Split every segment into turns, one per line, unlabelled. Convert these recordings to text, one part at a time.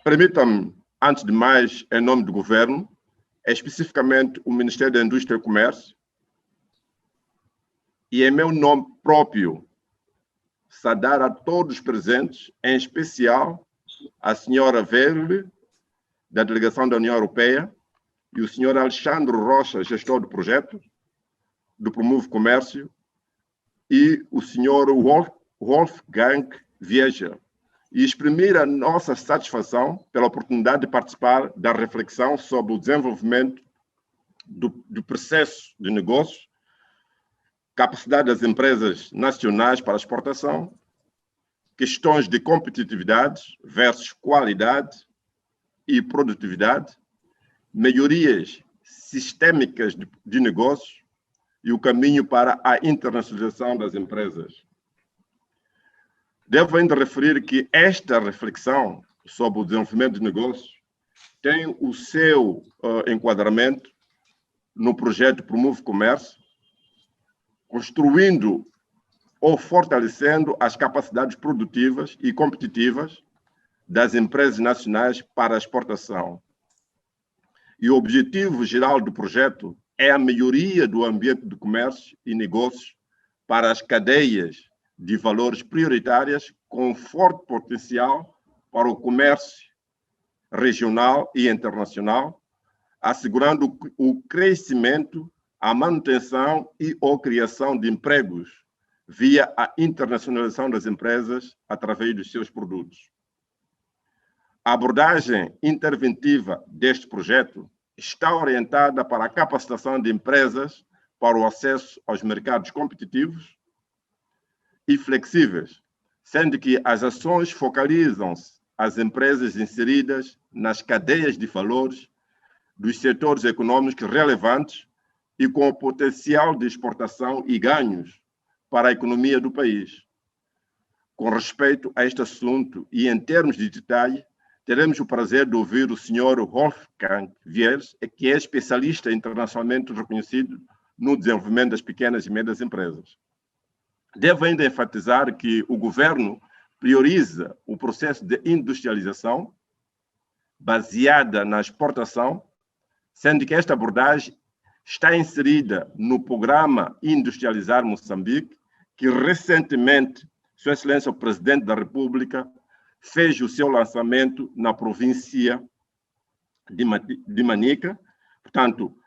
Permita-me, antes de mais, em nome do Governo, especificamente o Ministério da Indústria e Comércio, e em meu nome próprio, saudar a todos os presentes, em especial a senhora Verde, da Delegação da União Europeia, e o senhor Alexandre Rocha, gestor do projeto, do Promove Comércio, e o senhor Wolfgang Vieja, e exprimir a nossa satisfação pela oportunidade de participar da reflexão sobre o desenvolvimento do processo de negócios, capacidade das empresas nacionais para a exportação, questões de competitividade versus qualidade e produtividade, melhorias sistêmicas de negócios e o caminho para a internacionalização das empresas. Devo ainda referir que esta reflexão sobre o desenvolvimento de negócios tem o seu enquadramento no projeto Promove Comércio, construindo ou fortalecendo as capacidades produtivas e competitivas das empresas nacionais para a exportação. E o objetivo geral do projeto é a melhoria do ambiente de comércio e negócios para as cadeias de valores prioritárias com forte potencial para o comércio regional e internacional, assegurando o crescimento, a manutenção e ou criação de empregos via a internacionalização das empresas através dos seus produtos. A abordagem interventiva deste projeto está orientada para a capacitação de empresas para o acesso aos mercados competitivos e flexíveis, sendo que as ações focalizam-se as empresas inseridas nas cadeias de valores dos setores econômicos relevantes e com potencial de exportação e ganhos para a economia do país. Com respeito a este assunto e em termos de detalhe, teremos o prazer de ouvir o Sr. Wolfgang Vieira, que é especialista internacionalmente reconhecido no desenvolvimento das pequenas e médias empresas. Devo ainda enfatizar que o Governo prioriza o processo de industrialização baseada na exportação, sendo que esta abordagem está inserida no programa Industrializar Moçambique, que recentemente Sua Excelência o Presidente da República fez o seu lançamento na província de Manica. Portanto,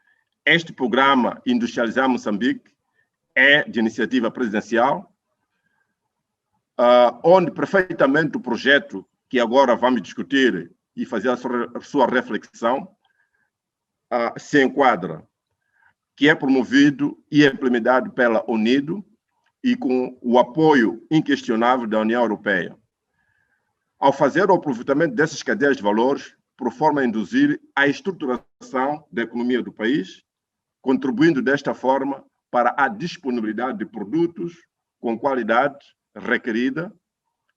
este programa Industrializar Moçambique é de iniciativa presidencial, onde perfeitamente o projeto que agora vamos discutir e fazer a sua reflexão se enquadra, que é promovido e implementado pela UNIDO e com o apoio inquestionável da União Europeia. Ao fazer o aproveitamento dessas cadeias de valores, por forma a induzir a estruturação da economia do país, contribuindo desta forma para a disponibilidade de produtos com qualidade requerida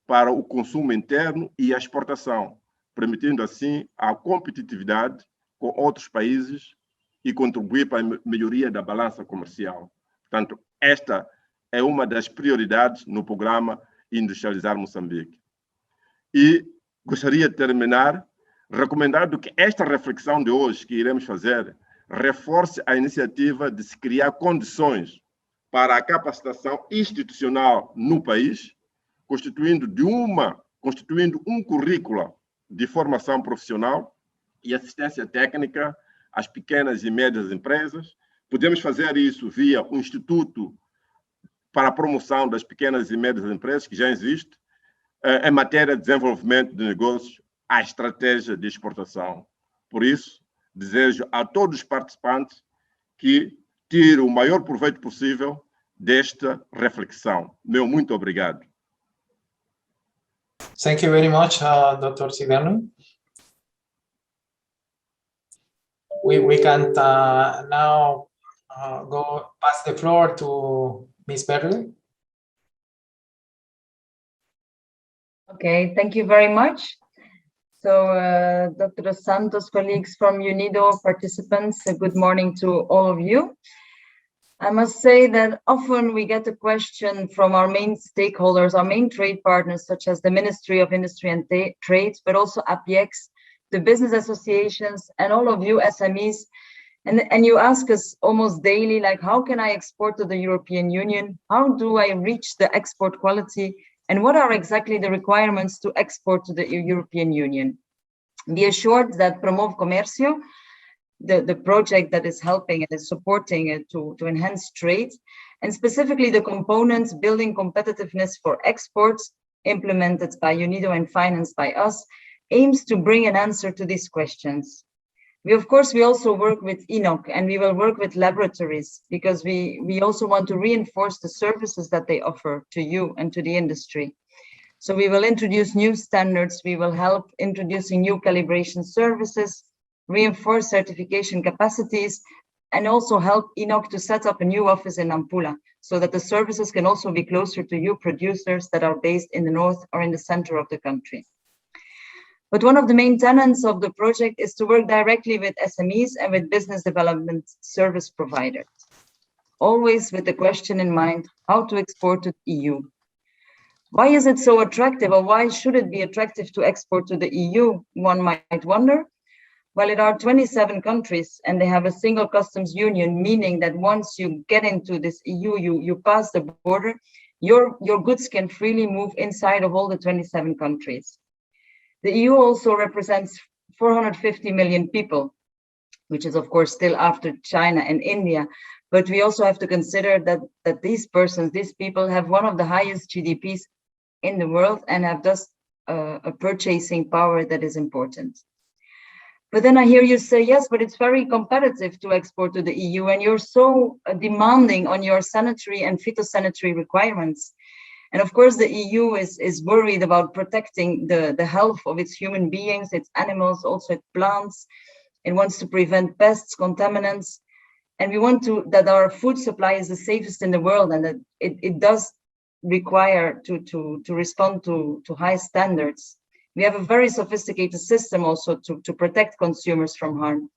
para o consumo interno e a exportação, permitindo assim a competitividade com outros países e contribuir para a melhoria da balança comercial. Portanto, esta é uma das prioridades no programa Industrializar Moçambique. E gostaria de terminar recomendando que esta reflexão de hoje que iremos fazer reforce a iniciativa de se criar condições para a capacitação institucional no país, constituindo um currículo de formação profissional e assistência técnica às pequenas e médias empresas. Podemos fazer isso via o Instituto para a Promoção das Pequenas e Médias Empresas, que já existe, em matéria de desenvolvimento de negócios, a Estratégia de Exportação. Por isso, desejo a todos os participantes que tirem o maior proveito possível desta reflexão. Meu muito obrigado.
Thank you very much, Dr. Cigano. We can now pass the floor to Ms. Berle.
Okay, thank you very much. So, Dr. Santos, colleagues from UNIDO, participants, good morning to all of you. I must say that often we get a question from our main stakeholders, our main trade partners, such as the Ministry of Industry and Trade, but also APIEX, the business associations, and all of you SMEs. And you ask us almost daily, like, how can I export to the European Union? How do I reach the export quality? And what are exactly the requirements to export to the European Union? Be assured that Promove Commercio, the project that is helping and is supporting it to enhance trade, and specifically the components building competitiveness for exports implemented by UNIDO and financed by us, aims to bring an answer to these questions. We also work with ENOC, and we will work with laboratories, because we also want to reinforce the services that they offer to you and to the industry. So we will introduce new standards, we will help introducing new calibration services, reinforce certification capacities, and also help ENOC to set up a new office in Nampula, so that the services can also be closer to you producers that are based in the north or in the center of the country. But one of the main tenets of the project is to work directly with SMEs and with business development service providers, always with the question in mind, how to export to the EU. Why is it so attractive, or why should it be attractive to export to the EU, one might wonder? Well, it are 27 countries and they have a single customs union, meaning that once you get into this EU, you pass the border, your goods can freely move inside of all the 27 countries. The EU also represents 450 million people, which is of course still after China and India, but we also have to consider that these people have one of the highest GDPs in the world and have thus a purchasing power that is important. But then I hear you say, yes, but it's very competitive to export to the EU, and you're so demanding on your sanitary and phytosanitary requirements. And of course, the EU is worried about protecting the health of its human beings, its animals, also its plants. It wants to prevent pests, contaminants, and we want that our food supply is the safest in the world, and that it does require to respond to high standards. We have a very sophisticated system also to protect consumers from harm.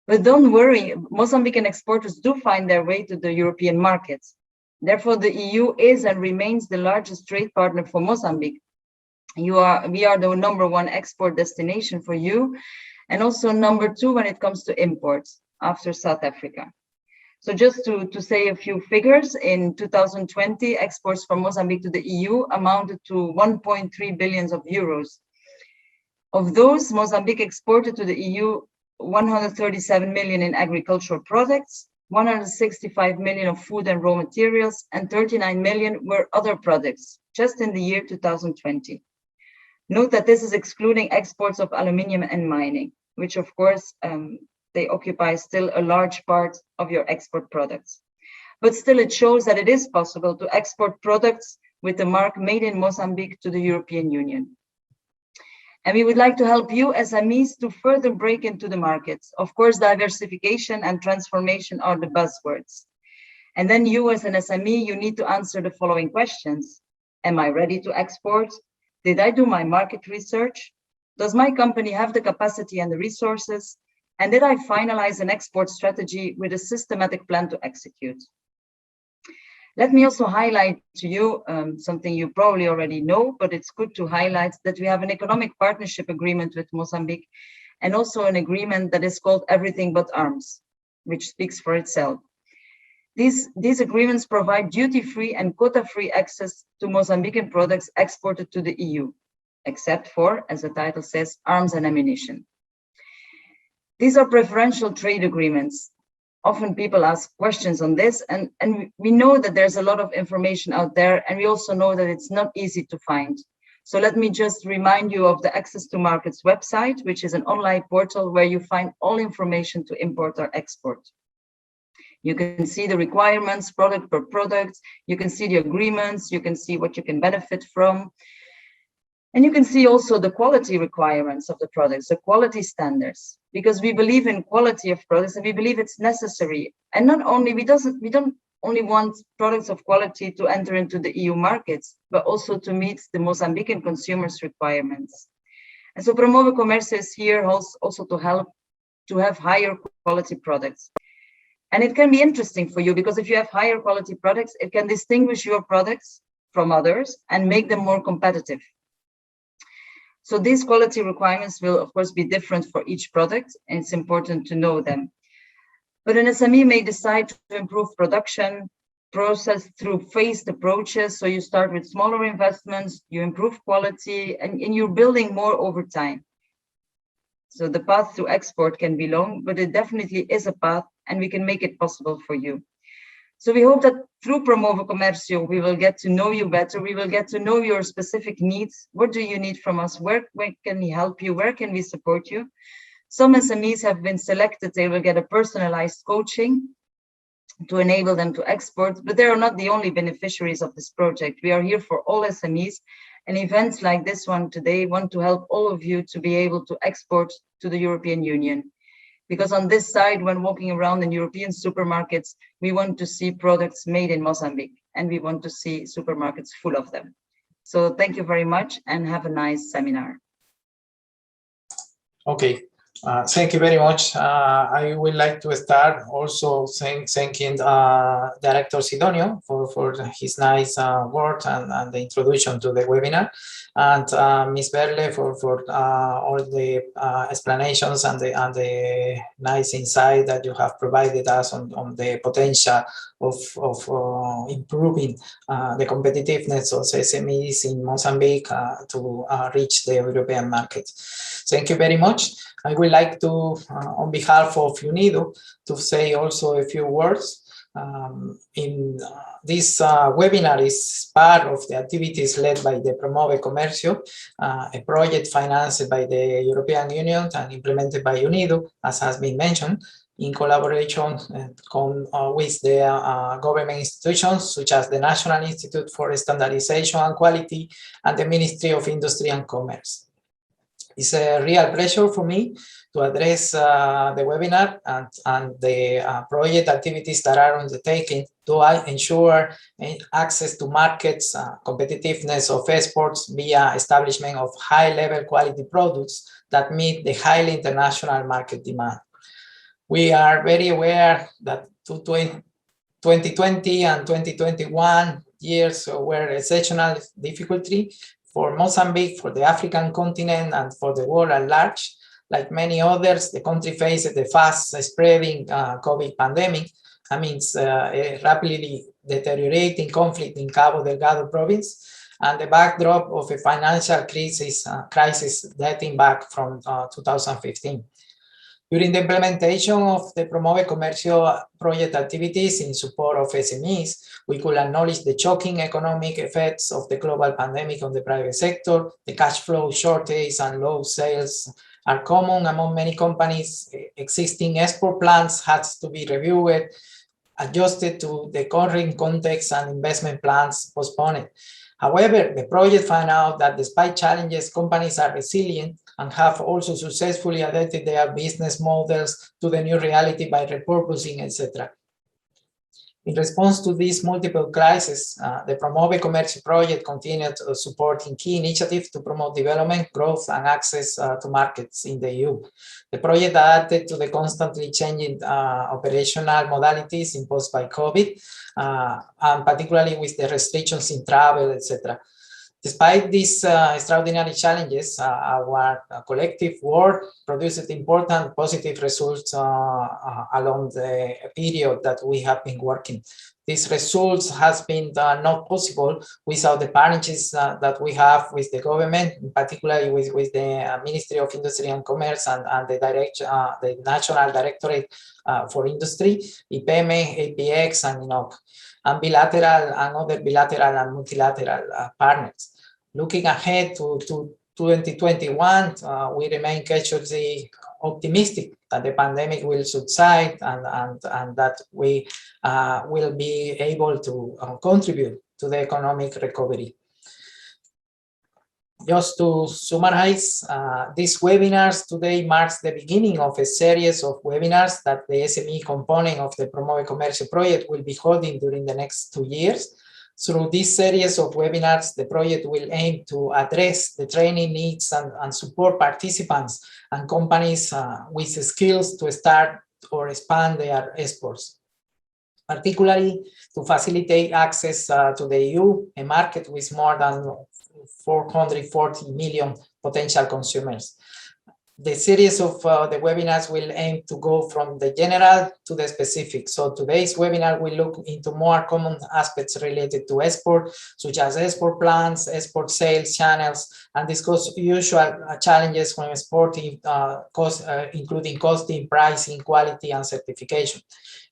But don't worry, Mozambican exporters do find their way to the European markets. Therefore, the EU is and remains the largest trade partner for Mozambique. We are the #1 export destination for you, and also #2 when it comes to imports after South Africa. So just to say a few figures, in 2020, exports from Mozambique to the EU amounted to 1.3 billion euros. Of those, Mozambique exported to the EU 137 million in agricultural products, 165 million of food and raw materials, and 39 million were other products, just in the year 2020. Note that this is excluding exports of aluminium and mining, which of course, they occupy still a large part of your export products. But still, it shows that it is possible to export products with the mark made in Mozambique to the European Union. And we would like to help you SMEs to further break into the markets. Of course, diversification and transformation are the buzzwords. And then you as an SME, you need to answer the following questions. Am I ready to export? Did I do my market research? Does my company have the capacity and the resources? And did I finalize an export strategy with a systematic plan to execute? Let me also highlight to you something you probably already know, but it's good to highlight that we have an economic partnership agreement with Mozambique, and also an agreement that is called Everything But Arms, which speaks for itself. These agreements provide duty-free and quota-free access to Mozambican products exported to the EU, except for, as the title says, arms and ammunition. These are preferential trade agreements. Often people ask questions on this, and we know that there's a lot of information out there, and we also know that it's not easy to find. So let me just remind you of the Access to Markets website, which is an online portal where you find all information to import or export. You can see the requirements, product per product, you can see the agreements, you can see what you can benefit from. And you can see also the quality requirements of the products, the quality standards, because we believe in quality of products and we believe it's necessary. And not only, we don't only want products of quality to enter into the EU markets, but also to meet the Mozambican consumers' requirements. And so Promove Commercio is here also to help to have higher quality products. And it can be interesting for you because if you have higher quality products, it can distinguish your products from others and make them more competitive. So these quality requirements will, of course, be different for each product, and it's important to know them. But an SME may decide to improve production process through phased approaches. So you start with smaller investments, you improve quality, and you're building more over time. So the path to export can be long, but it definitely is a path, and we can make it possible for you. So we hope that through Promove Commercio, we will get to know you better. We will get to know your specific needs. What do you need from us? Where can we help you? Where can we support you? Some SMEs have been selected. They will get a personalized coaching to enable them to export, but they are not the only beneficiaries of this project. We are here for all SMEs, and events like this one today want to help all of you to be able to export to the European Union. Because on this side, when walking around in European supermarkets, we want to see products made in Mozambique, and we want to see supermarkets full of them. So thank you very much, and have a nice seminar.
Okay. Thank you very much. I would like to start also thanking Director Sidonio for his nice word and the introduction to the webinar, and Ms. Berle for all the explanations and the nice insight that you have provided us on the potential of improving the competitiveness of SMEs in Mozambique to reach the European market. Thank you very much. I would like to, on behalf of UNIDO, to say also a few words. This webinar is part of the activities led by the Promove Commercio, a project financed by the European Union and implemented by UNIDO, as has been mentioned, in collaboration with the government institutions such as the National Institute for Standardization and Quality and the Ministry of Industry and Commerce. It's a real pleasure for me to address the webinar and the project activities that are undertaken to ensure access to markets, competitiveness of exports via establishment of high-level quality products that meet the highly international market demand. We are very aware that 2020 and 2021 years were exceptional difficulty for Mozambique, for the African continent, and for the world at large. Like many others, the country faced the fast-spreading COVID pandemic amidst a rapidly deteriorating conflict in Cabo Delgado province, and the backdrop of a financial crisis dating back from 2015. During the implementation of the Promove Commercio project activities in support of SMEs, we could acknowledge the shocking economic effects of the global pandemic on the private sector. The cash flow shortage and low sales are common among many companies. Existing export plans had to be reviewed, adjusted to the current context, and investment plans postponed. However, the project found out that despite challenges, companies are resilient and have also successfully adapted their business models to the new reality by repurposing, etc. In response to these multiple crises, the Promove Commercio project continued supporting key initiatives to promote development, growth, and access to markets in the EU. The project adapted to the constantly changing operational modalities imposed by COVID, and particularly with the restrictions in travel, etc. Despite these extraordinary challenges, our collective work produced important positive results along the period that we have been working. These results has been not possible without the partnerships that we have with the government, particularly with the Ministry of Industry and Commerce and the National Directorate for Industry, IPEME, APX, and INOC, and bilateral and other bilateral and multilateral partners. Looking ahead to 2021, we remain cautiously optimistic that the pandemic will subside and that we will be able to contribute to the economic recovery. Just to summarize, these webinars today marks the beginning of a series of webinars that the SME component of the Promove Commercio project will be holding during the next 2 years. Through this series of webinars, the project will aim to address the training needs and support participants and companies with skills to start or expand their exports. particularly to facilitate access to the EU, a market with more than 440 million potential consumers. The series of the webinars will aim to go from the general to the specific. So today's webinar will look into more common aspects related to export, such as export plans, export sales channels, and discuss usual challenges when exporting, including costing, pricing, quality, and certification.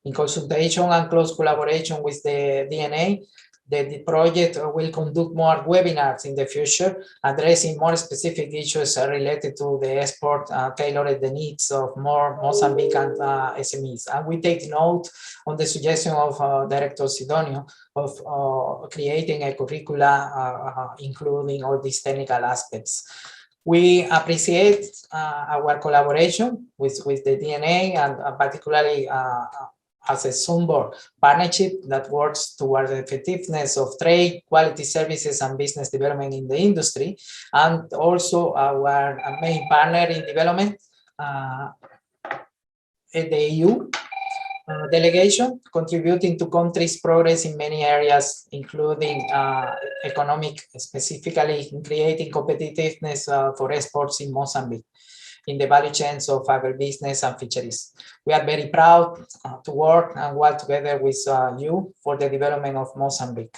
In consultation and close collaboration with the DNA, the project will conduct more webinars in the future, addressing more specific issues related to the export, tailored the needs of more Mozambican SMEs. And we take note on the suggestion of Director Sidonio of creating a curricula including all these technical aspects. We appreciate our collaboration with the DNA and particularly as a Sunboard partnership that works towards the effectiveness of trade, quality services, and business development in the industry, and also our main partner in development, the EU delegation, contributing to countries' progress in many areas, including economic, specifically in creating competitiveness for exports in Mozambique, in the value chains of agribusiness and fisheries. We are very proud to work and work together with you for the development of Mozambique.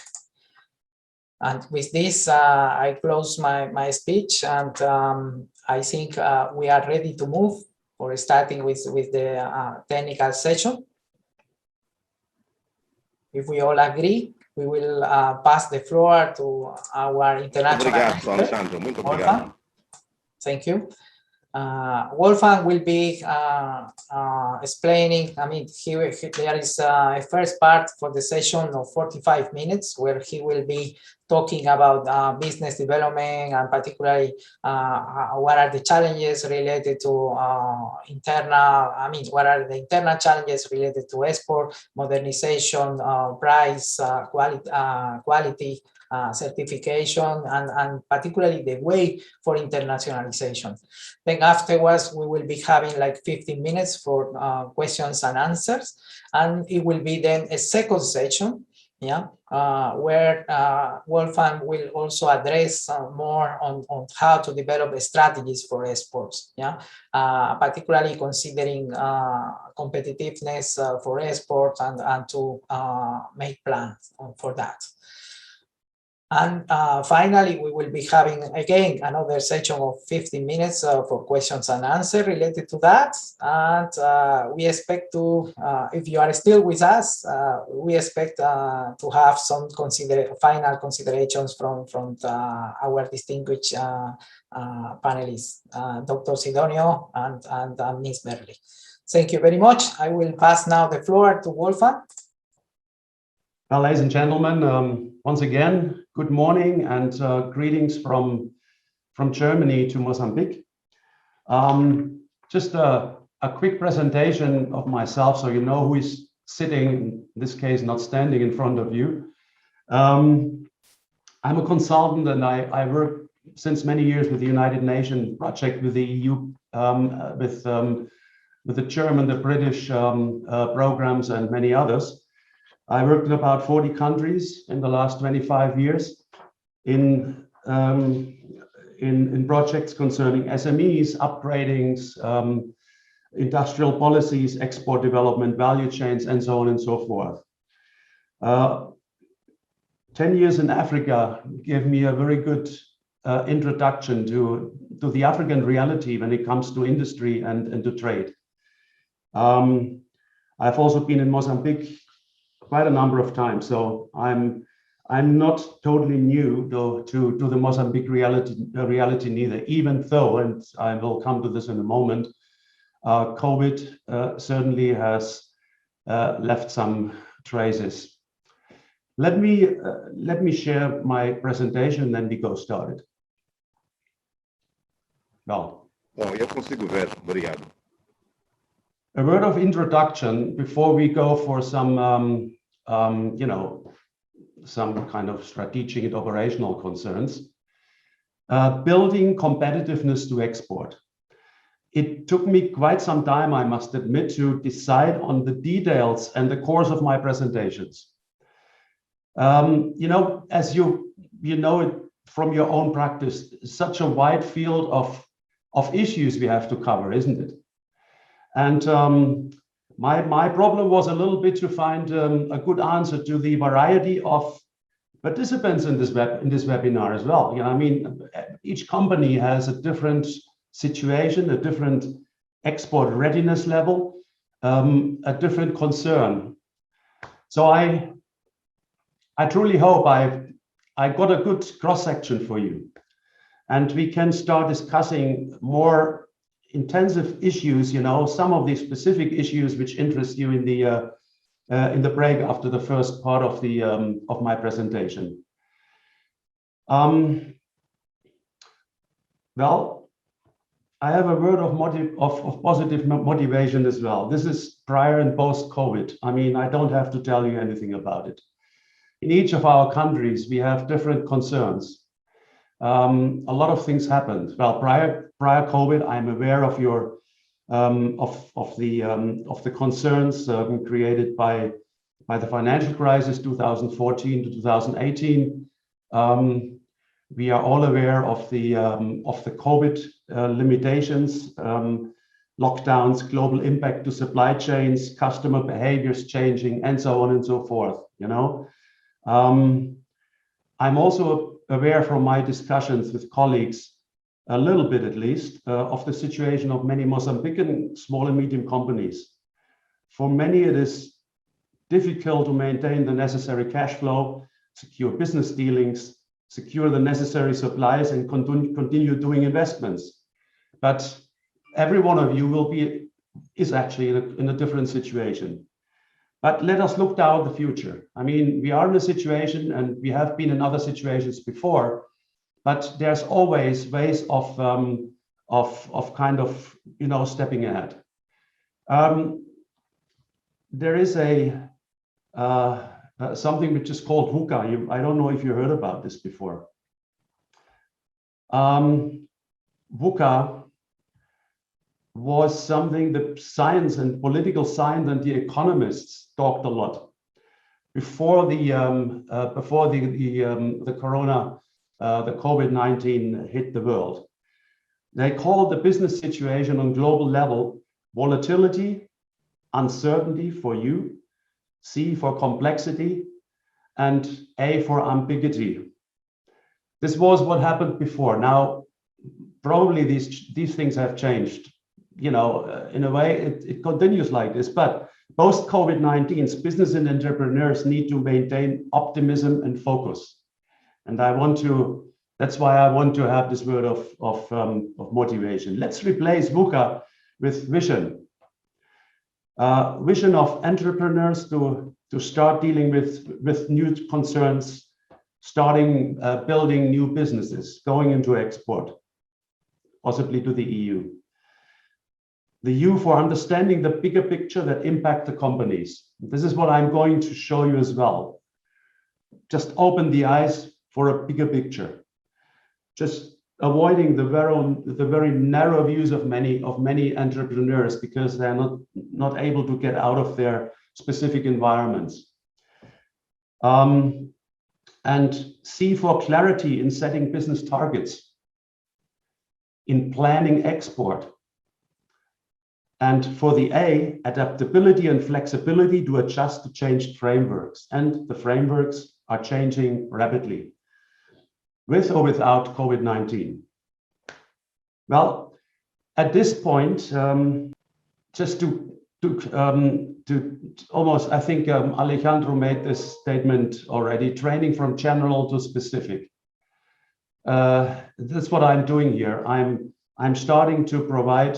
And with this, I close my speech, and I think we are ready to move for starting with the technical session. If we all agree, we will pass the floor to our international
Obrigado, Alexandre. Muito obrigado.
Thank you. Wolfgang will be explaining, there is a first part for the session of 45 minutes where he will be talking about business development and particularly what are the challenges related to what are the internal challenges related to export, modernization, price, quality, certification, and particularly the way for internationalization. Then afterwards, we will be having like 15 minutes for questions and answers, and it will be then a second session, where Wolfgang will also address more on how to develop strategies for exports, particularly considering competitiveness for exports and to make plans for that. And finally, we will be having again another session of 15 minutes for questions and answers related to that. And we expect to, if you are still with us, we expect to have some final considerations from our distinguished panelists, Dr. Sidonio and Ms. Berley. Thank you very much. I will pass now the floor to Wolfgang.
Well, ladies and gentlemen, once again, good morning and greetings from Germany to Mozambique. Just a quick presentation of myself so you know who is sitting, in this case, not standing in front of you. I'm a consultant and I work since many years with the United Nations project, with the EU, with the German, the British programs and many others. I worked in about 40 countries in the last 25 years in projects concerning SMEs, upgradings, industrial policies, export development, value chains, and so on and so forth. 10 years in Africa gave me a very good introduction to the African reality when it comes to industry and to trade. I've also been in Mozambique quite a number of times, so I'm not totally new to the Mozambique reality neither, even though, and I will come to this in a moment, COVID certainly has left some traces. Let me share my presentation, then we go started. Well,
eu consigo ver. Obrigado.
A word of introduction before we go for some some kind of strategic and operational concerns. Building competitiveness to export. it took me quite some time, I must admit, to decide on the details and the course of my presentations. As you know it from your own practice, such a wide field of issues we have to cover, isn't it? And my problem was a little bit to find a good answer to the variety of participants in this webinar as well. Each company has a different situation, a different export readiness level, a different concern. So I truly hope I got a good cross-section for you, and we can start discussing more intensive issues, some of the specific issues which interest you in the break after the first part of my presentation. Well, I have a word of positive motivation as well. This is prior and post-COVID. I don't have to tell you anything about it. In each of our countries, we have different concerns. A lot of things happened. Well, prior COVID, I'm aware of your of the concerns created by the financial crisis 2014 to 2018. We are all aware of the COVID limitations, lockdowns, global impact to supply chains, customer behaviors changing, and so on and so forth. I'm also aware from my discussions with colleagues, a little bit at least, of the situation of many Mozambican small and medium companies. For many, it is difficult to maintain the necessary cash flow, secure business dealings, secure the necessary supplies, and continue doing investments. But every one of you is actually in a different situation. But let us look down the future. We are in a situation, and we have been in other situations before, but there's always ways of kind of stepping ahead. There is something which is called VUCA. I don't know if you heard about this before. VUCA was something that science and political science and the economists talked a lot before the corona, the COVID-19 hit the world. They called the business situation on global level volatility, uncertainty for U, C for complexity, and A for ambiguity. This was what happened before. Now, probably these things have changed. In a way, it continues like this, but post-COVID-19, business and entrepreneurs need to maintain optimism and focus. And that's why I want to have this word of motivation. Let's replace VUCA with vision. Vision of entrepreneurs to start dealing with new concerns, starting building new businesses, going into export, possibly to the EU. The U for understanding the bigger picture that impact the companies. This is what I'm going to show you as well. Just open the eyes for a bigger picture. Just avoiding the very narrow views of many entrepreneurs because they're not able to get out of their specific environments. And C for clarity in setting business targets, in planning export. And for the A, adaptability and flexibility to adjust to changed frameworks. And the frameworks are changing rapidly, with or without COVID-19. Well, at this point, just to almost, I think Alejandro made this statement already, training from general to specific. That's what I'm doing here. I'm starting to provide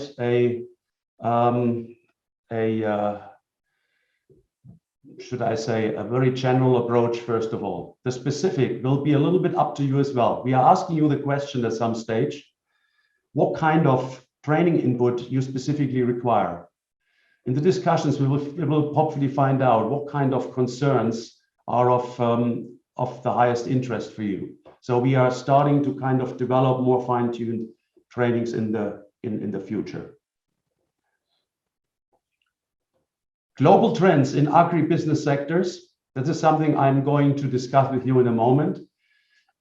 should I say, a very general approach, first of all. The specific will be a little bit up to you as well. We are asking you the question at some stage, what kind of training input you specifically require. In the discussions, we will hopefully find out what kind of concerns are of the highest interest for you. So we are starting to kind of develop more fine-tuned trainings in the future. Global trends in agribusiness sectors. This is something I'm going to discuss with you in a moment.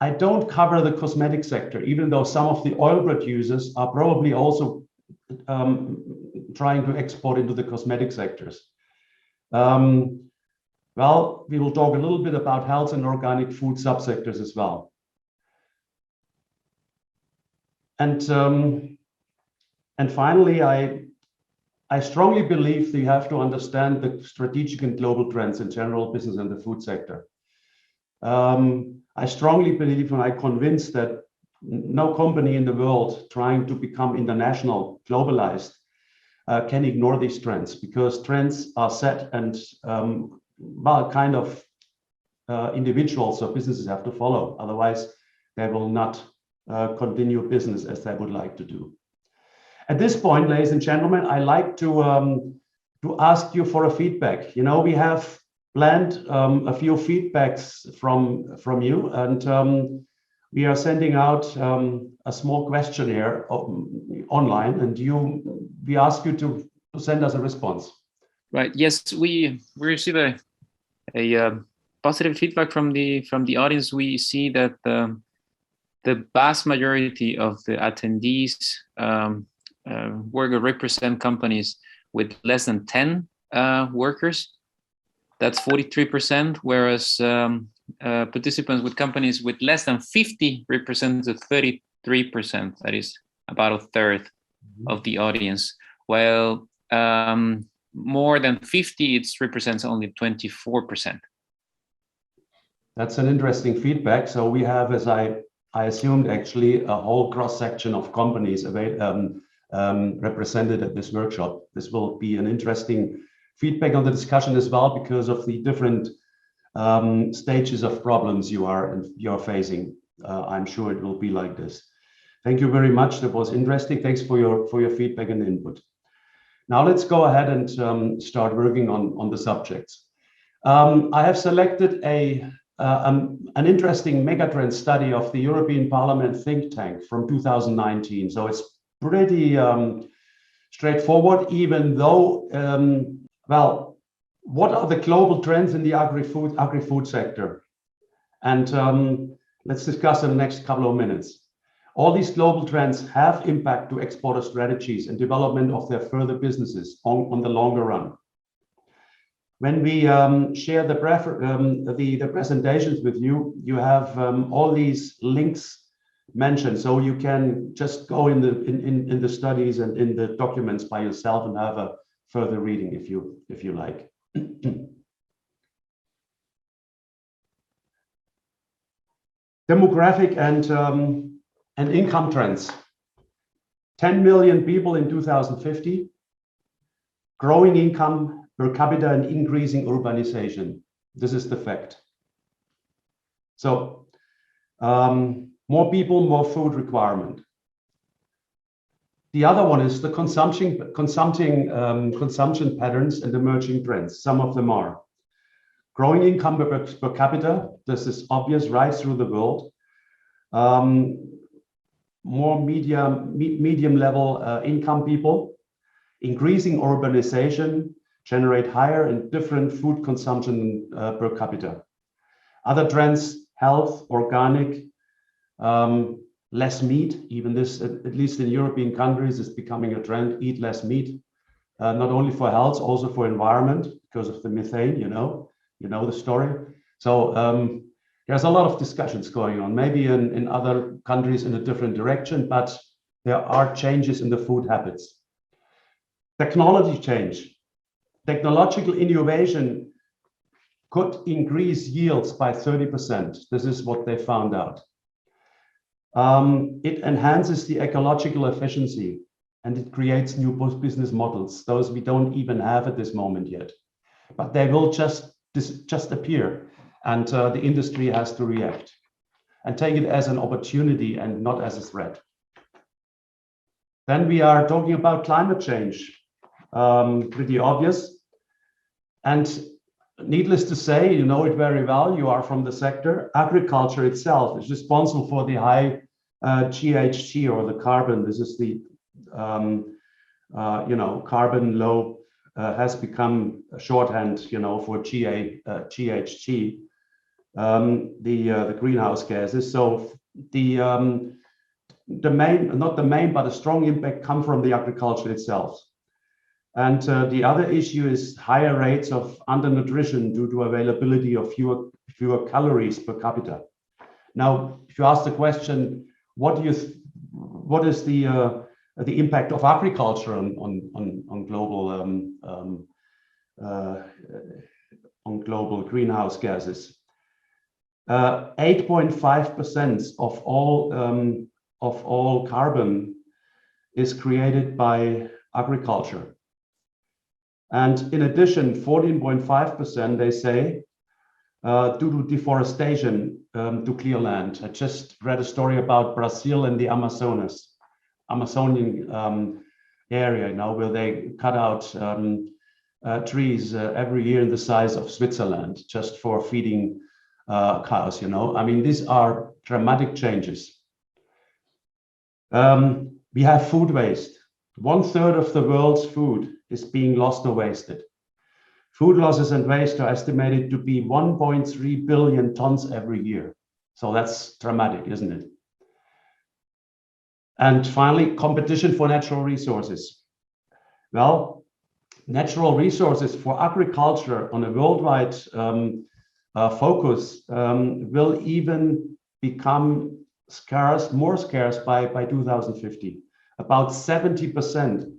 I don't cover the cosmetic sector, even though some of the oil producers are probably also trying to export into the cosmetic sectors. Well, we will talk a little bit about health and organic food subsectors as well. And finally, I strongly believe that you have to understand the strategic and global trends in general business and the food sector. I strongly believe and I'm convinced that no company in the world trying to become international, globalized, can ignore these trends, because trends are set and well, kind of individuals or businesses have to follow. Otherwise, they will not continue business as they would like to do. At this point, ladies and gentlemen, I like to ask you for a feedback. You know, we have planned a few feedbacks from you, and we are sending out a small questionnaire online, and we ask you to send us a response.
Right. Yes, we receive a positive feedback from the audience. We see that the vast majority of the attendees represent companies with less than 10 workers. That's 43%, whereas participants with companies with less than 50 represented 33%. That is about a third of the audience. While more than 50, it represents only 24%.
That's an interesting feedback. So we have, as I assumed, actually a whole cross-section of companies represented at this workshop. This will be an interesting feedback on the discussion as well, because of the different stages of problems you're facing. I'm sure it will be like this. Thank you very much. That was interesting. Thanks for your feedback and input. Now let's go ahead and start working on the subjects. I have selected an interesting megatrend study of the European Parliament think tank from 2019. So it's pretty straightforward, even though, well, what are the global trends in the agri-food sector? And let's discuss in the next couple of minutes. All these global trends have impact to exporter strategies and development of their further businesses on the longer run. When we share the presentations with you, you have all these links mentioned, so you can just go in the studies and in the documents by yourself and have a further reading if you like. Demographic and income trends. 10 million people in 2050, growing income per capita and increasing urbanization. This is the fact. So more people, more food requirement. The other one is the consumption patterns and emerging trends. Some of them are growing income per capita. This is obvious right through the world. More medium level income people, increasing urbanization, generate higher and different food consumption per capita. Other trends, health, organic, less meat. Even this, at least in European countries, is becoming a trend. Eat less meat, not only for health, also for environment, because of the methane. You know the story. So there's a lot of discussions going on. Maybe in other countries in a different direction, but there are changes in the food habits. Technology change. Technological innovation could increase yields by 30%. This is what they found out. It enhances the ecological efficiency, and it creates new business models, those we don't even have at this moment yet. But they will just appear, and the industry has to react and take it as an opportunity and not as a threat. Then we are talking about climate change. Pretty obvious. And needless to say, you know it very well, you are from the sector. Agriculture itself is responsible for the high GHG, or the carbon. This is the carbon low has become a shorthand, for GHG, the greenhouse gases. So the main, not the main, but a strong impact come from the agriculture itself. And the other issue is higher rates of undernutrition due to availability of fewer calories per capita. Now, if you ask the question, what is the impact of agriculture on global greenhouse gases? 8.5% of all carbon is created by agriculture. And in addition, 14.5%, they say, due to deforestation to clear land. I just read a story about Brazil and the Amazonian area, where they cut out trees every year in the size of Switzerland just for feeding cows. I mean, these are dramatic changes. We have food waste. 1/3 of the world's food is being lost or wasted. Food losses and waste are estimated to be 1.3 billion tons every year. So that's dramatic, isn't it? And finally, competition for natural resources. Well, natural resources for agriculture on a worldwide focus will even become scarce, more scarce by 2050. About 70%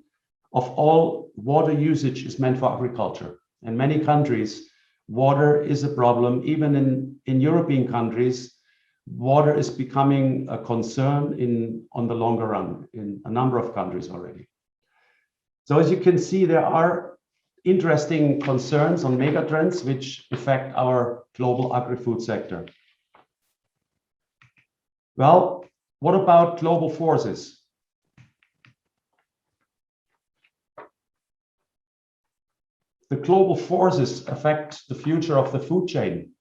of all water usage is meant for agriculture. In many countries, water is a problem. Even in European countries, water is becoming a concern on the longer run in a number of countries already. So as you can see, there are interesting concerns on megatrends which affect our global agri-food sector. Well, what about global forces? The global forces affect the future of the food chain.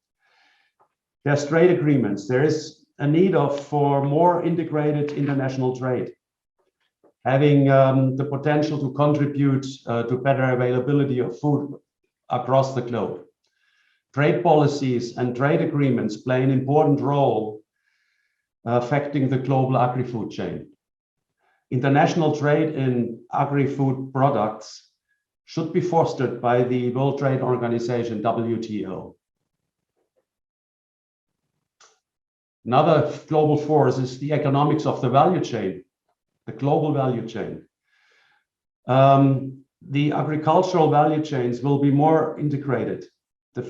There's trade agreements. There is a need for more integrated international trade, having the potential to contribute to better availability of food across the globe. Trade policies and trade agreements play an important role affecting the global agri-food chain. International trade in agri-food products should be fostered by the World Trade Organization, WTO. Another global force is the economics of the value chain, the global value chain. The agricultural value chains will be more integrated. The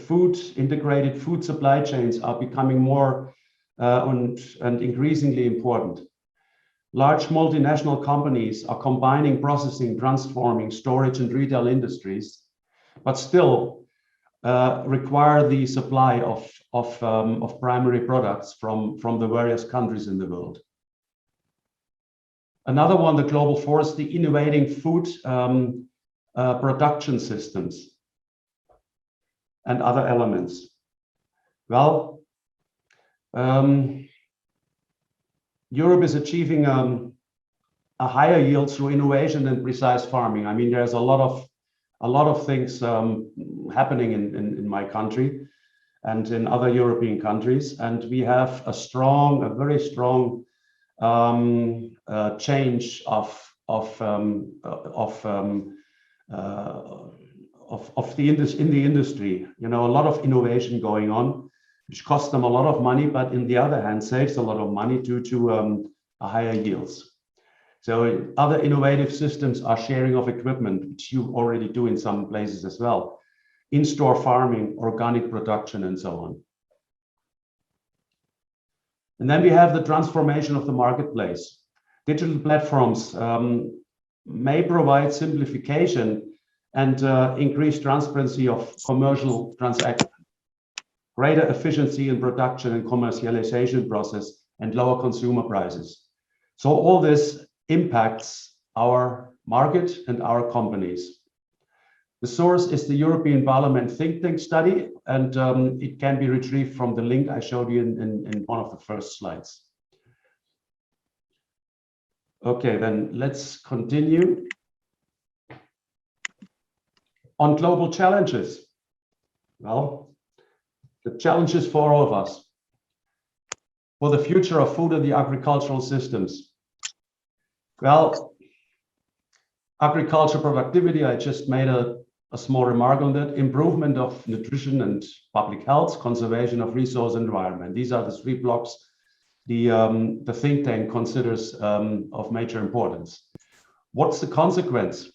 integrated food supply chains are becoming more and increasingly important. Large multinational companies are combining processing, transforming, storage, and retail industries, but still require the supply of primary products from the various countries in the world. Another one, the global force, the innovating food production systems and other elements. Well, Europe is achieving a higher yield through innovation and precise farming. I mean, there's a lot of things happening in my country and in other European countries, and we have a very strong change in the industry. A lot of innovation going on, which costs them a lot of money, but in the other hand, saves a lot of money due to higher yields. So other innovative systems are sharing of equipment, which you already do in some places as well. In-store farming, organic production, and so on. And then we have the transformation of the marketplace. Digital platforms may provide simplification and increased transparency of commercial transactions, greater efficiency in production and commercialization process, and lower consumer prices. So all this impacts our market and our companies. The source is the European Parliament think tank study, and it can be retrieved from the link I showed you in one of the first slides. Okay, then let's continue. On global challenges, well, the challenges for all of us, for the future of food and the agricultural systems. Well, agriculture productivity, I just made a small remark on that. Improvement of nutrition and public health, conservation of resource and environment. These are the three blocks the think tank considers of major importance. What's the consequence?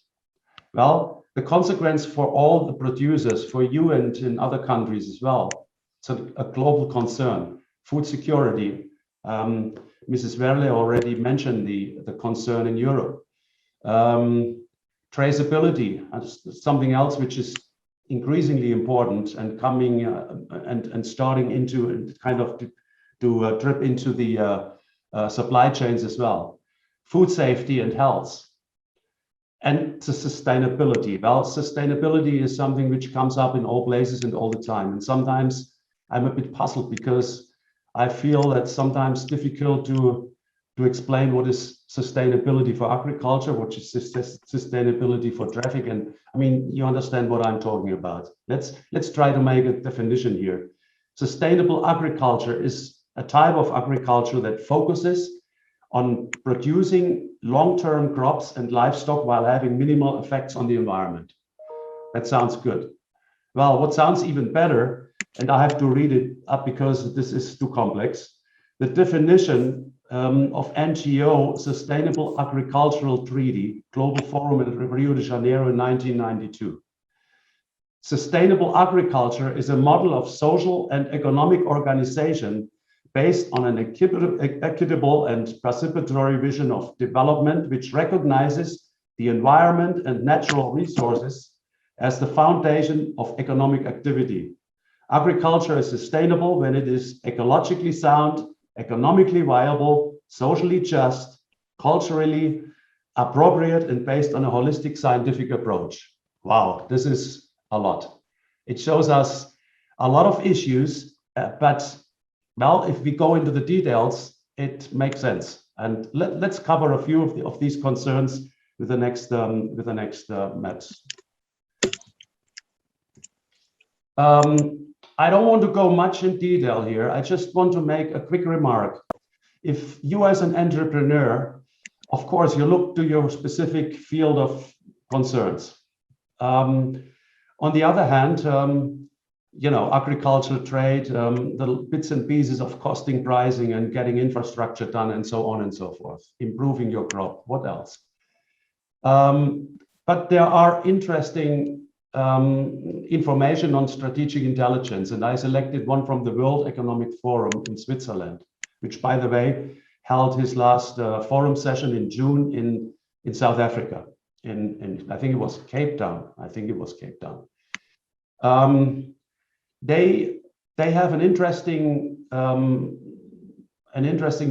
Well, the consequence for all the producers, for you and in other countries as well, it's a global concern. Food security. Mrs. Verle already mentioned the concern in Europe. Traceability, something else which is increasingly important and coming and starting into kind of to drip into the supply chains as well. Food safety and health. And the sustainability. Well, sustainability is something which comes up in all places and all the time. And sometimes I'm a bit puzzled because I feel that sometimes difficult to explain what is sustainability for agriculture, what is sustainability for traffic. And I mean, you understand what I'm talking about. Let's try to make a definition here. Sustainable agriculture is a type of agriculture that focuses on producing long-term crops and livestock while having minimal effects on the environment. That sounds good. Well, what sounds even better, and I have to read it up because this is too complex, the definition of NGO Sustainable Agricultural Treaty, Global Forum in Rio de Janeiro in 1992. Sustainable agriculture is a model of social and economic organization based on an equitable and participatory vision of development, which recognizes the environment and natural resources as the foundation of economic activity. Agriculture is sustainable when it is ecologically sound, economically viable, socially just, culturally appropriate, and based on a holistic scientific approach. Wow, this is a lot. It shows us a lot of issues, but well, if we go into the details, it makes sense. And let's cover a few of these concerns with the next maps. I don't want to go much in detail here. I just want to make a quick remark. If you as an entrepreneur, of course, you look to your specific field of concerns. On the other hand, you know, agriculture, trade, the bits and pieces of costing, pricing, and getting infrastructure done, and so on and so forth, improving your crop. What else? But there are interesting information on strategic intelligence, and I selected one from the World Economic Forum in Switzerland, which, by the way, held his last forum session in June in South Africa. In I think it was Cape Town. They have an interesting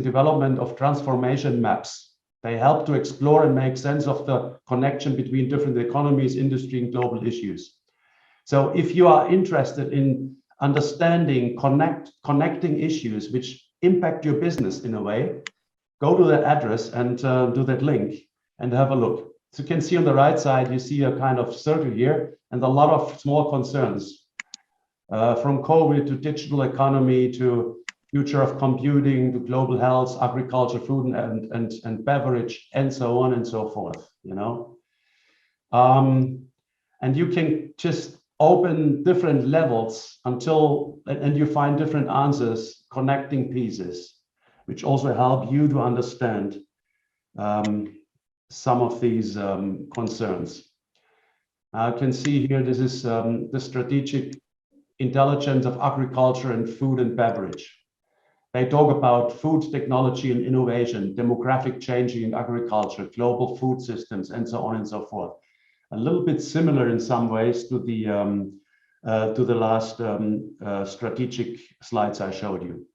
development of transformation maps. They help to explore and make sense of the connection between different economies, industry, and global issues. So if you are interested in understanding, connecting issues which impact your business in a way, go to that address and do that link and have a look. So you can see on the right side, you see a kind of circle here and a lot of small concerns. From COVID to digital economy to future of computing to global health, agriculture, food and beverage, and so on and so forth, you know. And you can just open different levels and you find different answers, connecting pieces, which also help you to understand some of these concerns. I can see here, this is the strategic intelligence of agriculture and food and beverage. They talk about food technology and innovation, demographic change in agriculture, global food systems, and so on and so forth. A little bit similar in some ways to the last strategic slides I showed you.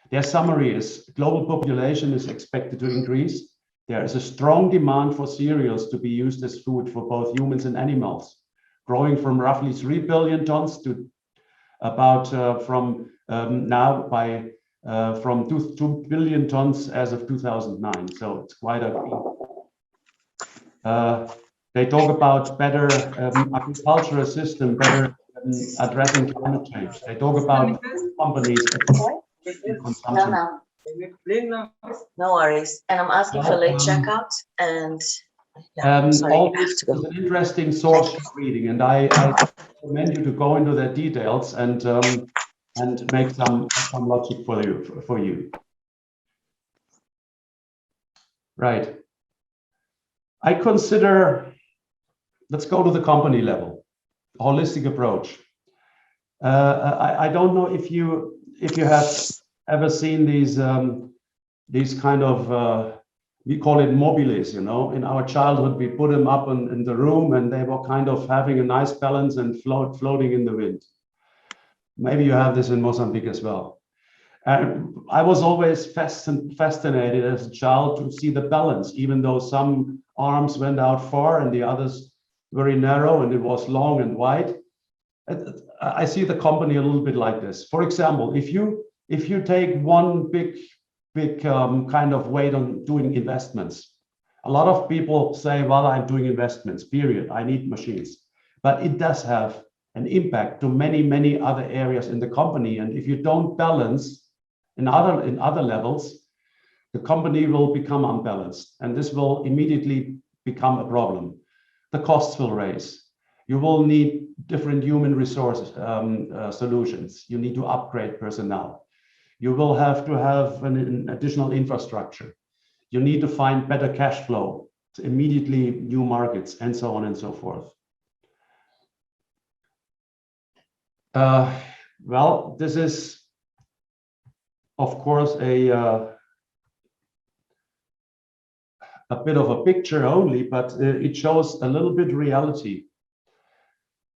Their summary is global population is expected to increase. There is a strong demand for cereals to be used as food for both humans and animals, growing from roughly 3 billion tons to about from 2 billion tons as of 2009. So it's quite a They talk about better agricultural system, better addressing climate change. They talk about companies consumption.
No worries. And I'm asking for late checkout and sorry,
all
I have
this
to go.
is an interesting source of reading, and I recommend you to go into the details and make some logic for you. Right. I consider, let's go to the company level, holistic approach. I don't know if you have ever seen these kind of we call it mobiles, you know. In our childhood, we put them up in the room, and they were kind of having a nice balance and floating in the wind. Maybe you have this in Mozambique as well. And I was always fascinated as a child to see the balance, even though some arms went out far and the others very narrow, and it was long and wide. I see the company a little bit like this. For example, if you take one big kind of weight on doing investments, a lot of people say, well, I'm doing investments, period. I need machines. But it does have an impact to many other areas in the company. And if you don't balance in other levels, the company will become unbalanced. And this will immediately become a problem. The costs will raise. You will need different human resources solutions. You need to upgrade personnel. You will have to have an additional infrastructure. You need to find better cash flow, immediately new markets, and so on and so forth. Well, this is, of course, a bit of a picture only, but it shows a little bit reality.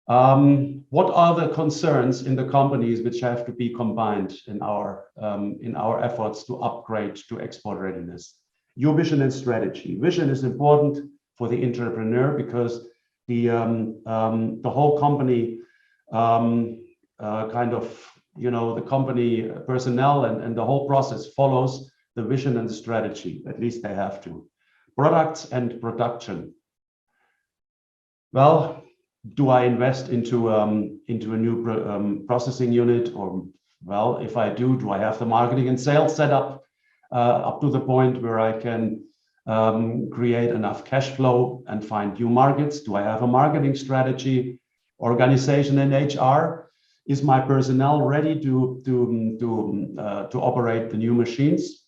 What are the concerns in the companies which have to be combined in our efforts to upgrade to export readiness? Your vision and strategy. Vision is important for the entrepreneur because the whole company kind of, you know, the company personnel and the whole process follows the vision and the strategy. At least they have to. Products and production. Well, do I invest into a new processing unit? Or, well, if I do I have the marketing and sales set up to the point where I can create enough cash flow and find new markets? Do I have a marketing strategy, organization and HR? Is my personnel ready to operate the new machines?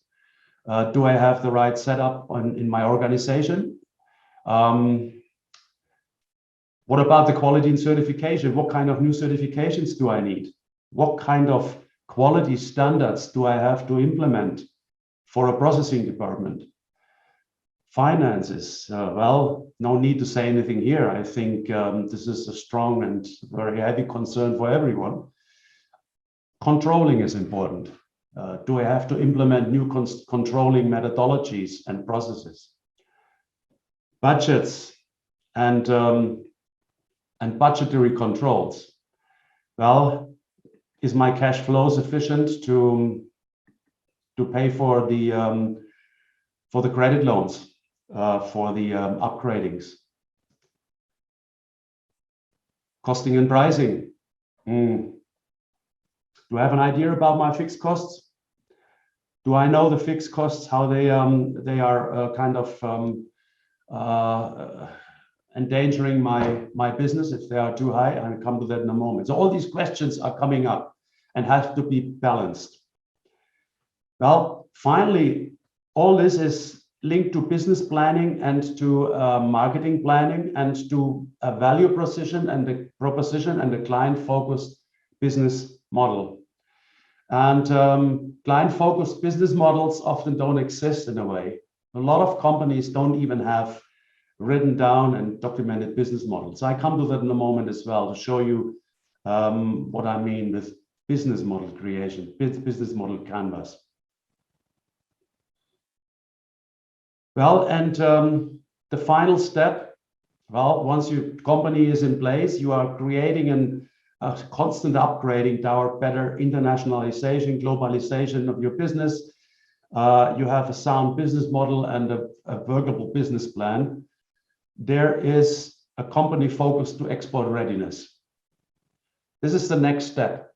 Do I have the right setup in my organization? What about the quality and certification? What kind of new certifications do I need? What kind of quality standards do I have to implement for a processing department? Finances, well, no need to say anything here. I think this is a strong and very heavy concern for everyone. Controlling is important. Do I have to implement new controlling methodologies and processes? Budgets and budgetary controls. Well, is my cash flow sufficient to pay for the credit loans, for the upgradings? Costing and pricing. Do I have an idea about my fixed costs? Do I know the fixed costs, how they are kind of endangering my business if they are too high? I'll come to that in a moment. So all these questions are coming up and have to be balanced. Well, finally, all this is linked to business planning and to marketing planning and to a value proposition and the client-focused business model. And client-focused business models often don't exist in a way. A lot of companies don't even have written down and documented business models. I come to that in a moment as well to show you what I mean with business model creation, business model canvas. Well, and the final step, well, once your company is in place, you are creating a constant upgrading toward better internationalization, globalization of your business. You have a sound business model and a workable business plan. there is a company focused to export readiness. This is the next step.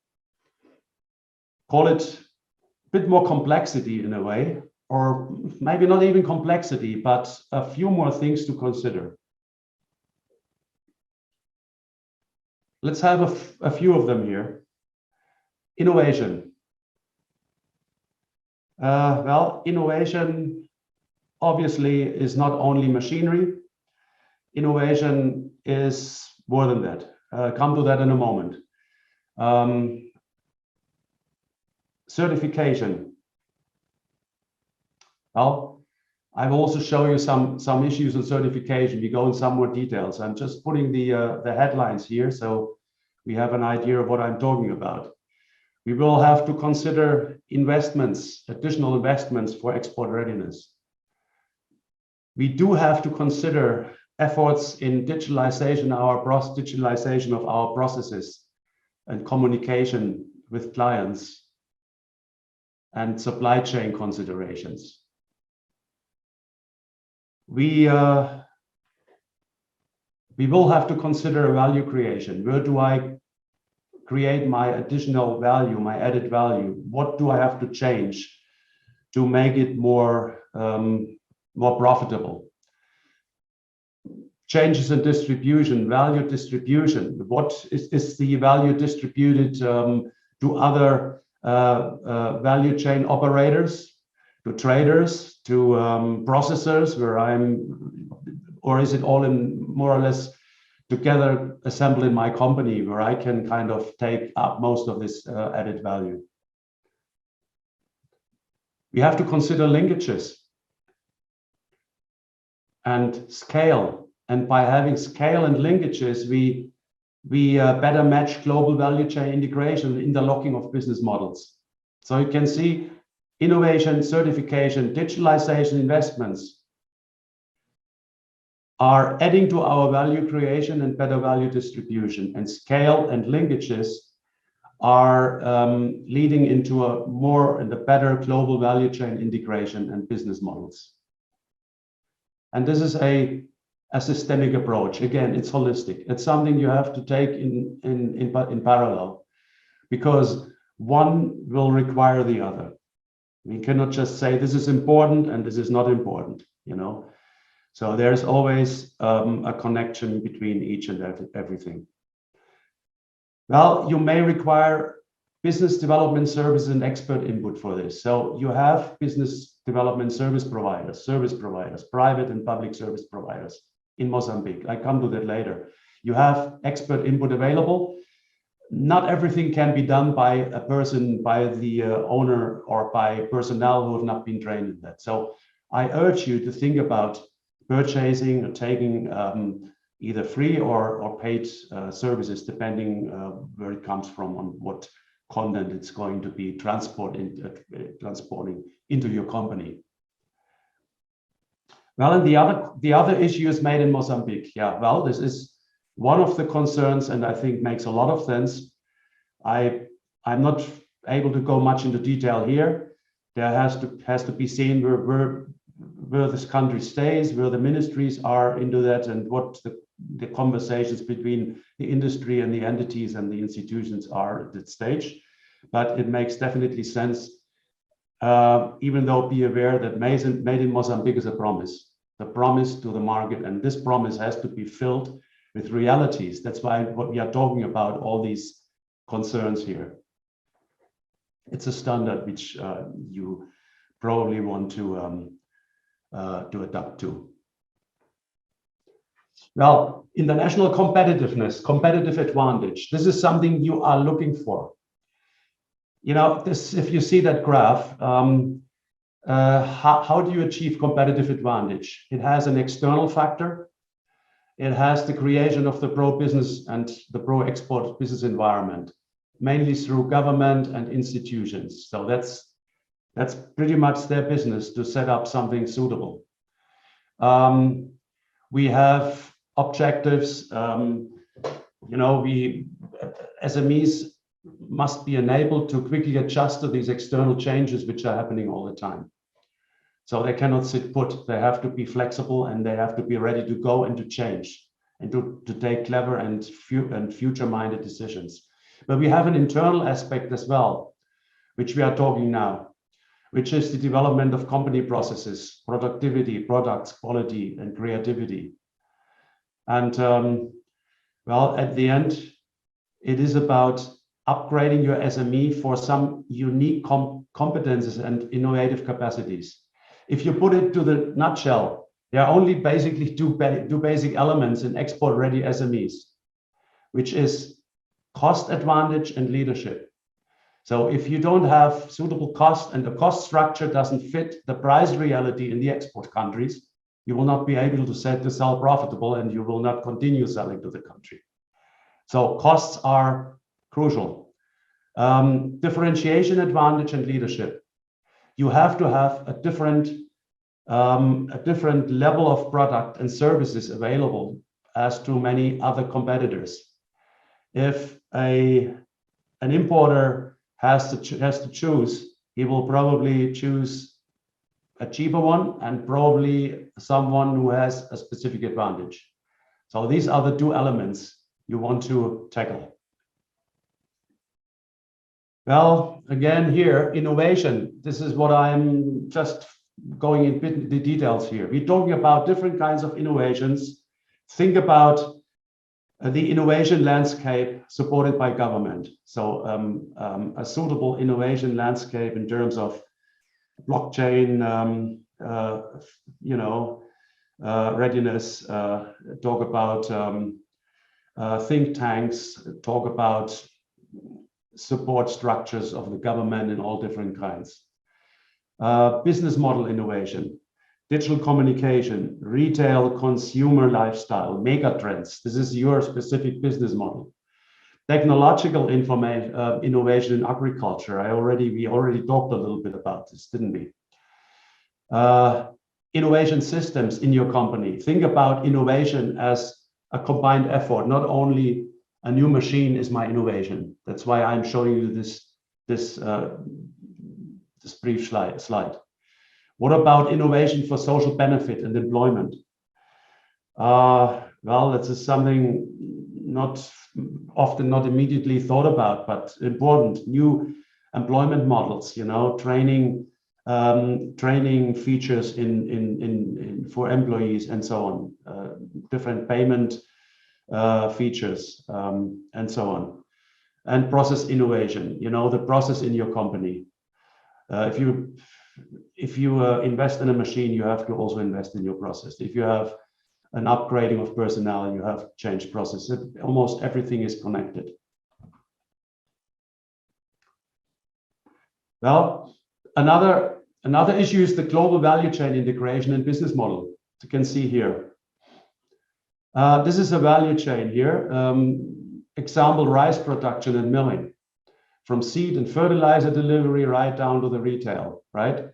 Call it a bit more complexity in a way, or maybe not even complexity, but a few more things to consider. Let's have a few of them here. Innovation. Well, innovation obviously is not only machinery. Innovation is more than that. Come to that in a moment. Certification. Well, I will also show you some issues on certification. We go in some more details. I'm just putting the headlines here so we have an idea of what I'm talking about. We will have to consider investments, additional investments for export readiness. We do have to consider efforts in digitalization of our processes and communication with clients and supply chain considerations. We will have to consider value creation. Where do I create my additional value, my added value? What do I have to change to make it more profitable? Changes in distribution, value distribution. What is the value distributed to other value chain operators, to traders, to processors, or is it all in more or less together assembled in my company where I can kind of take up most of this added value? We have to consider linkages and scale. And by having scale and linkages, we better match global value chain integration in the locking of business models. So you can see innovation, certification, digitalization investments are adding to our value creation and better value distribution, and scale and linkages are leading into a more and a better global value chain integration and business models. And this is a systemic approach. Again, it's holistic. It's something you have to take in parallel, because one will require the other. We cannot just say this is important and this is not important, you know. So there's always a connection between each and everything. Well, you may require business development services and expert input for this. So you have business development service providers, private and public service providers in Mozambique. I come to that later. You have expert input available. Not everything can be done by a person, by the owner, or by personnel who have not been trained in that. So I urge you to think about purchasing or taking either free or paid services, depending where it comes from, on what content it's going to be transporting into your company. Well, and the other issue is made in Mozambique. Yeah, well, this is one of the concerns, and I think makes a lot of sense. I'm not able to go much into detail here. There has to be seen where this country stays, where the ministries are into that, and what the conversations between the industry and the entities and the institutions are at that stage. But it makes definitely sense, even though be aware that made in Mozambique is a promise to the market, and this promise has to be filled with realities. That's why what we are talking about, all these concerns here. It's a standard which you probably want to adapt to. Well, international competitiveness, competitive advantage. This is something you are looking for. You know, this, if you see that graph, how do you achieve competitive advantage? It has an external factor. It has the creation of the pro-business and the pro-export business environment, mainly through government and institutions. So that's pretty much their business to set up something suitable. We have objectives. You know, SMEs must be enabled to quickly adjust to these external changes which are happening all the time. So they cannot sit put. They have to be flexible and they have to be ready to go and to change and to take clever and future-minded decisions. But we have an internal aspect as well, which we are talking now, which is the development of company processes, productivity, products, quality, and creativity. And well, at the end, it is about upgrading your SME for some unique competences and innovative capacities. If you put it to the nutshell, there are only basically two basic elements in export-ready SMEs, which is cost advantage and leadership. So if you don't have suitable cost and the cost structure doesn't fit the price reality in the export countries, you will not be able to sell profitable and you will not continue selling to the country. So costs are crucial. Differentiation advantage and leadership. You have to have a different level of product and services available as to many other competitors. If an importer has to choose, he will probably choose a cheaper one and probably someone who has a specific advantage. So these are the two elements you want to tackle. Well, again here, innovation. This is what I'm just going in the details here. We're talking about different kinds of innovations. Think about the innovation landscape supported by government. So a suitable innovation landscape in terms of blockchain, readiness, talk about think tanks, talk about support structures of the government in all different kinds. Business model innovation, digital communication, retail, consumer lifestyle, mega trends. This is your specific business model. Technological innovation in agriculture. We already talked a little bit about this, didn't we? Innovation systems in your company. Think about innovation as a combined effort. Not only a new machine is my innovation. That's why I'm showing you this brief slide. What about innovation for social benefit and employment? Well, this is something often not immediately thought about, but important. New employment models, training features for employees and so on, different payment features and so on, and process innovation. The process in your company. If you invest in a machine, you have to also invest in your process. If you have an upgrading of personnel, you have to change process. Almost everything is connected. Well, another issue is the global value chain integration and business model. You can see here. This is a value chain here. Example, rice production and milling, from seed and fertilizer delivery right down to the retail, right?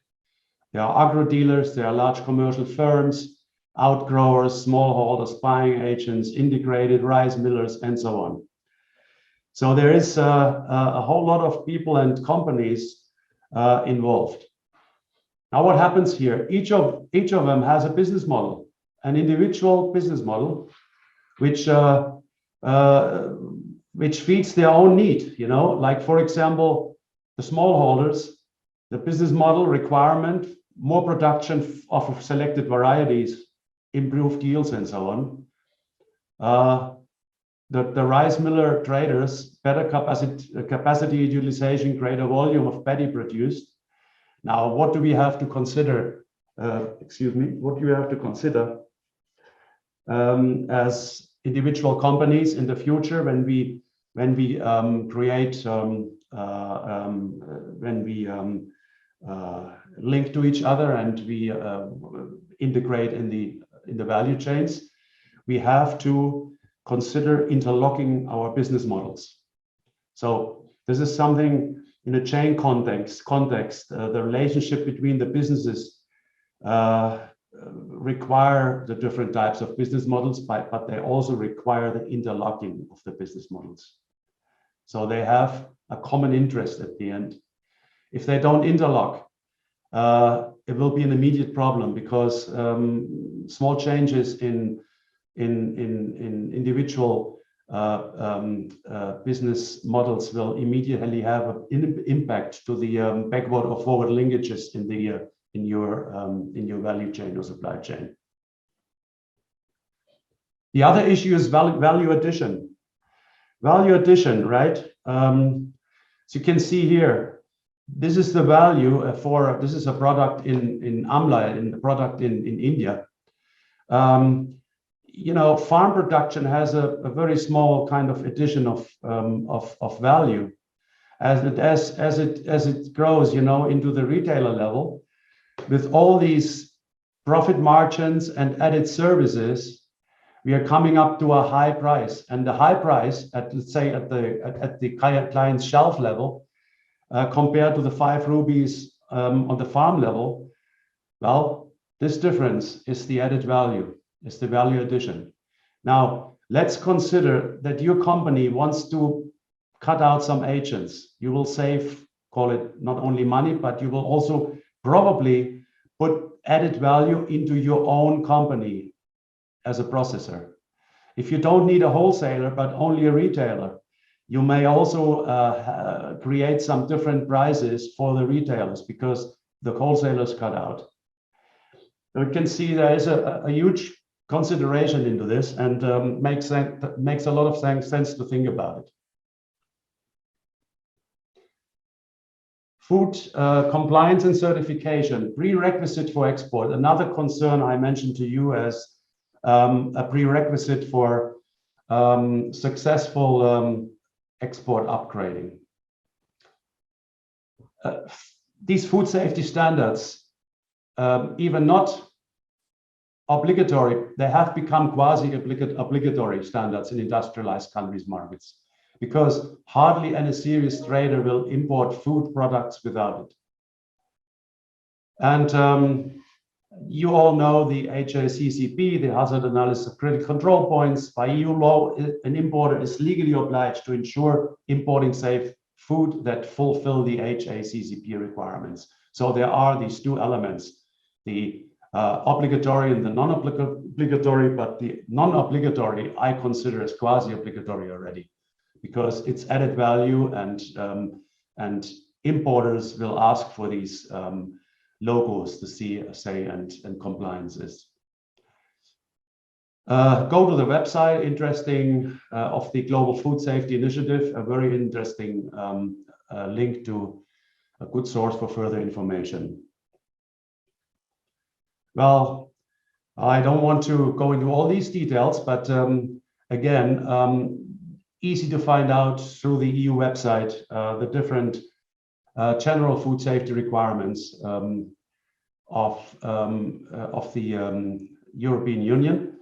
There are agro dealers, there are large commercial firms, outgrowers, smallholders, buying agents, integrated rice millers, and so on. So there is a whole lot of people and companies involved. Now, what happens here? Each of them has a business model, an individual business model, which feeds their own need. Like for example, the smallholders, the business model requirement, more production of selected varieties, improved yields, and so on. The rice miller traders, better capacity utilization, greater volume of paddy produced. Now, what do we have to consider? What do we have to consider as individual companies in the future when we link to each other and we integrate in the value chains? We have to consider interlocking our business models. So this is something in a chain context, the relationship between the businesses require the different types of business models, but they also require the interlocking of the business models. So they have a common interest at the end. If they don't interlock, it will be an immediate problem, because small changes in individual business models will immediately have an impact to the backward or forward linkages in your value chain or supply chain. The other issue is value addition. Value addition, right? So you can see here, this is the value this is a product in Amla, in the product in India. You know, farm production has a very small kind of addition of value. As it grows, you know, into the retailer level, with all these profit margins and added services, we are coming up to a high price, and the high price at, let's say, at the client's shelf level, compared to the 5 rupees on the farm level, well, this difference is the added value, is the value addition. Now, let's consider that your company wants to cut out some agents. You will save, call it not only money, but you will also probably put added value into your own company as a processor. If you don't need a wholesaler, but only a retailer, you may also create some different prices for the retailers because the wholesalers cut out. So you can see there is a huge consideration into this, and makes a lot of sense to think about it. Food compliance and certification, prerequisite for export. Another concern I mentioned to you as a prerequisite for successful export upgrading. These food safety standards, even not obligatory, they have become quasi-obligatory standards in industrialized countries' markets, because hardly any serious trader will import food products without it. And you all know the HACCP, the Hazard Analysis of Critical Control Points. By EU law, an importer is legally obliged to ensure importing safe food that fulfill the HACCP requirements. So there are these two elements, the obligatory and the non-obligatory, but the non-obligatory I consider as quasi-obligatory already, because it's added value, and importers will ask for these logos to see, say, and compliances. Go to the website, interesting, of the Global Food Safety Initiative, a very interesting link to a good source for further information. Well, I don't want to go into all these details, but again, easy to find out through the EU website, the different general food safety requirements of the European Union,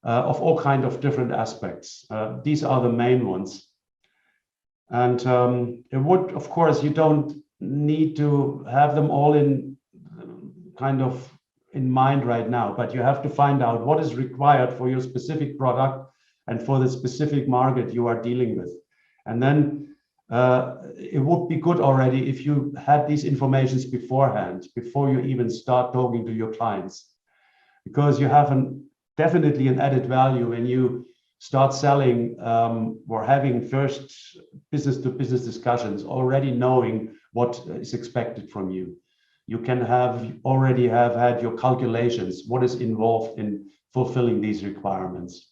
of all kind of different aspects. These are the main ones. And it would, of course, you don't need to have them all in kind of in mind right now, but you have to find out what is required for your specific product and for the specific market you are dealing with. And then it would be good already if you had these informations beforehand, before you even start talking to your clients, because you have definitely an added value when you start selling or having first business-to-business discussions, already knowing what is expected from you. You can already have had your calculations, what is involved in fulfilling these requirements.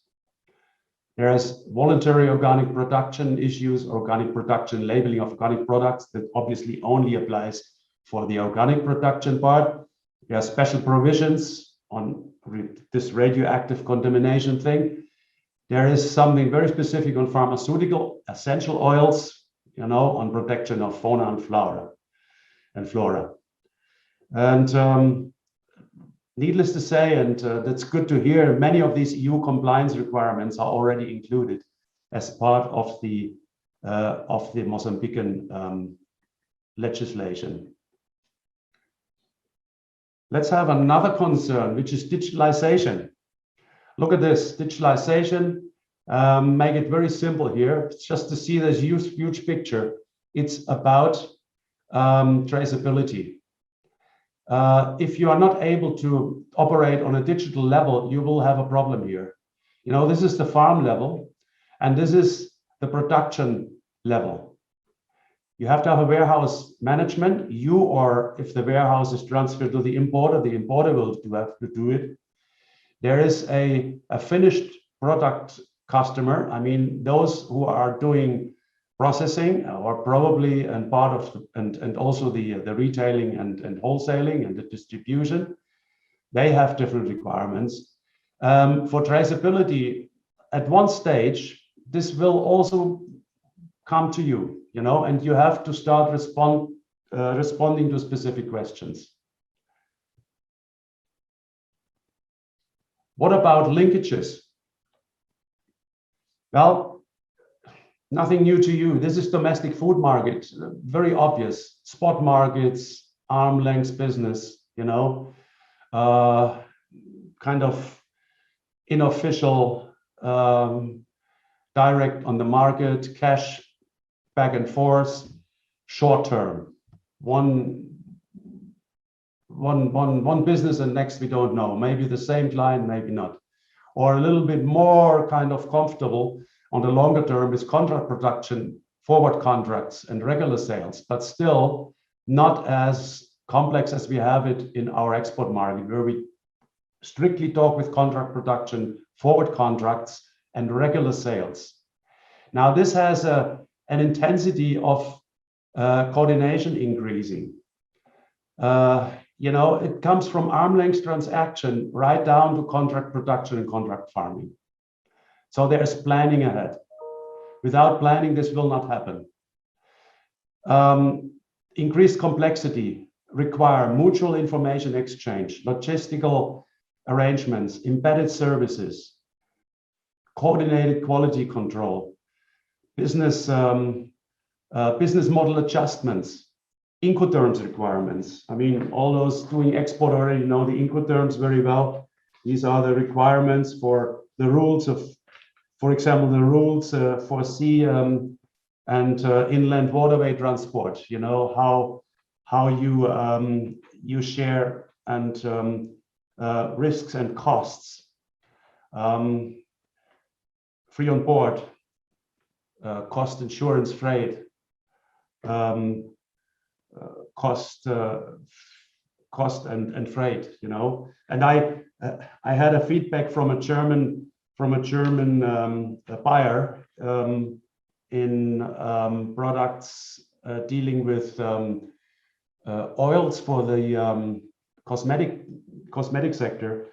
There's voluntary organic production issues, organic production labeling of organic products that obviously only applies for the organic production part. There are special provisions on this radioactive contamination thing. There is something very specific on pharmaceutical essential oils, you know, on protection of fauna and flora. And needless to say, and that's good to hear, many of these EU compliance requirements are already included as part of the Mozambican legislation. Let's have another concern, which is digitalization. Look at this, digitalization. Make it very simple here. It's just to see this huge picture. It's about traceability. if you are not able to operate on a digital level, you will have a problem here. You know, this is the farm level, and this is the production level. You have to have a warehouse management, or if the warehouse is transferred to the importer will have to do it. There is a finished product customer. I mean, those who are doing processing or probably and part of and also the retailing and wholesaling and the distribution, they have different requirements. For traceability, at one stage, this will also come to you, you know, and you have to start responding to specific questions. What about linkages? Well, nothing new to you. This is domestic food market, very obvious. Spot markets, arm length business, you know, kind of unofficial, direct on the market, cash back and forth, short term. One business and next we don't know. Maybe the same client, maybe not. Or a little bit more kind of comfortable on the longer term is contract production, forward contracts and regular sales, but still not as complex as we have it in our export market, where we strictly talk with contract production, forward contracts and regular sales. Now this has an intensity of coordination increasing. You know, it comes from arm length transaction right down to contract production and contract farming. So there's planning ahead. Without planning, this will not happen. Increased complexity require mutual information exchange, logistical arrangements, embedded services, coordinated quality control, business model adjustments, Incoterms requirements. I mean, all those doing export already know the Incoterms very well. These are the requirements for the rules of, for example, the rules for sea and inland waterway transport. You know how you share and risks and costs. Free on board, cost insurance, freight. Cost and freight, you know. And I had a feedback from a German buyer in products dealing with oils for the cosmetic sector.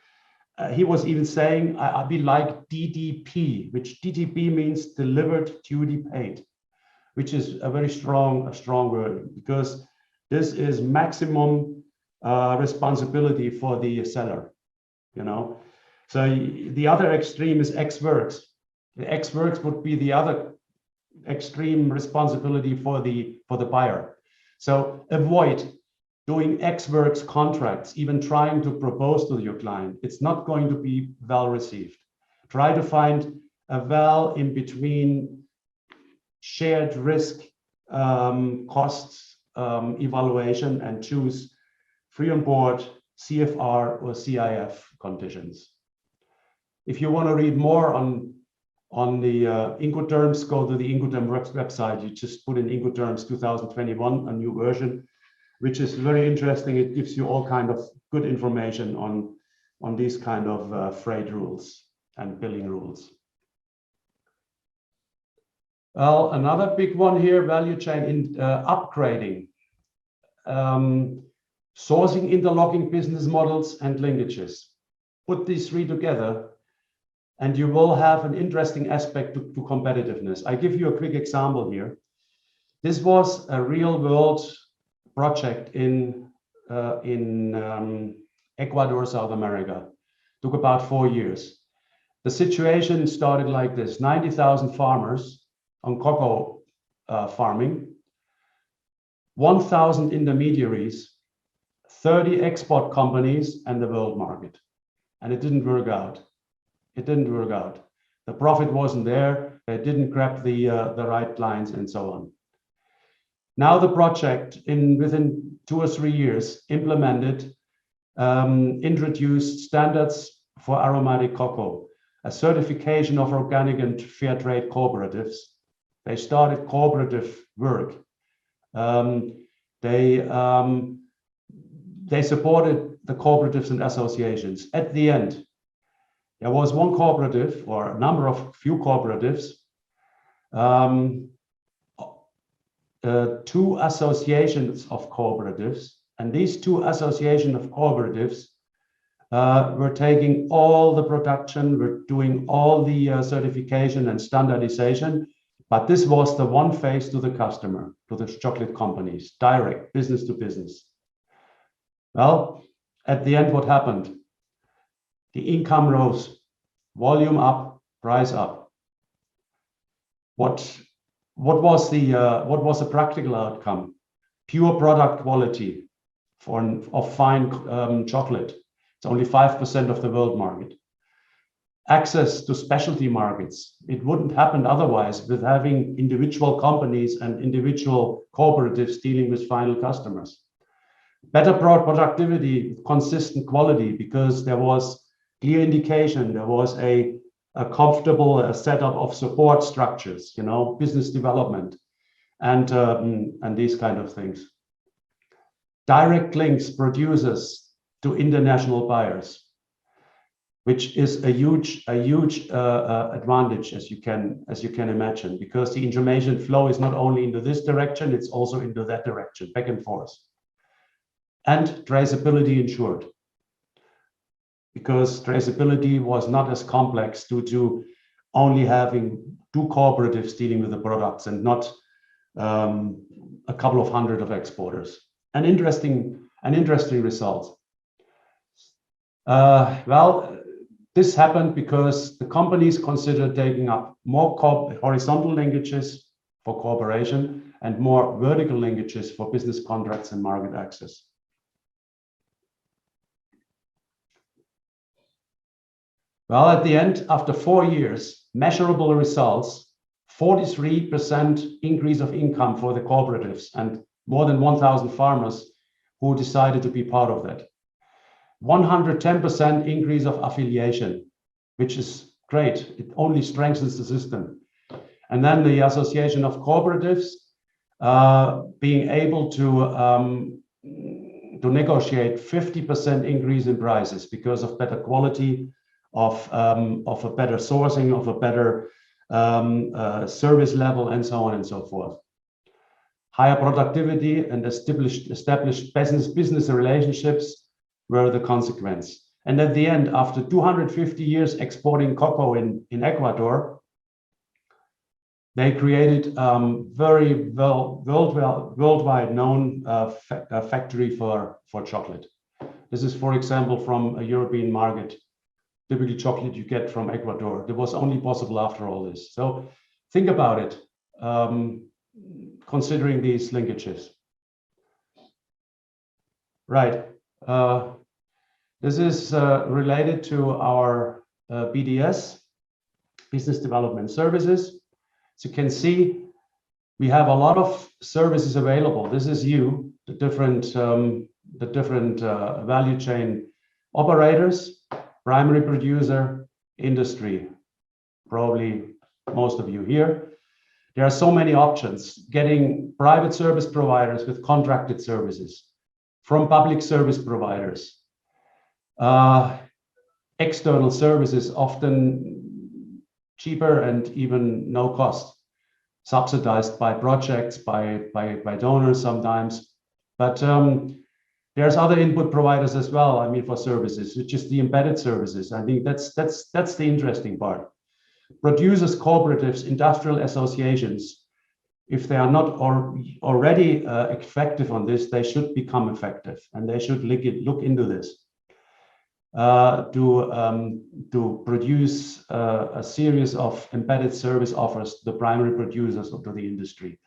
He was even saying I'd be like DDP, which DDP means delivered duty paid, which is a very strong word, because this is maximum responsibility for the seller, you know. So the other extreme is ex-works. The ex-works would be the other extreme responsibility for the buyer. So avoid doing ex-works contracts, even trying to propose to your client. It's not going to be well received. Try to find a well in between shared risk costs evaluation and choose free on board, CFR or CIF conditions. If you want to read more on the Incoterms, go to the Incoterms website. You just put in Incoterms 2021, a new version, which is very interesting. It gives you all kind of good information on these kind of freight rules and billing rules. Well, another big one here, value chain in upgrading, sourcing, interlocking business models and linkages. Put these three together and you will have an interesting aspect to competitiveness. I give you a quick example here. This was a real world project in Ecuador, South America. Took about 4 years. The situation started like this: 90,000 farmers on cocoa farming, 1,000 intermediaries, 30 export companies, and the world market. And it didn't work out. It didn't work out. The profit wasn't there. They didn't grab the right clients and so on. Now the project, within 2 or 3 years, implemented, introduced standards for aromatic cocoa, a certification of organic and fair trade cooperatives. They started cooperative work. They supported the cooperatives and associations. At the end, there was one cooperative, or a number of few cooperatives, 2 associations of cooperatives, and these 2 associations of cooperatives were taking all the production, were doing all the certification and standardization, but this was the one face to the customer, to the chocolate companies, direct, business to business. Well, at the end, what happened? The income rose, volume up, price up. What was the practical outcome? Pure product quality of fine chocolate. It's only 5% of the world market. Access to specialty markets. It wouldn't happen otherwise with having individual companies and individual cooperatives dealing with final customers. Better productivity, consistent quality, because there was clear indication, there was a comfortable setup of support structures, business development, and these kind of things. Direct links, producers to international buyers, which is a huge advantage, as you can imagine, because the information flow is not only into this direction, it's also into that direction, back and forth. And traceability ensured, because traceability was not as complex due to only having 2 cooperatives dealing with the products and not a couple of hundred of exporters. An interesting result. Well, this happened because the companies considered taking up more horizontal linkages for cooperation and more vertical linkages for business contracts and market access. Well, at the end, after 4 years, measurable results, 43% increase of income for the cooperatives and more than 1,000 farmers who decided to be part of that. 110% increase of affiliation, which is great. It only strengthens the system. And then the Association of Cooperatives being able to negotiate 50% increase in prices because of better quality, of a better sourcing, of a better service level, and so on and so forth. Higher productivity and established business relationships were the consequence. And at the end, after 250 years exporting cocoa in Ecuador, they created very worldwide known factory for chocolate. This is, for example, from a European market. Typically chocolate you get from Ecuador. It was only possible after all this. So think about it, considering these linkages. Right. This is related to our BDS, Business Development Services. As you can see, we have a lot of services available. This is the different value chain operators, primary producer, industry, probably most of you here. There are so many options, getting private service providers with contracted services from public service providers, external services, often cheaper and even no cost, subsidized by projects, by donors sometimes. But there's other input providers as well, I mean, for services, which is the embedded services. I think that's the interesting part. Producers, cooperatives, industrial associations, if they are not already effective on this, they should become effective, and they should look into this to produce a series of embedded service offers to the primary producers or to the industry.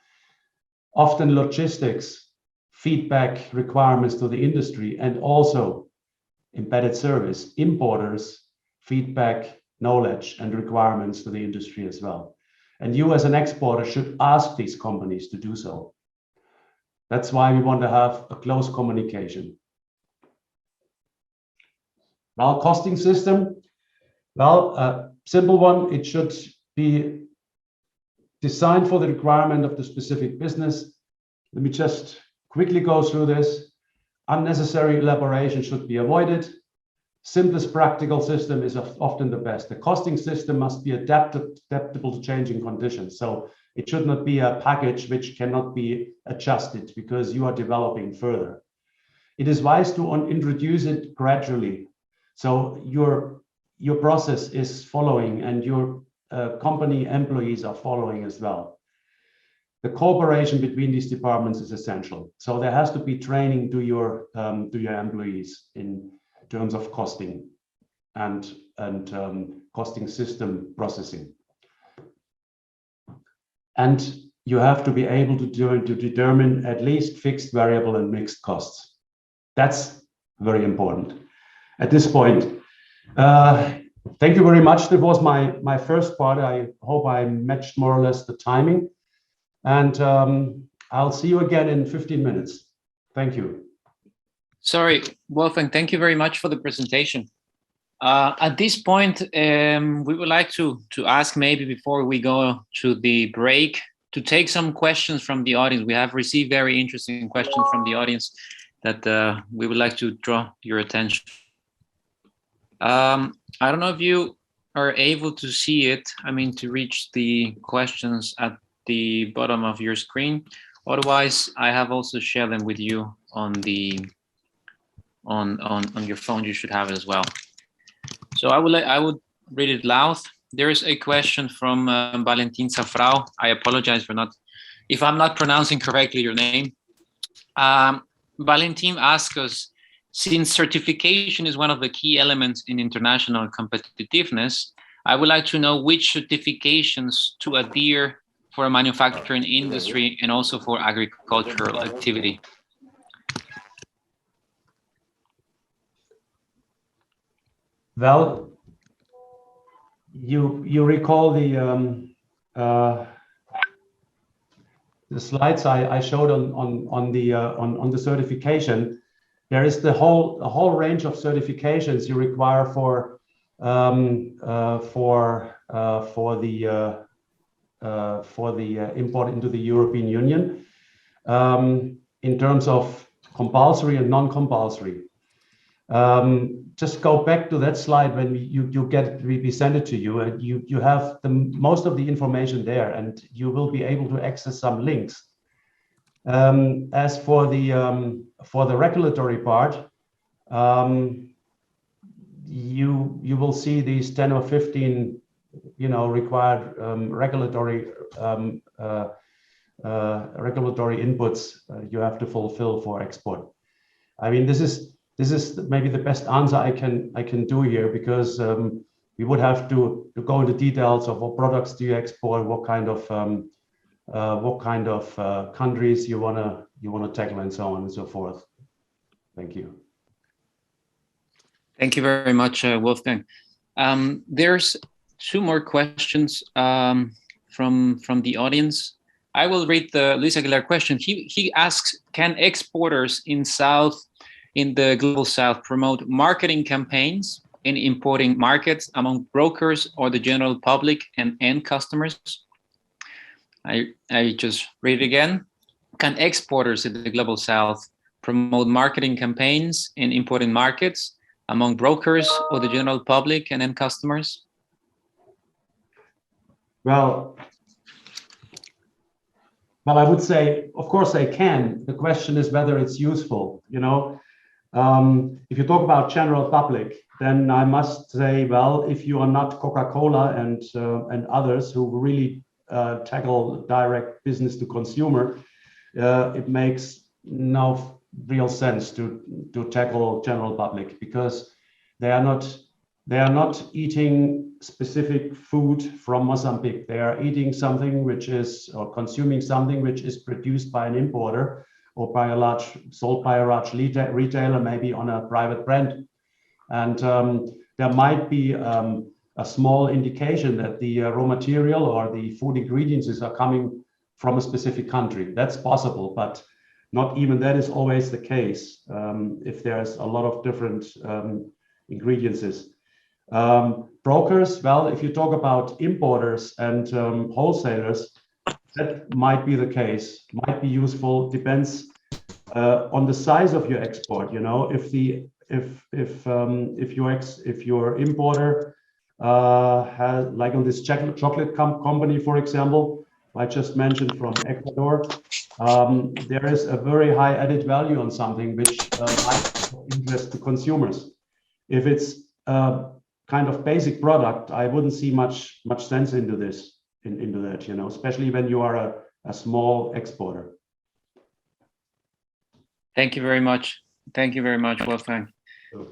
Often logistics, feedback requirements to the industry, and also embedded service, importers, feedback, knowledge, and requirements to the industry as well. And you as an exporter should ask these companies to do so. That's why we want to have a close communication. Well, costing system. Well, a simple one. It should be designed for the requirement of the specific business. Let me just quickly go through this. Unnecessary elaboration should be avoided. Simplest practical system is often the best. The costing system must be adaptable to changing conditions. So it should not be a package which cannot be adjusted because you are developing further. It is wise to introduce it gradually. So your process is following and your company employees are following as well. The cooperation between these departments is essential. So there has to be training to your employees in terms of costing and costing system processing. And you have to be able to determine at least fixed, variable, and mixed costs. That's very important. At this point, thank you very much. That was my first part. I hope I matched more or less the timing. And I'll see you again in 15 minutes. Thank you.
Sorry, Wolfgang, thank you very much for the presentation. At this point, we would like to ask, maybe before we go to the break, to take some questions from the audience. We have received very interesting questions from the audience that we would like to draw your attention. I don't know if you are able to see it. I mean, to reach the questions at the bottom of your screen. Otherwise, I have also shared them with you on the on your phone. You should have it as well. So I would read it loud. There is a question from Valentin Safrau. I apologize for if I'm not pronouncing correctly your name. Valentin asks us, since certification is one of the key elements in international competitiveness, I would like to know which certifications to adhere for a manufacturing industry and also for agricultural activity.
Well, you recall the slides I showed on the certification. There is the whole range of certifications you require for the import into the European Union in terms of compulsory and non-compulsory. Just go back to that slide when we send it to you, and you have most of the information there, and you will be able to access some links. As for the regulatory part, you will see these 10 or 15 required regulatory inputs you have to fulfill for export. I mean, this is maybe the best answer I can do here, because we would have to go into details of what products do you export, what kind of countries you wanna tackle, and so on and so forth. Thank you.
Thank you very much, Wolfgang. There's two more questions from the audience. I will read the Luis Aguilar question. He asks, can exporters in the Global South promote marketing campaigns in importing markets among brokers or the general public and end customers? I just read it again. Can exporters in the Global South promote marketing campaigns in importing markets among brokers or the general public and end customers?
Well, I would say, of course they can. The question is whether it's useful. If you talk about general public, then I must say, well, if you are not Coca-Cola and others who really tackle direct business to consumer, it makes no real sense to tackle general public, because they are not eating specific food from Mozambique. They are eating something or consuming something which is produced by an importer or sold by a large retailer, maybe on a private brand. And there might be a small indication that the raw material or the food ingredients are coming from a specific country. That's possible, but not even that is always the case if there's a lot of different ingredients. Brokers, well, if you talk about importers and wholesalers, that might be the case, might be useful, depends on the size of your export. You know, if your importer has, like on this chocolate company, for example, I just mentioned from Ecuador, there is a very high added value on something which might interest to consumers. If it's a kind of basic product, I wouldn't see much sense into this, into that, you know, especially when you are a small exporter.
Thank you very much. Thank you very much, Wolfgang.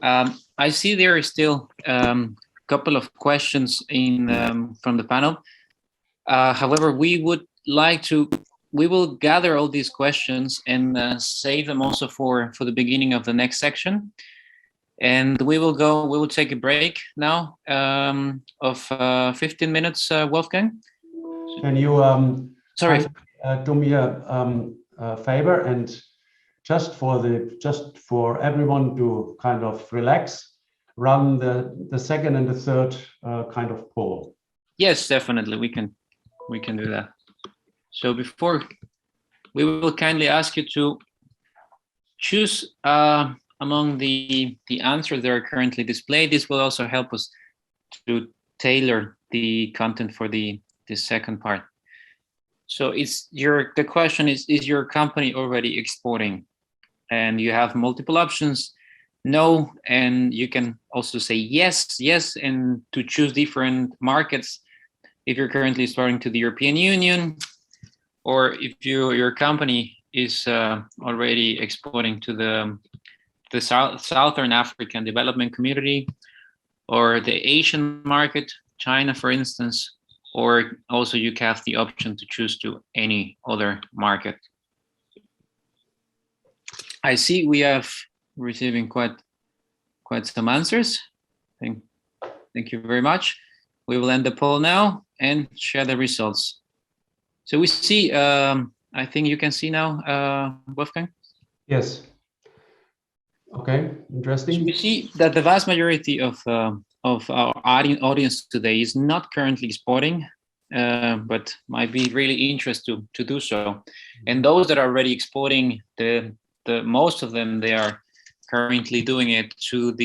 I see there is still a couple of questions in from the panel. However, we will gather all these questions and save them also for the beginning of the next section. And we will take a break now of 15 minutes, Wolfgang.
Can you
sorry,
do me a favor, and just for everyone to kind of relax, run the second and the third kind of poll.
Yes, definitely, we can do that. So before, we will kindly ask you to choose among the answers that are currently displayed. This will also help us to tailor the content for the second part. So the question is your company already exporting? And you have multiple options, no, and you can also say yes, and to choose different markets if you're currently exporting to the European Union, or if your company is already exporting to the Southern African Development Community, or the Asian market, China, for instance, or also you have the option to choose to any other market. I see we have receiving quite some answers. Thank you very much. We will end the poll now and share the results. So we see, I think you can see now, Wolfgang?
Yes. Okay, interesting.
So we see that the vast majority of our audience today is not currently exporting, but might be really interested to do so. And those that are already exporting, the most of them, they are currently doing it to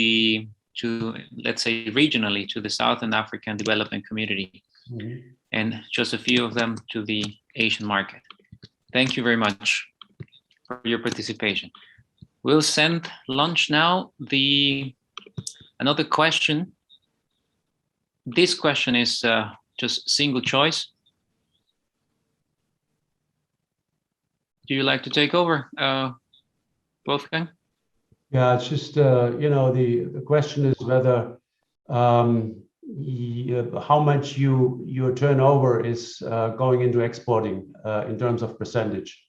let's say regionally, to the Southern African Development Community, and just a few of them to the Asian market. Thank you very much for your participation. We'll send lunch now. Another question. This question is just single choice. Do you like to take over, Wolfgang?
Yeah, it's just you know, the question is whether how much your turnover is going into exporting in terms of percentage.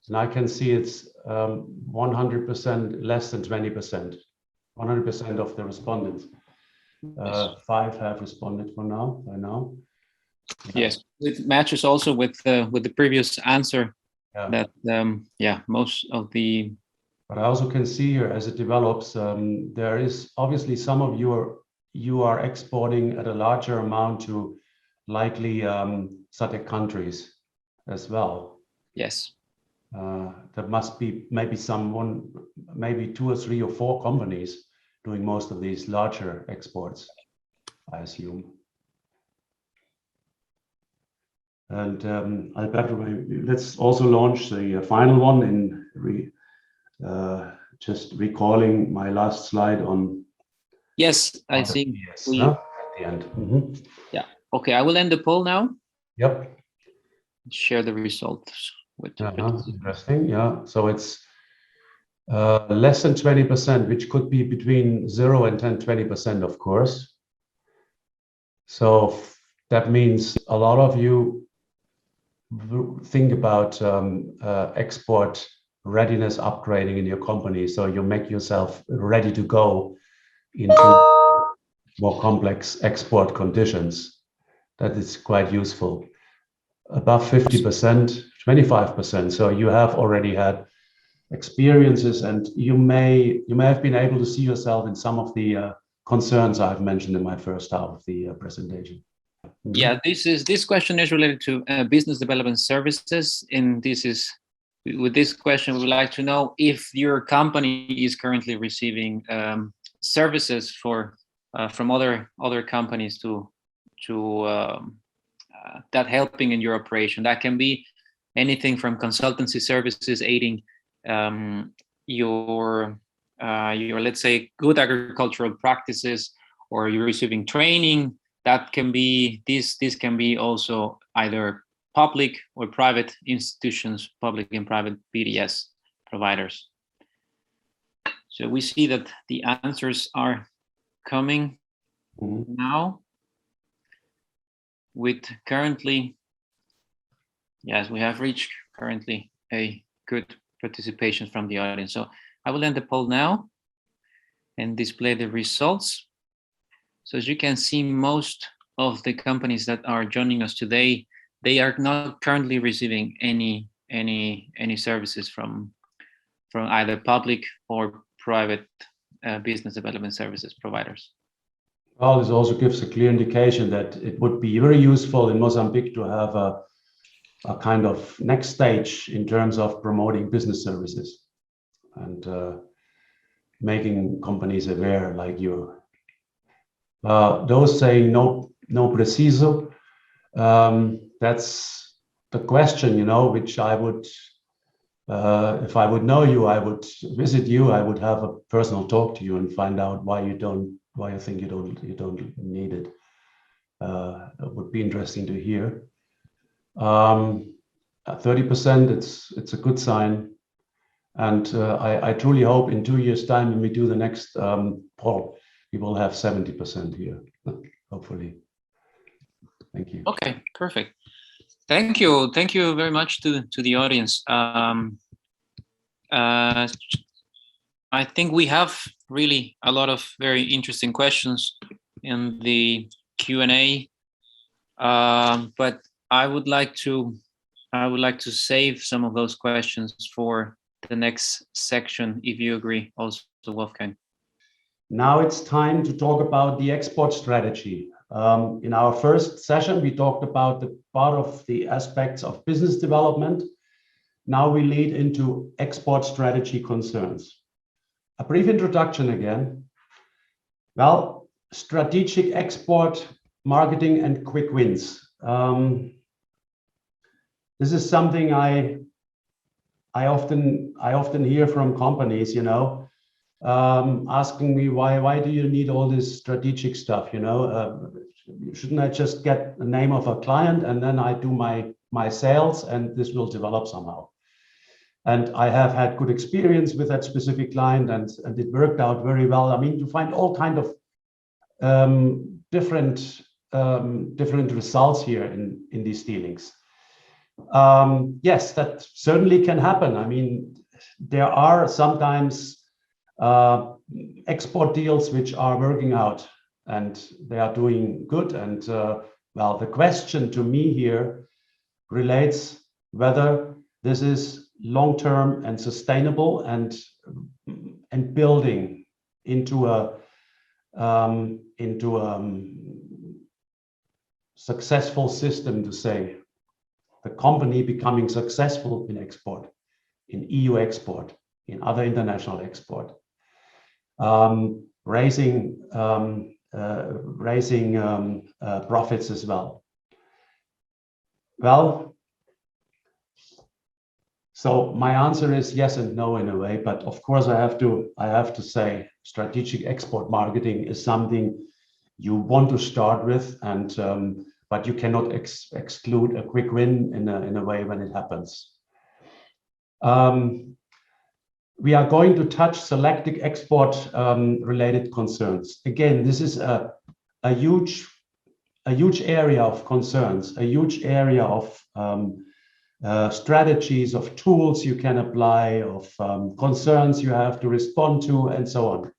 And I can see it's 100% less than 20%. 100% of the respondents. 5 have responded by now.
Yes, it matches also with the previous answer. Yeah. That most of the.
But I also can see here as it develops, there is obviously some of you are exporting at a larger amount to likely SADC countries as well.
Yes.
There must be maybe 2 or 3 or 4 companies doing most of these larger exports, I assume. And Alberto, let's also launch the final one in just recalling my last slide on.
Yes, I think
at the end.
Yeah. Okay, I will end the poll now.
Yep.
Share the results with.
Interesting. Yeah. So it's less than 20%, which could be between 0 and 20%, of course. So that means a lot of you think about export readiness upgrading in your company, so you make yourself ready to go into more complex export conditions. That is quite useful. above 50%, 25%. So you have already had experiences, and you may have been able to see yourself in some of the concerns I've mentioned in my first half of the presentation.
Yeah, this question is related to business development services, and with this question we would like to know if your company is currently receiving services from other companies to that helping in your operation. That can be anything from consultancy services aiding your let's say good agricultural practices, or you're receiving training. That can be this can be also either public or private institutions, public and private BDS providers. So we see that the answers are coming now. With currently, yes, we have reached currently a good participation from the audience. So I will end the poll now and display the results. So as you can see, most of the companies that are joining us today, they are not currently receiving any services from either public or private business development services providers.
Well, this also gives a clear indication that it would be very useful in Mozambique to have a kind of next stage in terms of promoting business services and making companies aware like you. Those saying no preciso, that's the question, which I would, if I would know you, I would visit you, I would have a personal talk to you and find out why you think you don't need it. That would be interesting to hear. 30%, it's a good sign. And I truly hope in 2 years' time, when we do the next poll, we will have 70% here, hopefully. Thank you.
Okay, perfect. Thank you very much to the audience. I think we have really a lot of very interesting questions in the Q&A, but I would like to save some of those questions for the next section, if you agree, also, Wolfgang.
Now it's time to talk about the export strategy. In our first session, we talked about the part of the aspects of business development. Now we lead into export strategy concerns. A brief introduction again. Well, strategic export marketing and quick wins. This is something I often hear from companies, asking me why do you need all this strategic stuff? Shouldn't I just get the name of a client and then I do my sales and this will develop somehow? And I have had good experience with that specific client, and it worked out very well. I mean, you find all kind of different results here in these dealings. Yes, that certainly can happen. I mean, there are sometimes export deals which are working out and they are doing good. And well, the question to me here relates whether this is long-term and sustainable and building into a successful system, to say the company becoming successful in export, in EU export, in other international export, raising profits as well. Well, so my answer is yes and no in a way, but of course I have to say strategic export marketing is something you want to start with, and but you cannot exclude a quick win in a way when it happens. We are going to touch selected export related concerns. Again, this is a huge area of concerns, a huge area of strategies, of tools you can apply, of concerns you have to respond to, and so on.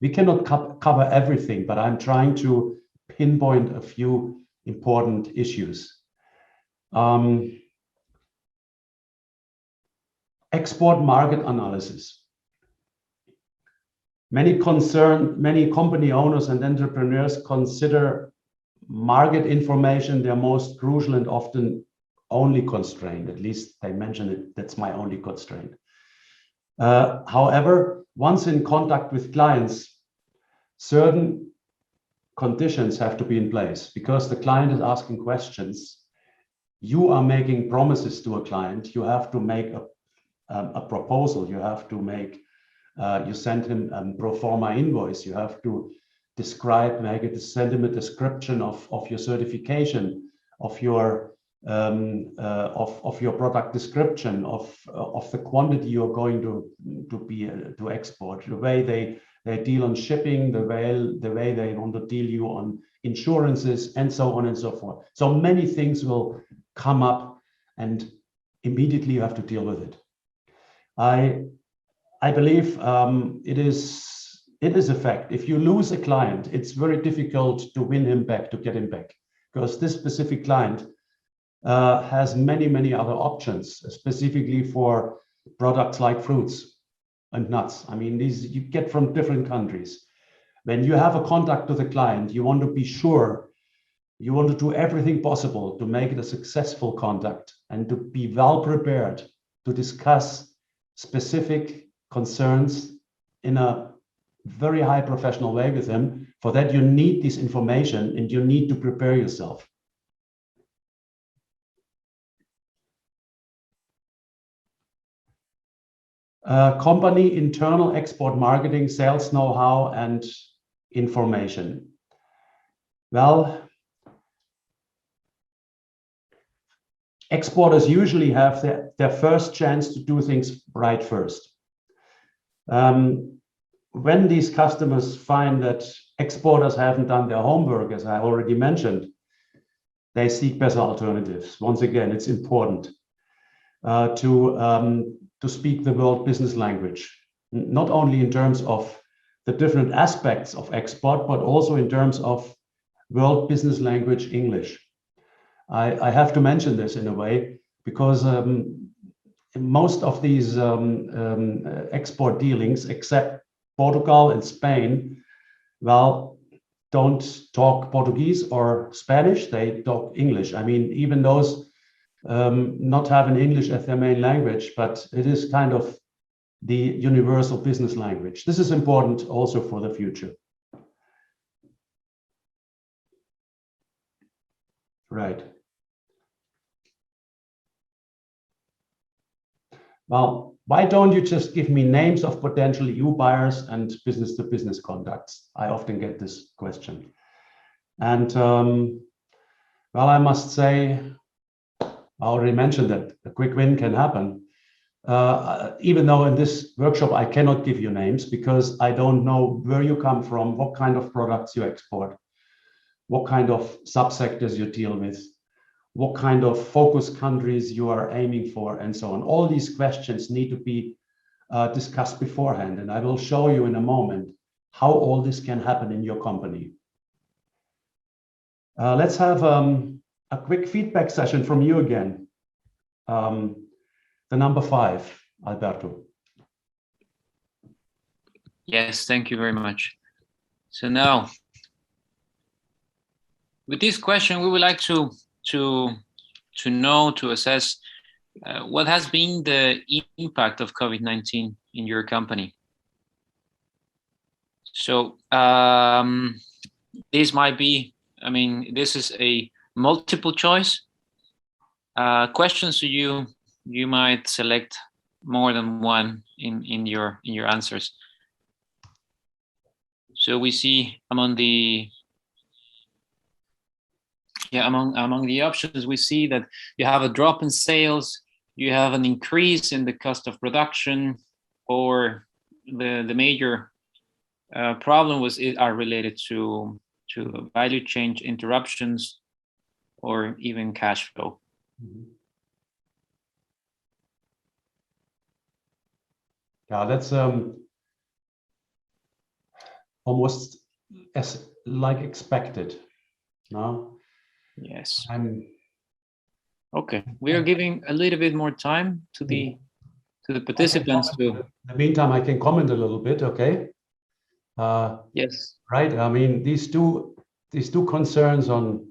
We cannot cover everything, but I'm trying to pinpoint a few important issues. Export market analysis. Many company owners and entrepreneurs consider market information their most crucial and often only constraint. At least they mention it, that's my only constraint. However, once in contact with clients, certain conditions have to be in place because the client is asking questions. You are making promises to a client. You have to make a proposal. You have to make, you send him a pro forma invoice. You have to describe, send him a description of your certification, of your product description, of the quantity you're going to export, the way they deal on shipping, the way they want to deal you on insurances, and so on and so forth. So many things will come up, and immediately you have to deal with it. I believe it is a fact. If you lose a client, it's very difficult to win him back, to get him back, because this specific client has many other options, specifically for products like fruits and nuts. I mean, these you get from different countries. When you have a contact with a client, you want to be sure, you want to do everything possible to make it a successful contact and to be well prepared to discuss specific concerns in a very high professional way with him. For that, you need this information and you need to prepare yourself. Company internal export marketing, sales know-how, and information. Well, exporters usually have their first chance to do things right first. When these customers find that exporters haven't done their homework, as I already mentioned, they seek better alternatives. Once again, it's important to speak the world business language, not only in terms of the different aspects of export, but also in terms of world business language English. I have to mention this in a way because most of these export dealings, except Portugal and Spain, well, don't talk Portuguese or Spanish, they talk English. I mean, even those not having English as their main language, but it is kind of the universal business language. This is important also for the future. Right. Well, why don't you just give me names of potential EU buyers and business-to-business contacts? I often get this question. And well, I must say, I already mentioned that a quick win can happen. Even though in this workshop, I cannot give you names because I don't know where you come from, what kind of products you export, what kind of subsectors you deal with, what kind of focus countries you are aiming for, and so on. All these questions need to be discussed beforehand, and I will show you in a moment how all this can happen in your company. Let's have a quick feedback session from you again. The number 5, Alberto.
Yes, thank you very much. So now, with this question, we would like to assess what has been the impact of COVID-19 in your company. So this might be, I mean, this is a multiple choice questions. So you might select more than one in your answers. So we see among the options, we see that you have a drop in sales, you have an increase in the cost of production, or the major problem are related to value chain interruptions or even cash flow.
Mm-hmm. Yeah, that's almost as like expected. No?
Yes. Okay, we are giving a little bit more time to the participants to.
In the meantime, I can comment a little bit. Okay.
Yes.
Right. I mean, these two concerns on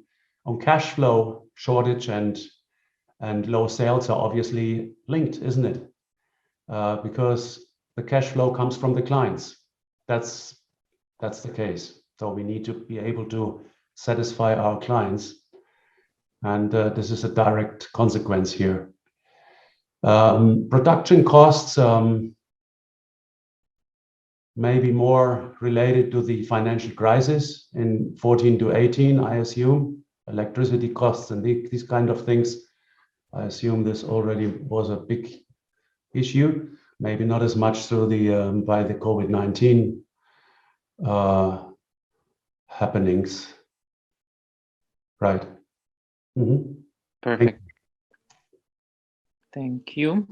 cash flow shortage and low sales are obviously linked, isn't it? Because the cash flow comes from the clients. That's the case. So we need to be able to satisfy our clients, and this is a direct consequence here. Production costs may be more related to the financial crisis in 14 to 18, I assume. Electricity costs and these kind of things. I assume this already was a big issue. Maybe not as much through the by the COVID-19 happenings. Right. Mm-hmm.
Perfect. Thank you.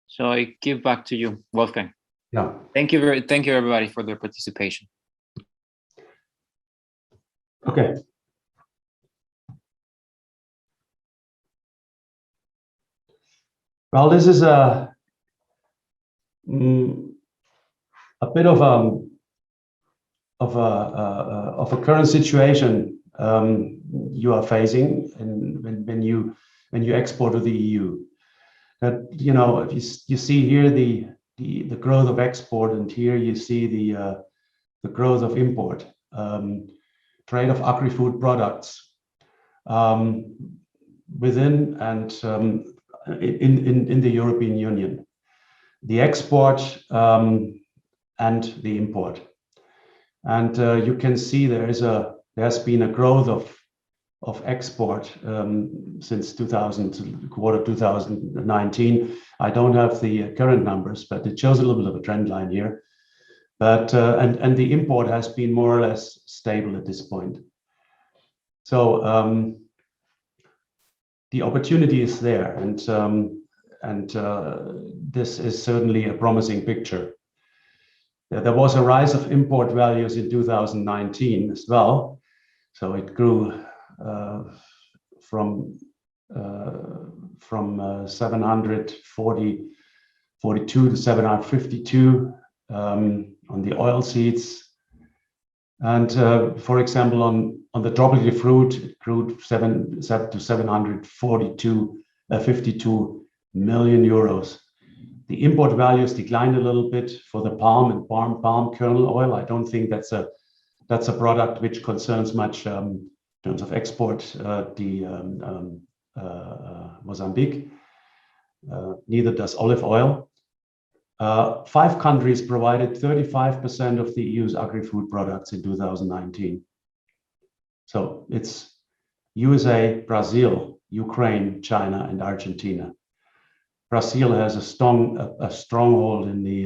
So I give back to you, Wolfgang.
Yeah.
Thank you everybody for their participation.
Okay. Well, this is a bit of a current situation you are facing, and when you export to the EU. That, you know, if you see here the growth of export, and here you see the growth of import, trade of agri-food products within and in the European Union, the export and the import. And you can see there's been a growth of export since quarter 2019. I don't have the current numbers, but it shows a little bit of a trend line here. But and the import has been more or less stable at this point. So the opportunity is there, and this is certainly a promising picture. There was a rise of import values in 2019 as well. So it grew from 742 to 752 on the oil seeds, and for example on the tropical fruit it grew 7 to 752 million euros. The import values declined a little bit for the palm and palm kernel oil. I don't think that's a product which concerns much in terms of export Mozambique. Neither does olive oil. 5 countries provided 35% of the EU's agri-food products in 2019. So it's USA, Brazil, Ukraine, China, and Argentina. Brazil has a stronghold in the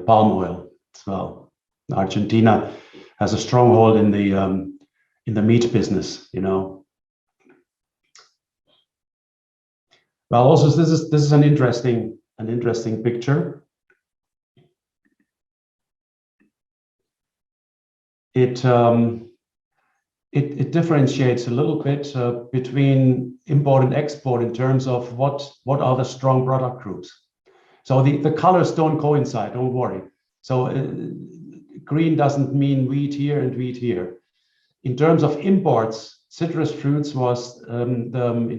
palm oil as well. Argentina has a stronghold in the meat business, you know. Well, also this is an interesting picture. It differentiates a little bit between import and export in terms of what are the strong product groups. So the colors don't coincide, don't worry. So green doesn't mean wheat here and wheat here. In terms of imports, citrus fruits was in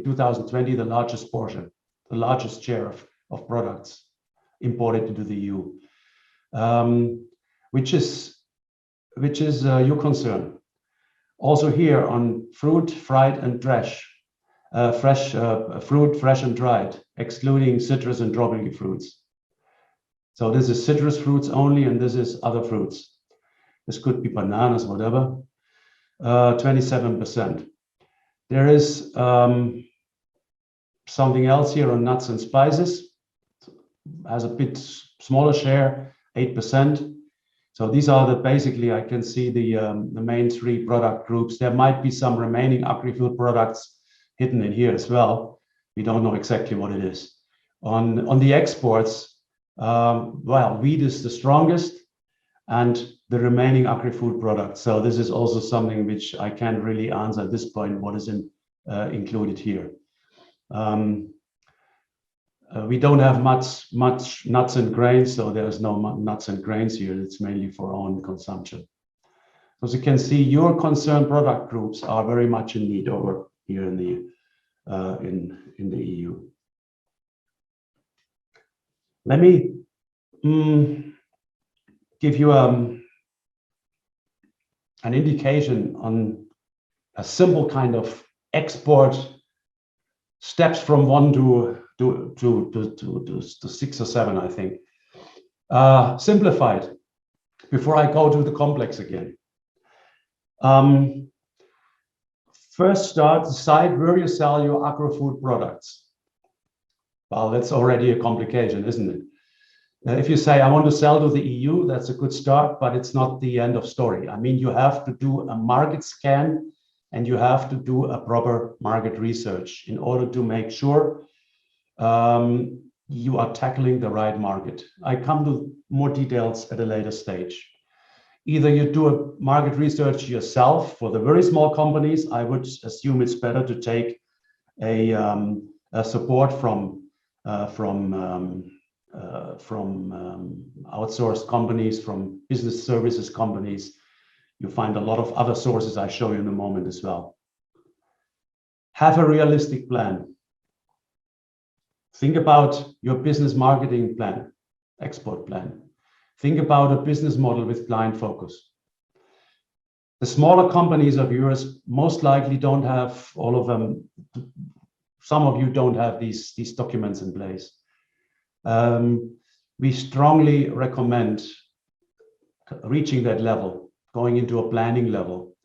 2020 the largest portion, the largest share of products imported into the EU, which is your concern. Also here on fruit, fried and fresh fruit, fresh and dried, excluding citrus and tropical fruits. So this is citrus fruits only, and this is other fruits. This could be bananas, whatever. 27%. There is something else here on nuts and spices. Has a bit smaller share, 8%. So these are basically I can see the main 3 product groups. There might be some remaining agri-food products hidden in here as well. We don't know exactly what it is. On the exports, well, wheat is the strongest, and the remaining agri-food products. So this is also something which I can't really answer at this point, what is included here. We don't have much nuts and grains, so there's no nuts and grains here. It's mainly for own consumption. As you can see, your concerned product groups are very much in need over here in the EU. Let me give you an indication on a simple kind of export steps from 1 to 6 or 7, I think. Simplified, before I go to the complex again. First decide where you sell your agri-food products. Well, that's already a complication, isn't it? If you say, I want to sell to the EU, that's a good start, but it's not the end of story. I mean, you have to do a market scan and you have to do a proper market research in order to make sure you are tackling the right market. I come to more details at a later stage. Either you do a market research yourself. For the very small companies, I would assume it's better to take a support from outsourced companies, from business services companies. You find a lot of other sources I show you in a moment as well. Have a realistic plan. Think about your business marketing plan, export plan. Think about a business model with client focus. The smaller companies of yours most likely don't have all of them. Some of you don't have these documents in place. We strongly recommend reaching that level, going into a planning level,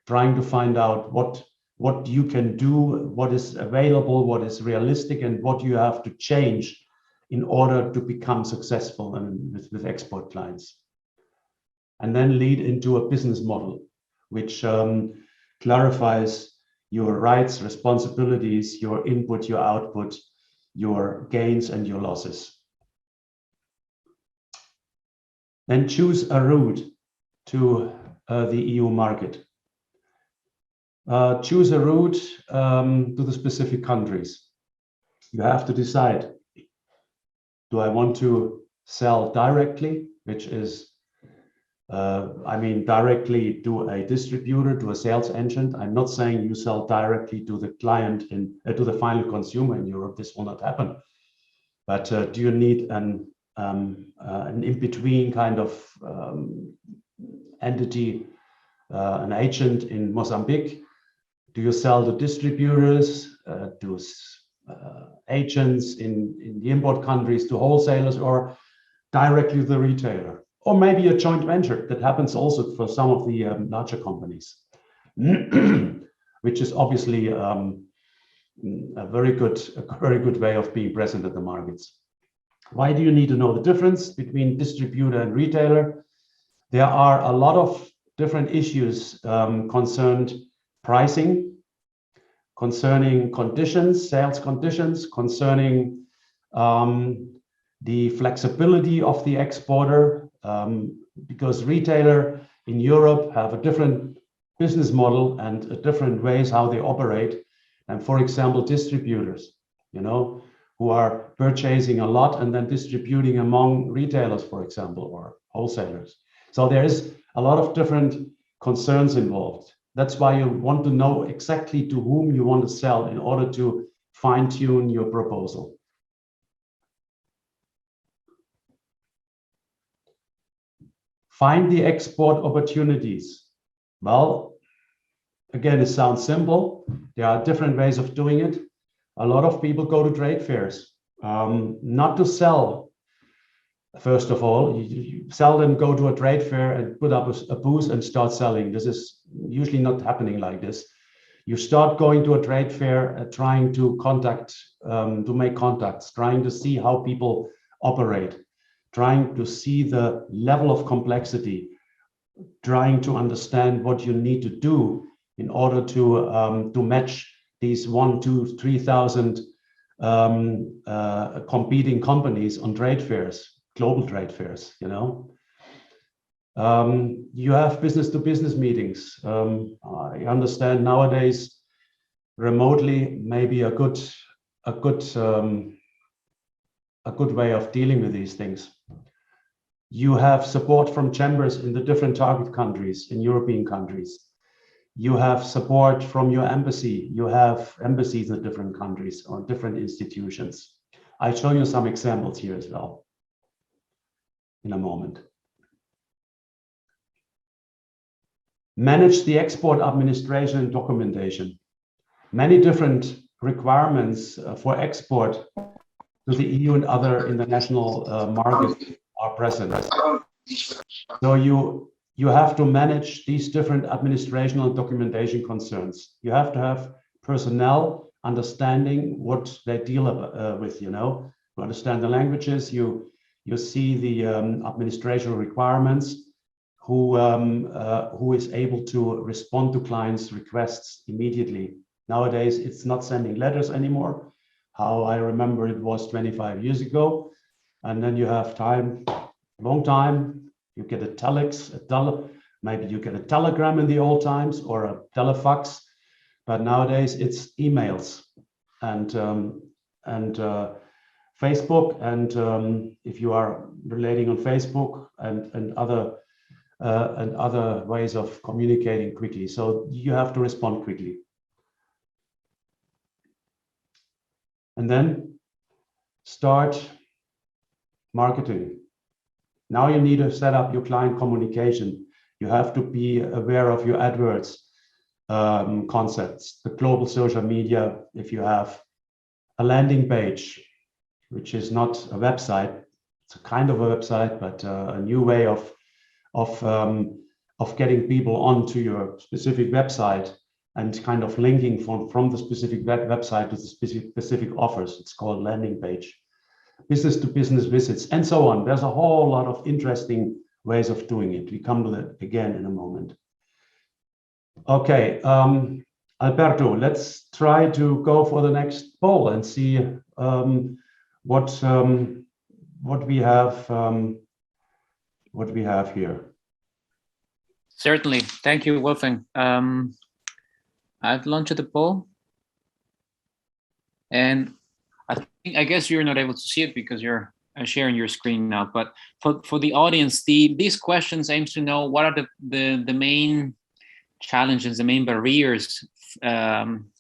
trying to find out what you can do, what is available, what is realistic, and what you have to change in order to become successful with export clients. And then lead into a business model, which clarifies your rights, responsibilities, your input, your output, your gains and your losses. Then choose a route to the EU market. Choose a route to the specific countries. You have to decide, do I want to sell directly, which is, directly to a distributor, to a sales agent. I'm not saying you sell directly to the client and to the final consumer in Europe. This will not happen. But do you need an in-between kind of entity, an agent in Mozambique? Do you sell to distributors, to agents in the import countries, to wholesalers, or directly to the retailer? Or maybe a joint venture that happens also for some of the larger companies, which is obviously a very good way of being present at the markets. Why do you need to know the difference between distributor and retailer? There are a lot of different issues concerned pricing, concerning conditions, sales conditions, concerning the flexibility of the exporter, because retailer in Europe have a different business model and different ways how they operate. And for example, distributors, who are purchasing a lot and then distributing among retailers, for example, or wholesalers. So there is a lot of different concerns involved. That's why you want to know exactly to whom you want to sell in order to fine-tune your proposal. Find the export opportunities. Well, again, it sounds simple. There are different ways of doing it. A lot of people go to trade fairs, not to sell. First of all, you seldom go to a trade fair and put up a booth and start selling. This is usually not happening like this. You start going to a trade fair, trying to make contacts, trying to see how people operate, trying to see the level of complexity, trying to understand what you need to do in order to match these 1,000, 2,000, 3,000 competing companies on trade fairs, global trade fairs, You have business-to-business meetings. I understand nowadays remotely maybe a good way of dealing with these things. You have support from chambers in the different target countries, in European countries. You have support from your embassy. You have embassies in different countries or different institutions. I'll show you some examples here as well in a moment. Manage the export administration and documentation. Many different requirements for export to the EU and other international markets are present. So you have to manage these different administrational and documentation concerns. You have to have personnel understanding what they deal with, you know, to understand the languages. You see the administrative requirements, who is able to respond to clients' requests immediately. Nowadays, it's not sending letters anymore. How I remember it was 25 years ago. And then you have time, long time, you get a telex, maybe you get a telegram in the old times or a telefax, but nowadays it's emails and Facebook. And if you are relating on Facebook and other ways of communicating quickly. So you have to respond quickly. And then start marketing. Now you need to set up your client communication. You have to be aware of your AdWords concepts, the global social media. If you have a landing page, which is not a website, it's a kind of a website, but a new way of getting people onto your specific website and kind of linking from the specific website to the specific offers. It's called landing page. Business to business visits, and so on. There's a whole lot of interesting ways of doing it. We come to that again in a moment. Okay, Alberto, let's try to go for the next poll and see what we have here.
Certainly. Thank you, Wolfgang. I've launched the poll, and I guess you're not able to see it because you're sharing your screen now. But for the audience, these questions aims to know what are the main challenges, the main barriers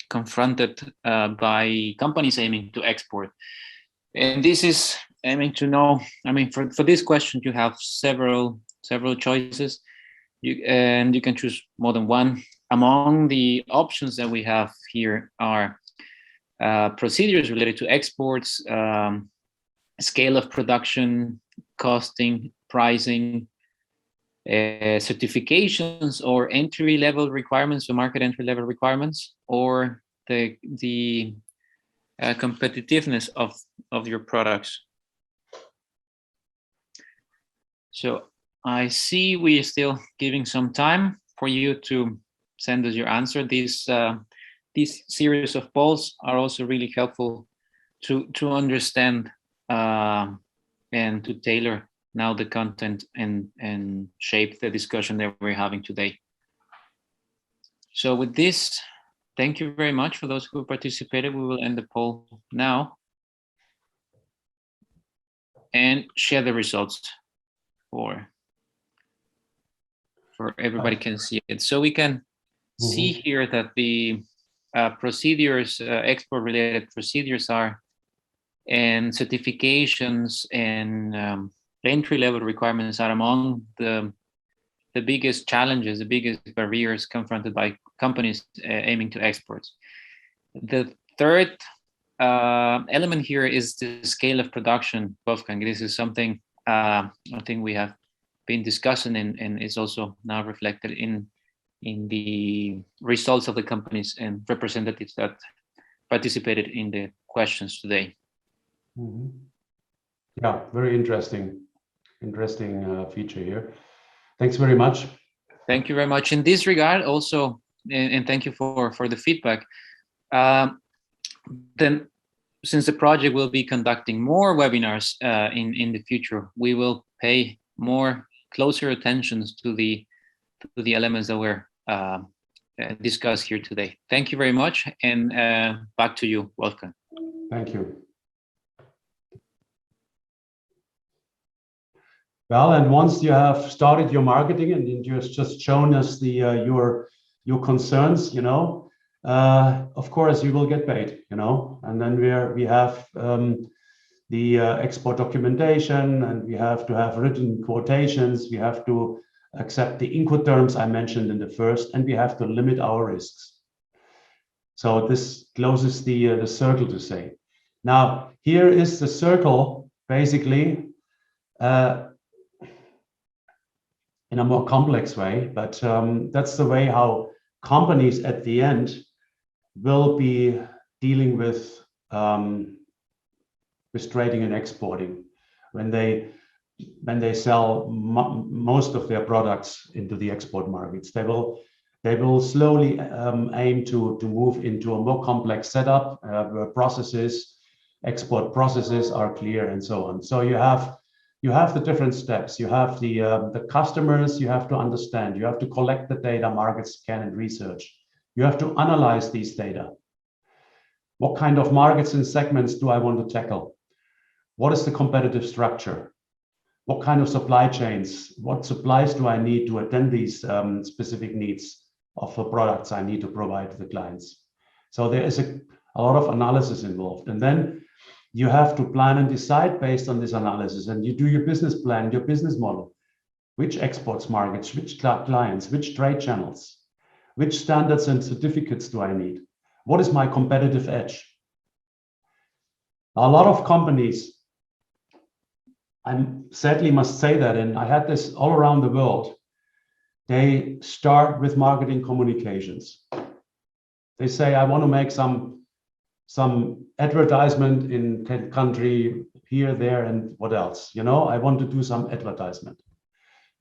confronted by companies aiming to export. And this is aiming to know. I mean, for this question, you have several choices. You can choose more than one. Among the options that we have here are procedures related to exports, scale of production, costing, pricing, certifications or entry-level requirements, or market entry-level requirements, or the competitiveness of your products. So I see we are still giving some time for you to send us your answer. These series of polls are also really helpful to understand and to tailor now the content and shape the discussion that we're having today. So with this, thank you very much for those who participated. We will end the poll now and share the results for everybody can see it. So we can see here that the procedures, export-related procedures are, and certifications and entry-level requirements are among the biggest challenges, the biggest barriers confronted by companies aiming to export. The third element here is the scale of production, Wolfgang. This is something I think we have been discussing and is also now reflected in the results of the companies and representatives that participated in the questions today.
Yeah, very interesting feature here. Thanks very much.
Thank you very much. In this regard also, and thank you for the feedback. Then, since the project will be conducting more webinars in the future, we will pay more closer attention to the elements that were discussed here today. Thank you very much, and back to you, Wolfgang.
Thank you. Well, and once you have started your marketing and you've just shown us the your concerns, you know, of course you will get paid, you know, and then we have the export documentation, and we have to have written quotations. We have to accept the Incoterms I mentioned in the first, and we have to limit our risks. So this closes the circle, to say. Now, here is the circle, basically, in a more complex way, but that's the way how companies at the end will be dealing with trading and exporting when they sell most of their products into the export markets. They will slowly aim to move into a more complex setup where export processes are clear and so on. So you have the different steps. You have the customers you have to understand. You have to collect the data markets scan and research. You have to analyze these data. What kind of markets and segments do I want to tackle? What is the competitive structure? What kind of supply chains? What supplies do I need to attend these specific needs of the products I need to provide to the clients? So there is a lot of analysis involved. And then you have to plan and decide based on this analysis, and you do your business plan, your business model. Which exports markets, which clients, which trade channels, which standards and certificates do I need? What is my competitive edge? A lot of companies, I sadly must say that, and I had this all around the world, they start with marketing communications. They say, I want to make some advertisement in country here, there, and what else? You know, I want to do some advertisement.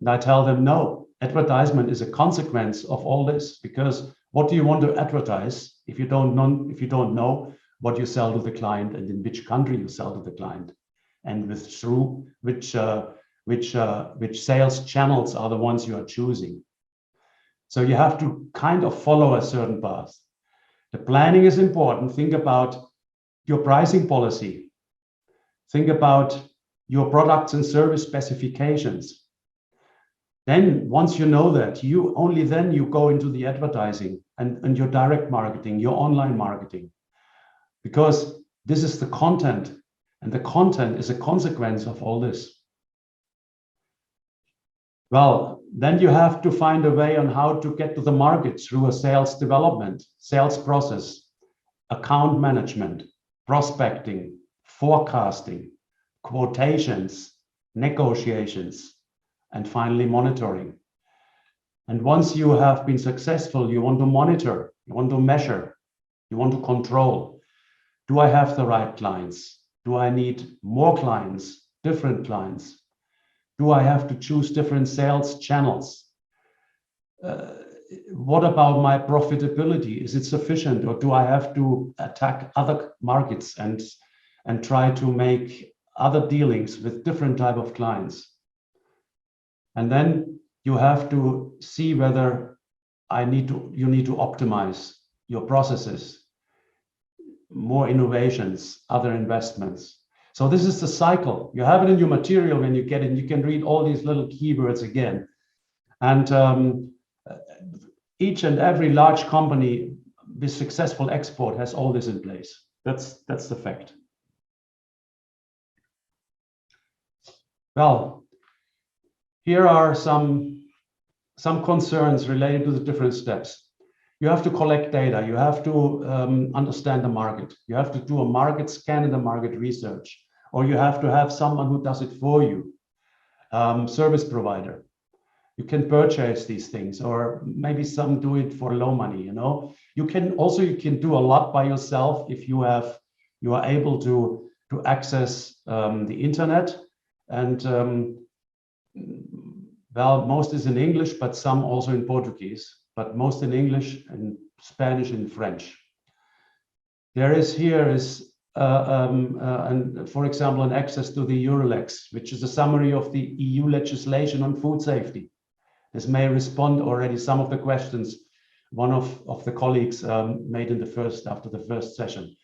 And I tell them, no, advertisement is a consequence of all this, because what do you want to advertise if you don't know what you sell to the client and in which country you sell to the client, and through which sales channels are the ones you are choosing. So you have to kind of follow a certain path. The planning is important. Think about your pricing policy. Think about your products and service specifications. Then once you know that, only then you go into the advertising and your direct marketing, your online marketing, because this is the content, and the content is a consequence of all this. Well, then you have to find a way on how to get to the market through a sales development, sales process, account management, prospecting, forecasting, quotations, negotiations, and finally monitoring. And once you have been successful, you want to monitor, you want to measure, you want to control. Do I have the right clients? Do I need more clients, different clients? Do I have to choose different sales channels? What about my profitability? Is it sufficient, or do I have to attack other markets and try to make other dealings with different type of clients? And then you have to see whether you need to optimize your processes, more innovations, other investments. So this is the cycle. You have it in your material when you get it. You can read all these little keywords again. And each and every large company with successful export has all this in place. That's the fact. Well, here are some concerns related to the different steps. You have to collect data. You have to understand the market. You have to do a market scan and a market research, or you have to have someone who does it for you, service provider. You can purchase these things, or maybe some do it for low money. You know, you can do a lot by yourself if you are able to access the internet, and well, most is in English, but some also in Portuguese, but most in English and Spanish and French. Here is and for example, an access to the Eurolex, which is a summary of the EU legislation on food safety. This may respond already some of the questions one of the colleagues made in after the first session.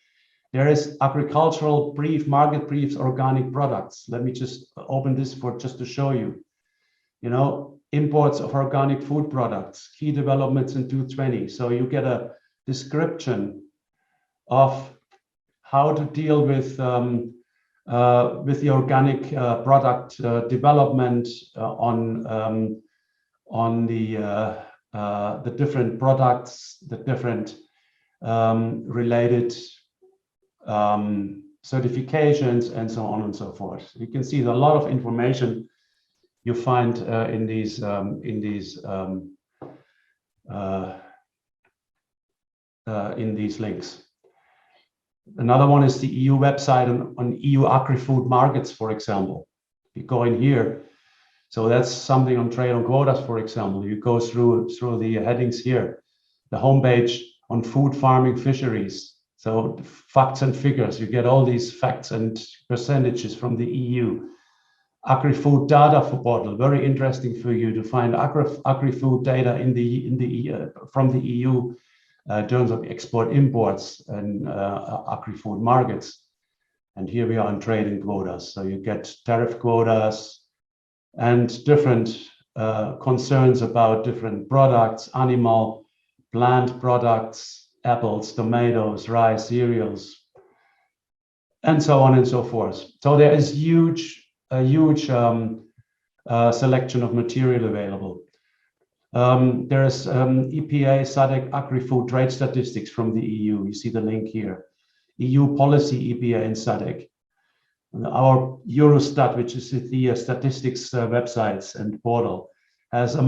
There is agricultural brief, market briefs, organic products. Let me just open this just to show you. You know, imports of organic food products, key developments in 2020. So you get a description of how to deal with the organic product development on the different products, the different related certifications, and so on and so forth. You can see a lot of information you find in these links. Another one is the EU website on EU agri-food markets, for example. You go in here, so that's something on trade on quotas, for example. You go through the headings here, the homepage on food farming fisheries. So facts and figures, you get all these facts and percentages from the EU. Agri-food data portal, very interesting for you to find agri-food data from the EU in terms of export imports and agri-food markets. And here we are on trade and quotas. So you get tariff quotas and different concerns about different products, animal, plant products, apples, tomatoes, rice, cereals, and so on and so forth. So there is a huge selection of material available. There is EPA SADC agri-food trade statistics from the EU. You see the link here. EU policy EPA and SADC. Our Eurostat, which is the statistics websites and portal, has a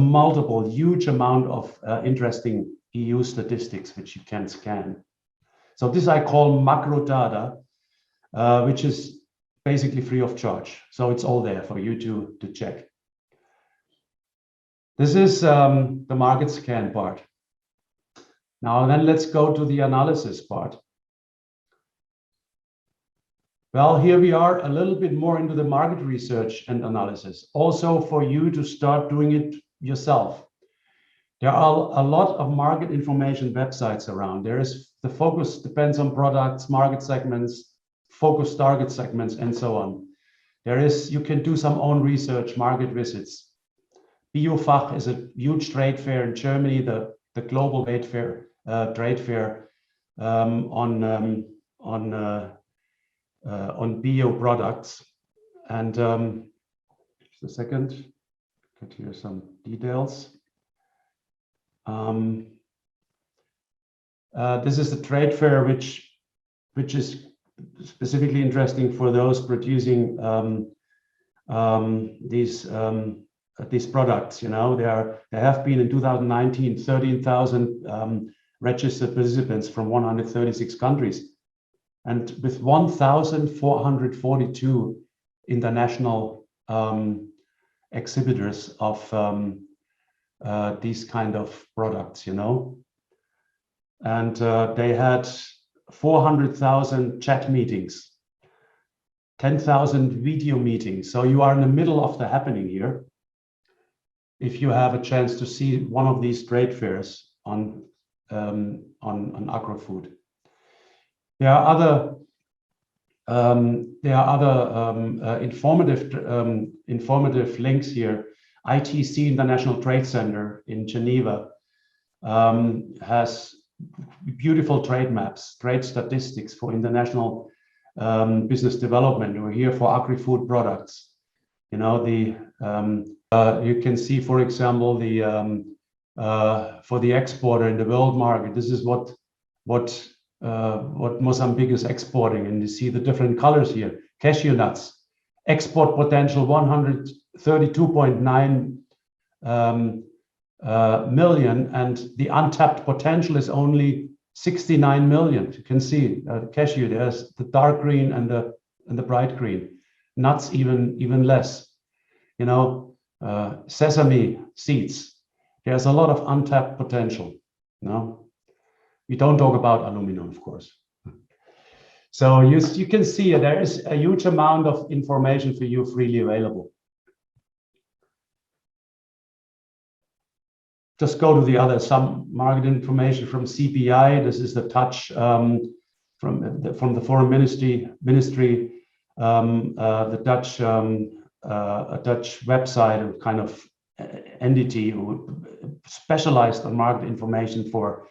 huge amount of interesting EU statistics which you can scan. So this I call macro data, which is basically free of charge. So it's all there for you to check. This is the market scan part. Now then let's go to the analysis part. Well, here we are a little bit more into the market research and analysis, also for you to start doing it yourself. There are a lot of market information websites around. The focus depends on products, market segments, focus target segments, and so on. You can do some own research, market visits. BioFach is a huge trade fair in Germany, the global trade fair on bio products. And just a second, get here some details. This is the trade fair, which is specifically interesting for those producing these products. You know, there have been in 2019 13,000 registered participants from 136 countries, and with 1,442 international exhibitors of these kind of products, you know. And they had 400,000 chat meetings, 10,000 video meetings. So you are in the middle of the happening here if you have a chance to see one of these trade fairs on agri-food. There are other informative links here. ITC, International Trade Center in Geneva, has beautiful trade maps, trade statistics for international business development. We're here for agri-food products. You know, you can see, for example, for the exporter in the world market, this is what Mozambique is exporting, and you see the different colors here. Cashew nuts, export potential 132.9 million, and the untapped potential is only 69 million. You can see cashew, there's the dark green and the bright green. Nuts even less. You know, sesame seeds, there's a lot of untapped potential. You know, we don't talk about aluminum, of course. So you can see there is a huge amount of information for you freely available. Just go to the other, some market information from CPI. This is the touch from the foreign ministry, the Dutch a Dutch website, a kind of entity who specialized on market information for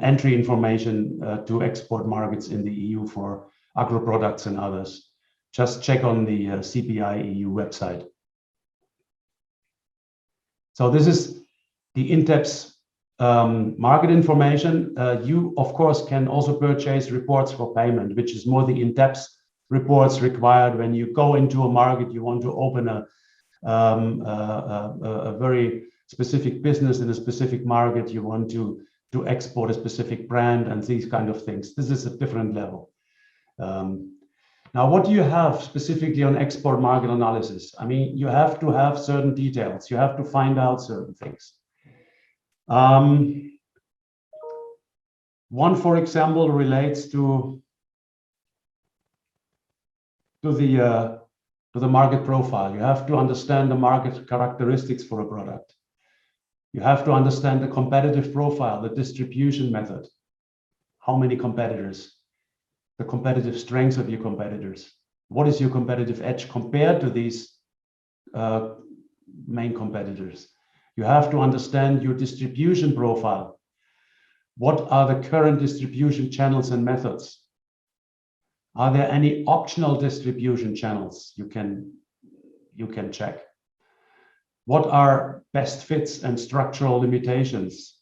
entry information to export markets in the EU for agro products and others. Just check on the CPI EU website. So this is the in-depth market information. You, of course, can also purchase reports for payment, which is more the in-depth reports required when you go into a market, you want to open a very specific business in a specific market, you want to export a specific brand and these kind of things. This is a different level. Now, what do you have specifically on export market analysis? I mean, you have to have certain details. You have to find out certain things. One, for example, relates to the market profile. You have to understand the market characteristics for a product. You have to understand the competitive profile, the distribution method, how many competitors, the competitive strengths of your competitors. What is your competitive edge compared to these main competitors? You have to understand your distribution profile. What are the current distribution channels and methods? Are there any optional distribution channels you can check? What are best fits and structural limitations?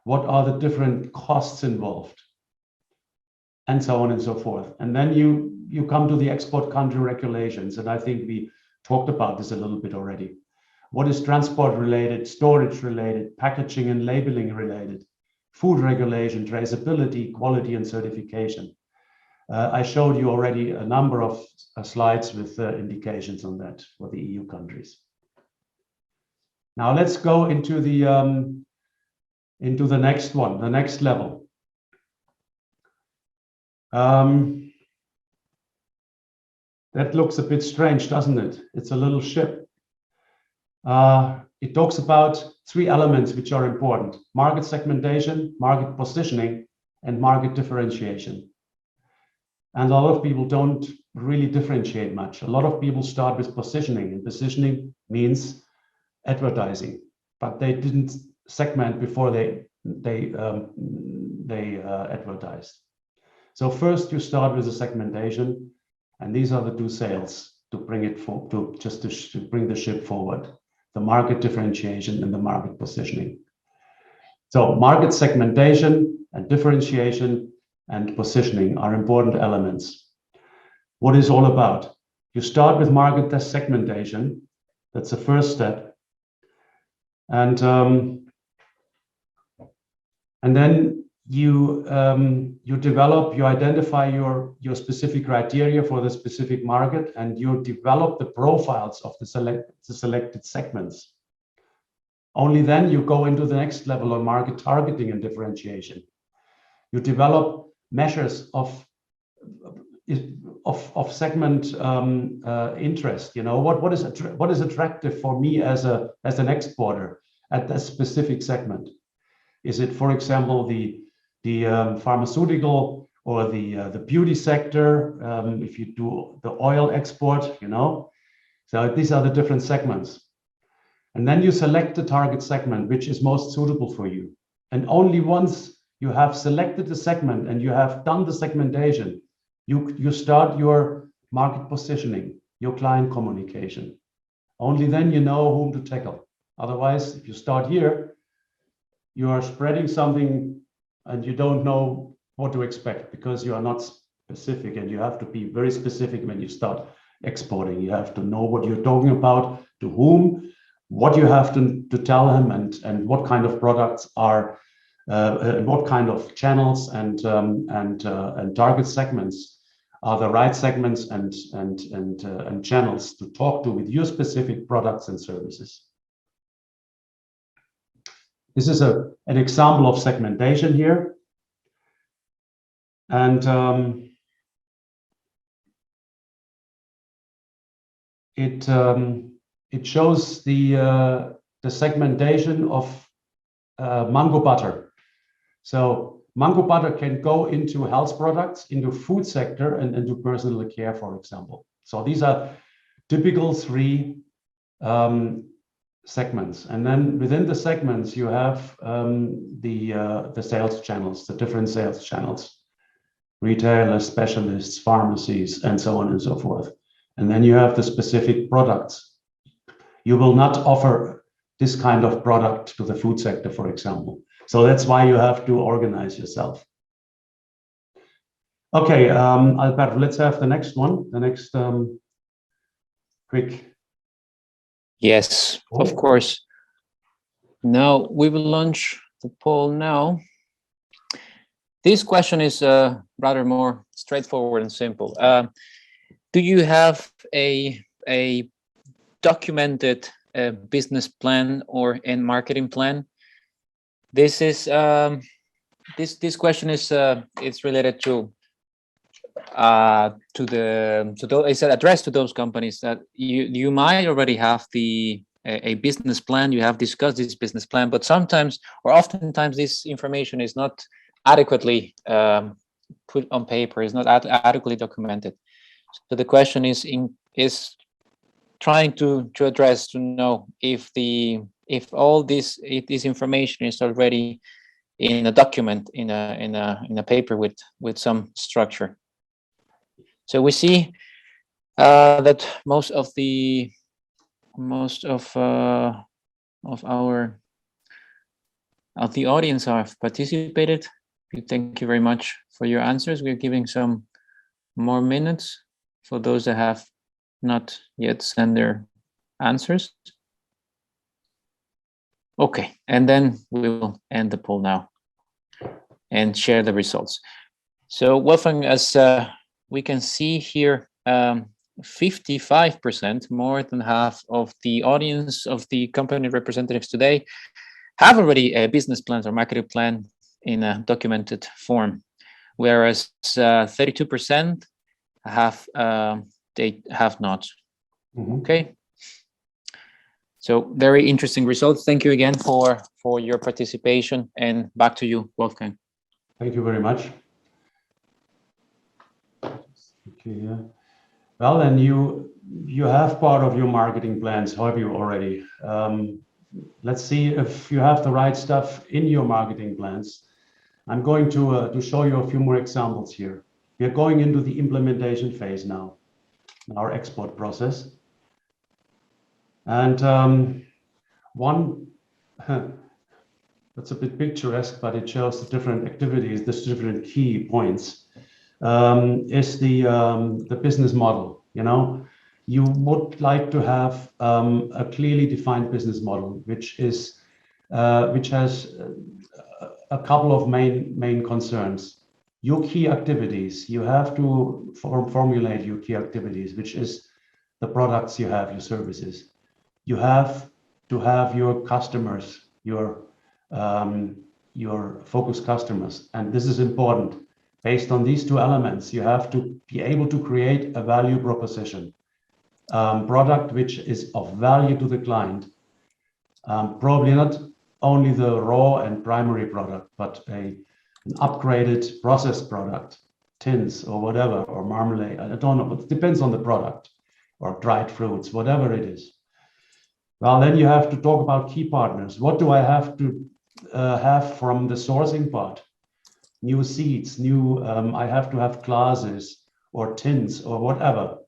What are the different costs involved? And so on and so forth. And then you come to the export country regulations, and I think we talked about this a little bit already. What is transport related, storage related, packaging and labeling related, food regulation, traceability, quality and certification. I showed you already a number of slides with indications on that for the EU countries. Now let's go into the next one, the next level. That looks a bit strange, doesn't it? It's a little ship. It talks about three elements which are important: market segmentation, market positioning, and market differentiation. And a lot of people don't really differentiate much. A lot of people start with positioning, and positioning means advertising, but they didn't segment before they advertised. So first you start with a segmentation, and these are the two sails to bring it to bring the ship forward: the market differentiation and the market positioning. So market segmentation and differentiation and positioning are important elements. What is all about? You start with market segmentation. That's the first step. And then you develop, you identify your specific criteria for the specific market, and you develop the profiles of the selected segments. Only then you go into the next level of market targeting and differentiation. You develop measures of segment interest. You know, what is attractive for me as an exporter at a specific segment? Is it, for example, the pharmaceutical or the beauty sector? If you do the oil export, you know, so these are the different segments. And then you select the target segment which is most suitable for you. And only once you have selected the segment and you have done the segmentation, you start your market positioning, your client communication. Only then you know whom to tackle. Otherwise, if you start here, you are spreading something and you don't know what to expect because you are not specific, and you have to be very specific when you start exporting. You have to know what you're talking about, to whom, what you have to tell them, and what kind of products are, what kind of channels and target segments are the right segments and channels to talk to with your specific products and services. This is an example of segmentation here. And it shows the segmentation of mango butter. So mango butter can go into health products, into food sector, and into personal care, for example. So these are typical three segments. And then within the segments, you have the sales channels, the different sales channels, retailers, specialists, pharmacies, and so on and so forth. And then you have the specific products. You will not offer this kind of product to the food sector, for example. So that's why you have to organize yourself. Okay, Alberto, let's have the next one, the next quick.
Yes, of course. Now we will launch the poll now. This question is rather more straightforward and simple. Do you have a documented business plan or a marketing plan? This is this question is it's related to it's addressed to those companies that you might already have a business plan. You have discussed this business plan, but sometimes or oftentimes this information is not adequately put on paper, is not adequately documented. So the question is trying to address to know if all this information is already in a document, in a paper with some structure. So we see that most of the audience have participated. Thank you very much for your answers. We're giving some more minutes for those that have not yet sent their answers. Okay, and then we will end the poll now and share the results. So Wolfgang, as we can see here, 55%, more than half of the audience of the company representatives today have already a business plan or marketing plan in a documented form, whereas 32% have they have not.
Mm-hmm.
Okay. So very interesting results. Thank you again for your participation, and back to you, Wolfgang.
Thank you very much. Okay, yeah. Well, then you have part of your marketing plans, have you already? Let's see if you have the right stuff in your marketing plans. I'm going to show you a few more examples here. We are going into the implementation phase now in our export process. And one, that's a bit picturesque, but it shows the different activities, the different key points, is the business model. You know, you would like to have a clearly defined business model, which has a couple of main concerns. Your key activities, you have to formulate your key activities, which is the products you have, your services. You have to have your customers, your focus customers, and this is important. Based on these two elements, you have to be able to create a value proposition, product which is of value to the client. Probably not only the raw and primary product, but an upgraded processed product, tins or whatever, or marmalade, I don't know, but it depends on the product, or dried fruits, whatever it is. Well, then you have to talk about key partners. What do I have to have from the sourcing part? New seeds, I have to have glasses or tins or whatever.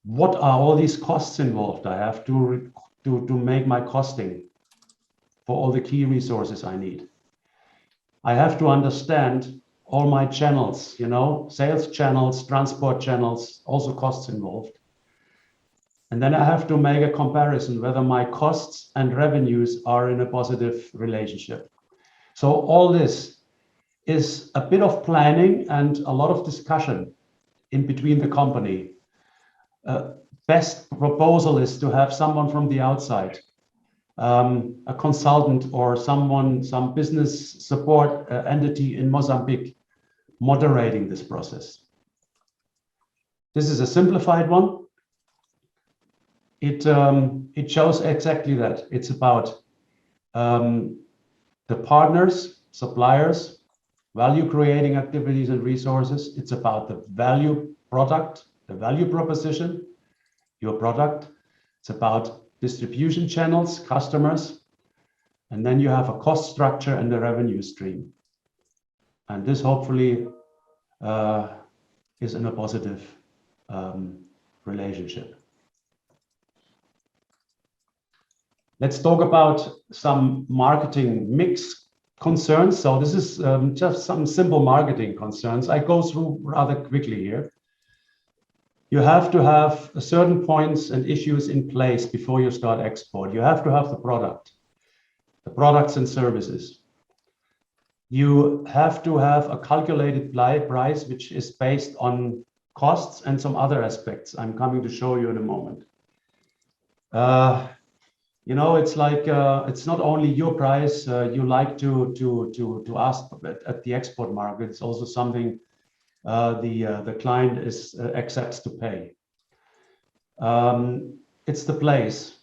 What are all these costs involved? I have to make my costing for all the key resources I need. I have to understand all my channels, you know, sales channels, transport channels, also costs involved. And then I have to make a comparison whether my costs and revenues are in a positive relationship. So all this is a bit of planning and a lot of discussion in between the company. Best proposal is to have someone from the outside, a consultant or some business support entity in Mozambique moderating this process. This is a simplified one. it shows exactly that. It's about the partners, suppliers, value creating activities and resources. It's about the value product, the value proposition, your product. It's about distribution channels, customers, and then you have a cost structure and a revenue stream. And this hopefully is in a positive relationship. Let's talk about some marketing mix concerns. So this is just some simple marketing concerns. I go through rather quickly here. You have to have certain points and issues in place before you start export. You have to have the products and services. You have to have a calculated price, which is based on costs and some other aspects I'm coming to show you in a moment. You know, it's like it's not only your price you like to ask at the export market. It's also something the client accepts to pay. It's the place.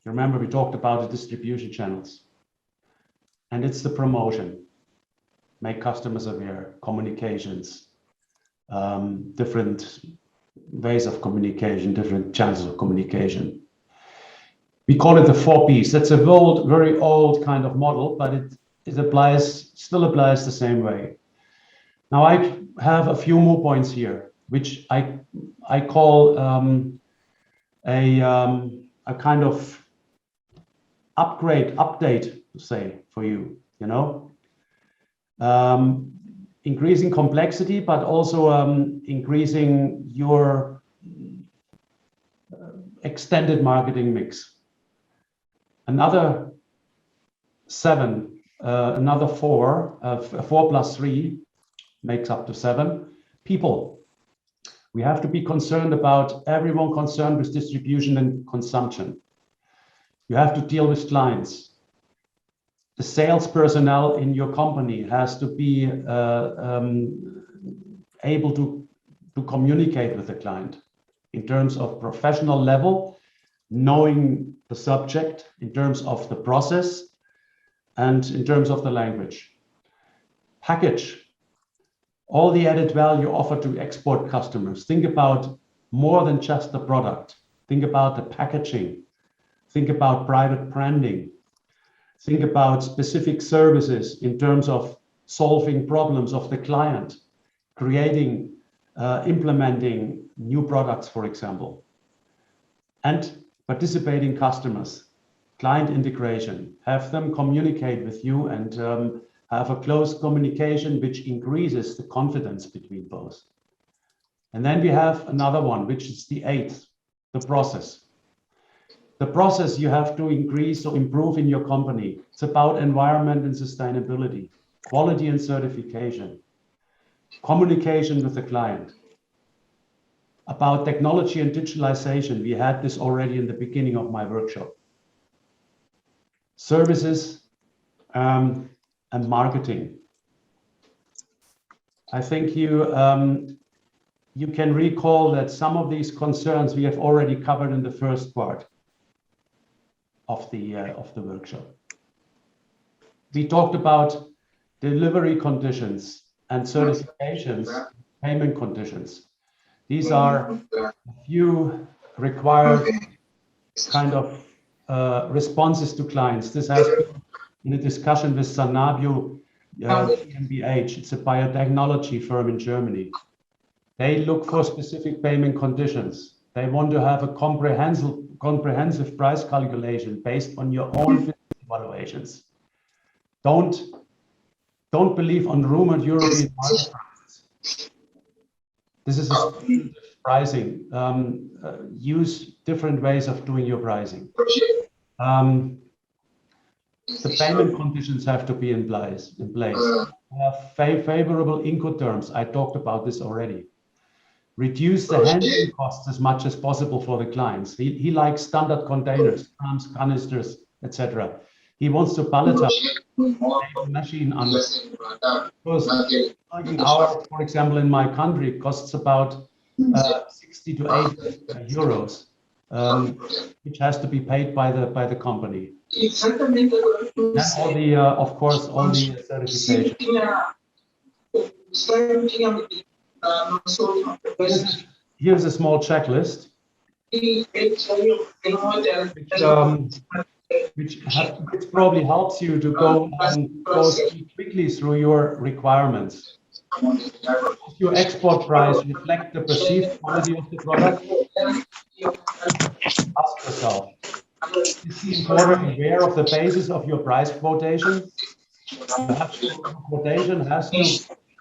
You remember we talked about the distribution channels, and it's the promotion. Make customers aware, communications, different ways of communication, different channels of communication. We call it the 4 Ps. That's a very old kind of model, but it still applies the same way. Now I have a few more points here, which I call a kind of update, say, for you, you know. Increasing complexity, but also increasing your extended marketing mix. Another 7, another 4, 4 plus 3 makes up to 7. People. We have to be concerned about everyone concerned with distribution and consumption. You have to deal with clients. The sales personnel in your company has to be able to communicate with the client in terms of professional level, knowing the subject, in terms of the process, and in terms of the language. Package. All the added value offered to export customers. Think about more than just the product. Think about the packaging. Think about private branding. Think about specific services in terms of solving problems of the client, creating, implementing new products, for example. And participating customers, client integration, have them communicate with you and have a close communication which increases the confidence between both. And then we have another one, which is the 8th, the process. The process you have to increase or improve in your company. It's about environment and sustainability, quality and certification, communication with the client. About technology and digitalization, we had this already in the beginning of my workshop. Services and marketing. I think you can recall that some of these concerns we have already covered in the first part of the workshop. We talked about delivery conditions and certifications, payment conditions. These are a few required kind of responses to clients. This has been in a discussion with Sanabio GmbH. It's a biotechnology firm in Germany. They look for specific payment conditions. They want to have a comprehensive price calculation based on your own evaluations. Don't believe on rumored European market prices. This is a pricing. Use different ways of doing your pricing. The payment conditions have to be in place. Have favorable input terms. I talked about this already. Reduce the handling costs as much as possible for the clients. He likes standard containers, drums, canisters, etc. He wants to pallet up a machine on because an hour, for example, in my country costs about 60 to 80 euros. which has to be paid by the company. And all the, of course, all the certification. Here's a small checklist, which probably helps you to go quickly through your requirements. Does your export price reflect the perceived quality of the product? Ask yourself. Is the importer aware of the basis of your price quotation? The quotation has to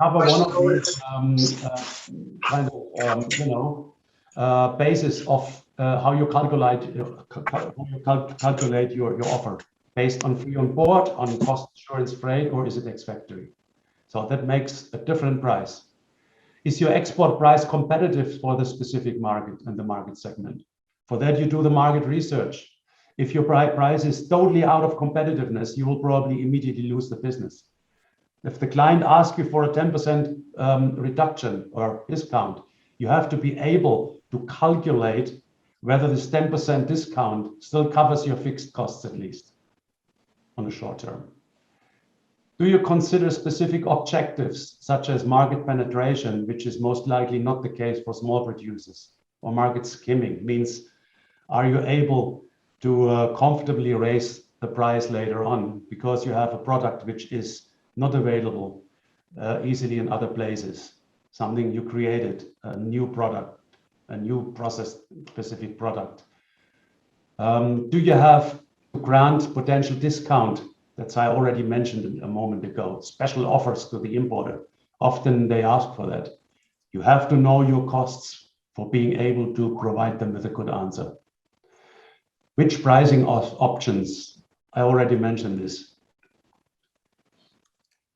cover one of these basis of how you calculate your offer, based on free on board, on cost assurance freight, or is it ex-factory? So that makes a different price. Is your export price competitive for the specific market and the market segment? For that, you do the market research. If your price is totally out of competitiveness, you will probably immediately lose the business. If the client asks you for a 10% reduction or discount, you have to be able to calculate whether this 10% discount still covers your fixed costs, at least on the short term. Do you consider specific objectives, such as market penetration, which is most likely not the case for small producers, or market skimming? Means, are you able to comfortably raise the price later on because you have a product which is not available easily in other places, something you created, a new product, a new process-specific product? Do you have to grant potential discount? That's I already mentioned a moment ago, special offers to the importer. Often they ask for that. You have to know your costs for being able to provide them with a good answer. Which pricing options? I already mentioned this.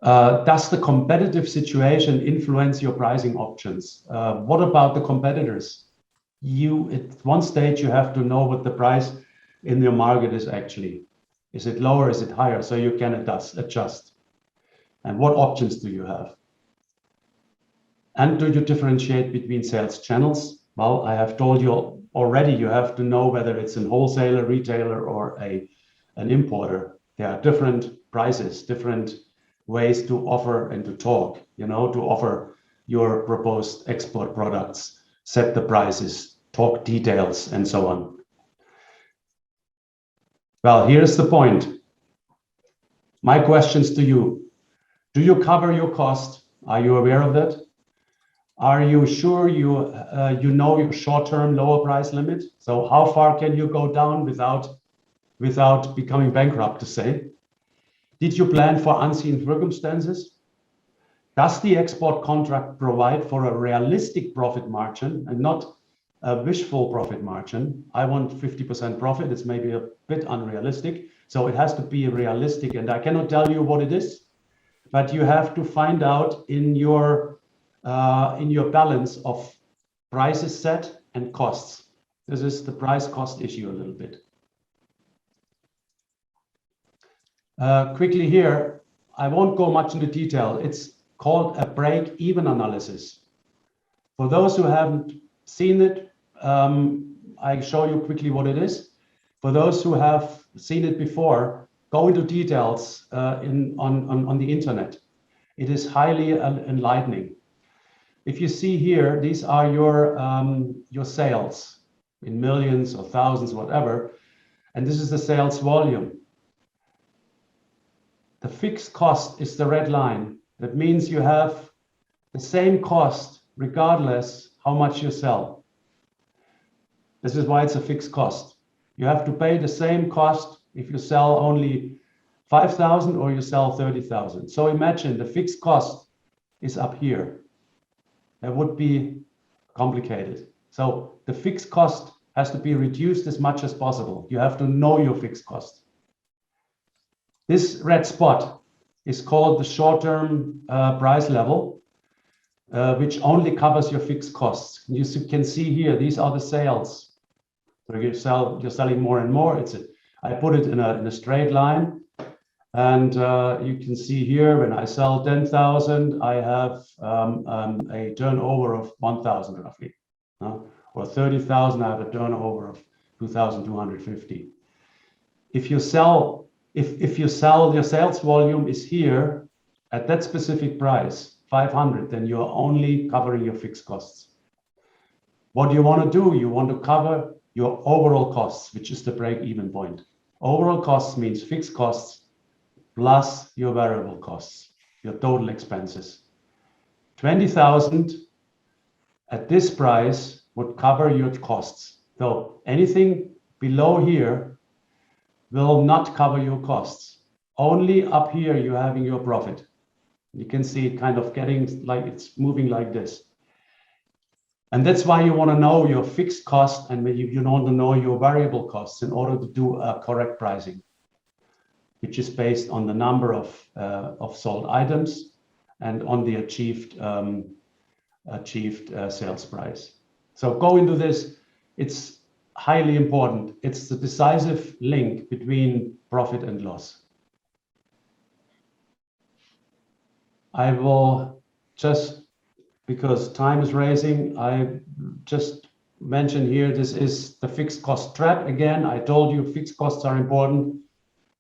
Does the competitive situation influence your pricing options? What about the competitors? At one stage, you have to know what the price in your market is actually. Is it lower? Is it higher? So you can adjust. And what options do you have? And do you differentiate between sales channels? Well, I have told you already, you have to know whether it's a wholesaler, retailer, or an importer. There are different prices, different ways to offer and to talk, to offer your proposed export products, set the prices, talk details, and so on. Well, here's the point. My questions to you. Do you cover your cost? Are you aware of that? Are you sure you know your short-term lower price limit? So how far can you go down without becoming bankrupt, to say? Did you plan for unseen circumstances? Does the export contract provide for a realistic profit margin and not a wishful profit margin? I want 50% profit. It's maybe a bit unrealistic. So it has to be realistic, and I cannot tell you what it is, but you have to find out in your balance of prices set and costs. This is the price cost issue a little bit. Quickly here, I won't go much into detail. It's called a break-even analysis. For those who haven't seen it, I show you quickly what it is. For those who have seen it before, go into details on the internet. It is highly enlightening. If you see here, these are your sales in millions or thousands, whatever, and this is the sales volume. The fixed cost is the red line. That means you have the same cost regardless how much you sell. This is why it's a fixed cost. You have to pay the same cost if you sell only 5,000 or you sell 30,000. So imagine the fixed cost is up here. That would be complicated. So the fixed cost has to be reduced as much as possible. You have to know your fixed cost. This red spot is called the short-term price level, which only covers your fixed costs. You can see here, these are the sales. So you're selling more and more. I put it in a straight line, and you can see here when I sell 10,000, I have a turnover of 1,000 roughly, or 30,000, I have a turnover of 2,250. If you sell, if your sales volume is here at that specific price, 500, then you're only covering your fixed costs. What do you want to do? You want to cover your overall costs, which is the break-even point. Overall costs means fixed costs plus your variable costs, your total expenses. 20,000 at this price would cover your costs. So anything below here will not cover your costs. Only up here you're having your profit. You can see it kind of getting like it's moving like this. And that's why you want to know your fixed cost, and you want to know your variable costs in order to do a correct pricing, which is based on the number of sold items and on the achieved sales price. So go into this. It's highly important. It's the decisive link between profit and loss. I will just, because time is racing, I just mention here, this is the fixed cost trap. Again, I told you fixed costs are important.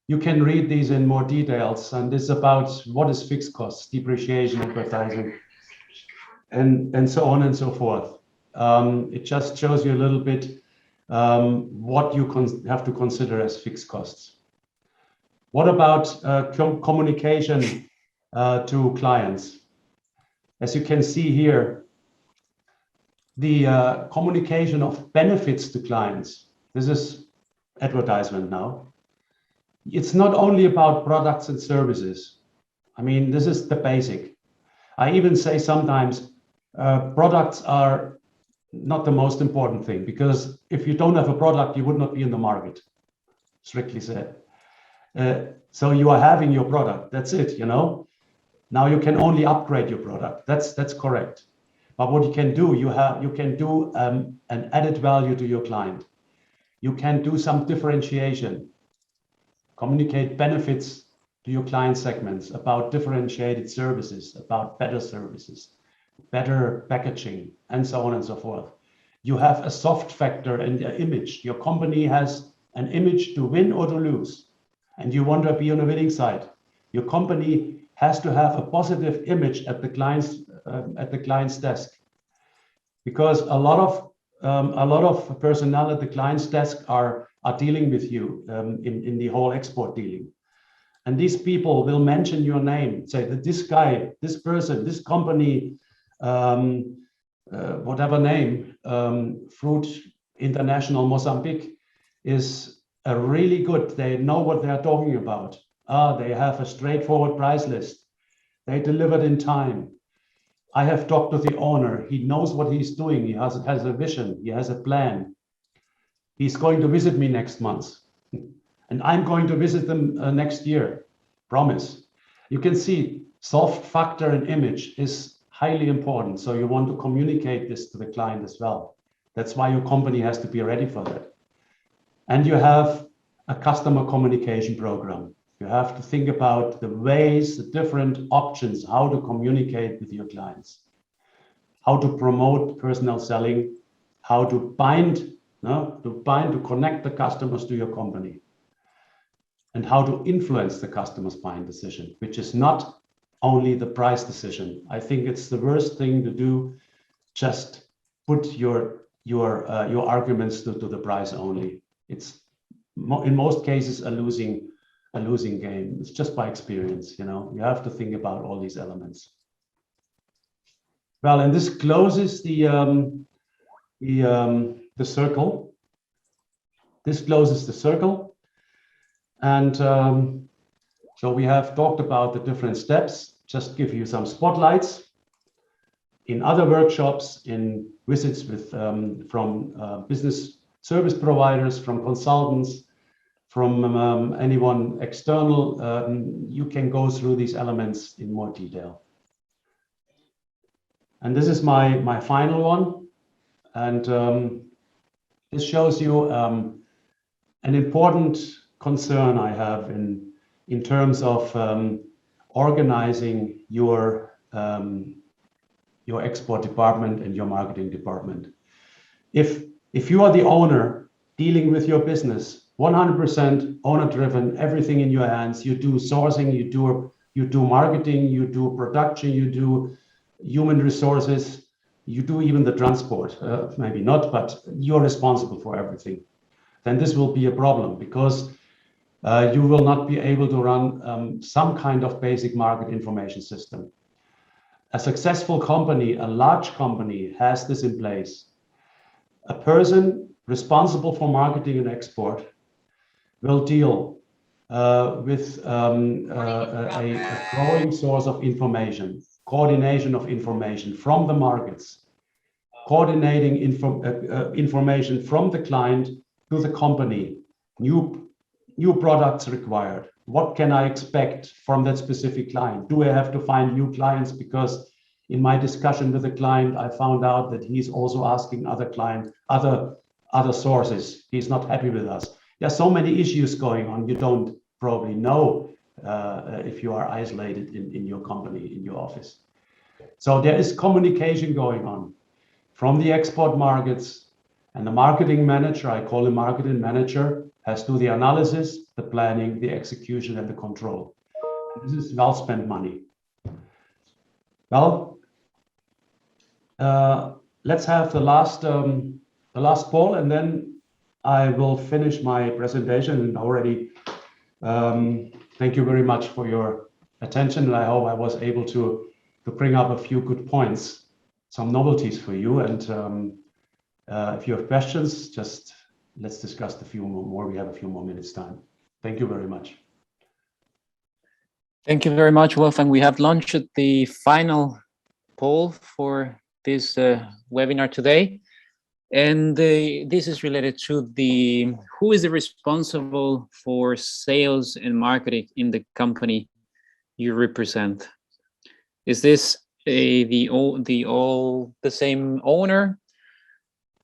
You can read these in more details, and this is about what is fixed costs, depreciation, advertising, and so on and so forth. It just shows you a little bit what you have to consider as fixed costs. What about communication to clients? As you can see here, the communication of benefits to clients. This is advertisement now. It's not only about products and services. I mean, this is the basic. I even say sometimes products are not the most important thing, because if you don't have a product, you would not be in the market, strictly said. So you are having your product, that's it, you know. Now you can only upgrade your product. That's correct. But what you can do, you can do an added value to your client. You can do some differentiation, communicate benefits to your client segments about differentiated services, about better services, better packaging, and so on and so forth. You have a soft factor and an image. Your company has an image to win or to lose, and you want to be on the winning side. Your company has to have a positive image at the client's desk, because a lot of personnel at the client's desk are dealing with you in the whole export dealing, and these people will mention your name, say that this guy, this person, this company, whatever name, Fruit International Mozambique is a really good. They know what they are talking about. They have a straightforward price list. They delivered in time. I have talked to the owner. He knows what he's doing. He has a vision. He has a plan. He's going to visit me next month, and I'm going to visit them next year. Promise. You can see soft factor and image is highly important. So you want to communicate this to the client as well. That's why your company has to be ready for that. And you have a customer communication program. You have to think about the ways, the different options, how to communicate with your clients, how to promote personal selling, how to to connect the customers to your company, and how to influence the customer's buying decision, which is not only the price decision. I think it's the worst thing to do. Just put your arguments to the price only. It's in most cases a losing game. It's just by experience, you know. You have to think about all these elements. Well, and this closes the circle. This closes the circle, and so we have talked about the different steps. Just give you some spotlights. In other workshops, in visits with from business service providers, from consultants, from anyone external, you can go through these elements in more detail. And this is my final one, and this shows you an important concern I have in terms of organizing your export department and your marketing department. If you are the owner dealing with your business, 100% owner-driven, everything in your hands. You do sourcing, you do marketing, you do production, you do human resources, you do even the transport. Maybe not, but you're responsible for everything. Then this will be a problem, because you will not be able to run some kind of basic market information system. A successful company, a large company, has this in place. A person responsible for marketing and export will deal with a growing source of information, coordination of information from the markets, coordinating information from the client to the company, new products required. What can I expect from that specific client? Do I have to find new clients because in my discussion with the client, I found out that he's also asking other sources. He's not happy with us. There's so many issues going on. You don't probably know if you are isolated in your company, in your office. So there is communication going on from the export markets, and the marketing manager, I call him marketing manager, has to do the analysis, the planning, the execution, and the control. This is well spent money. Well, let's have the last poll, and then I will finish my presentation. And already, thank you very much for your attention, and I hope I was able to bring up a few good points, some novelties for you. And if you have questions, just let's discuss a few more. We have a few more minutes time. Thank you very much.
Thank you very much, Wolfgang. We have launched the final poll for this webinar today. And this is related to who is the responsible for sales and marketing in the company you represent? Is this the same owner,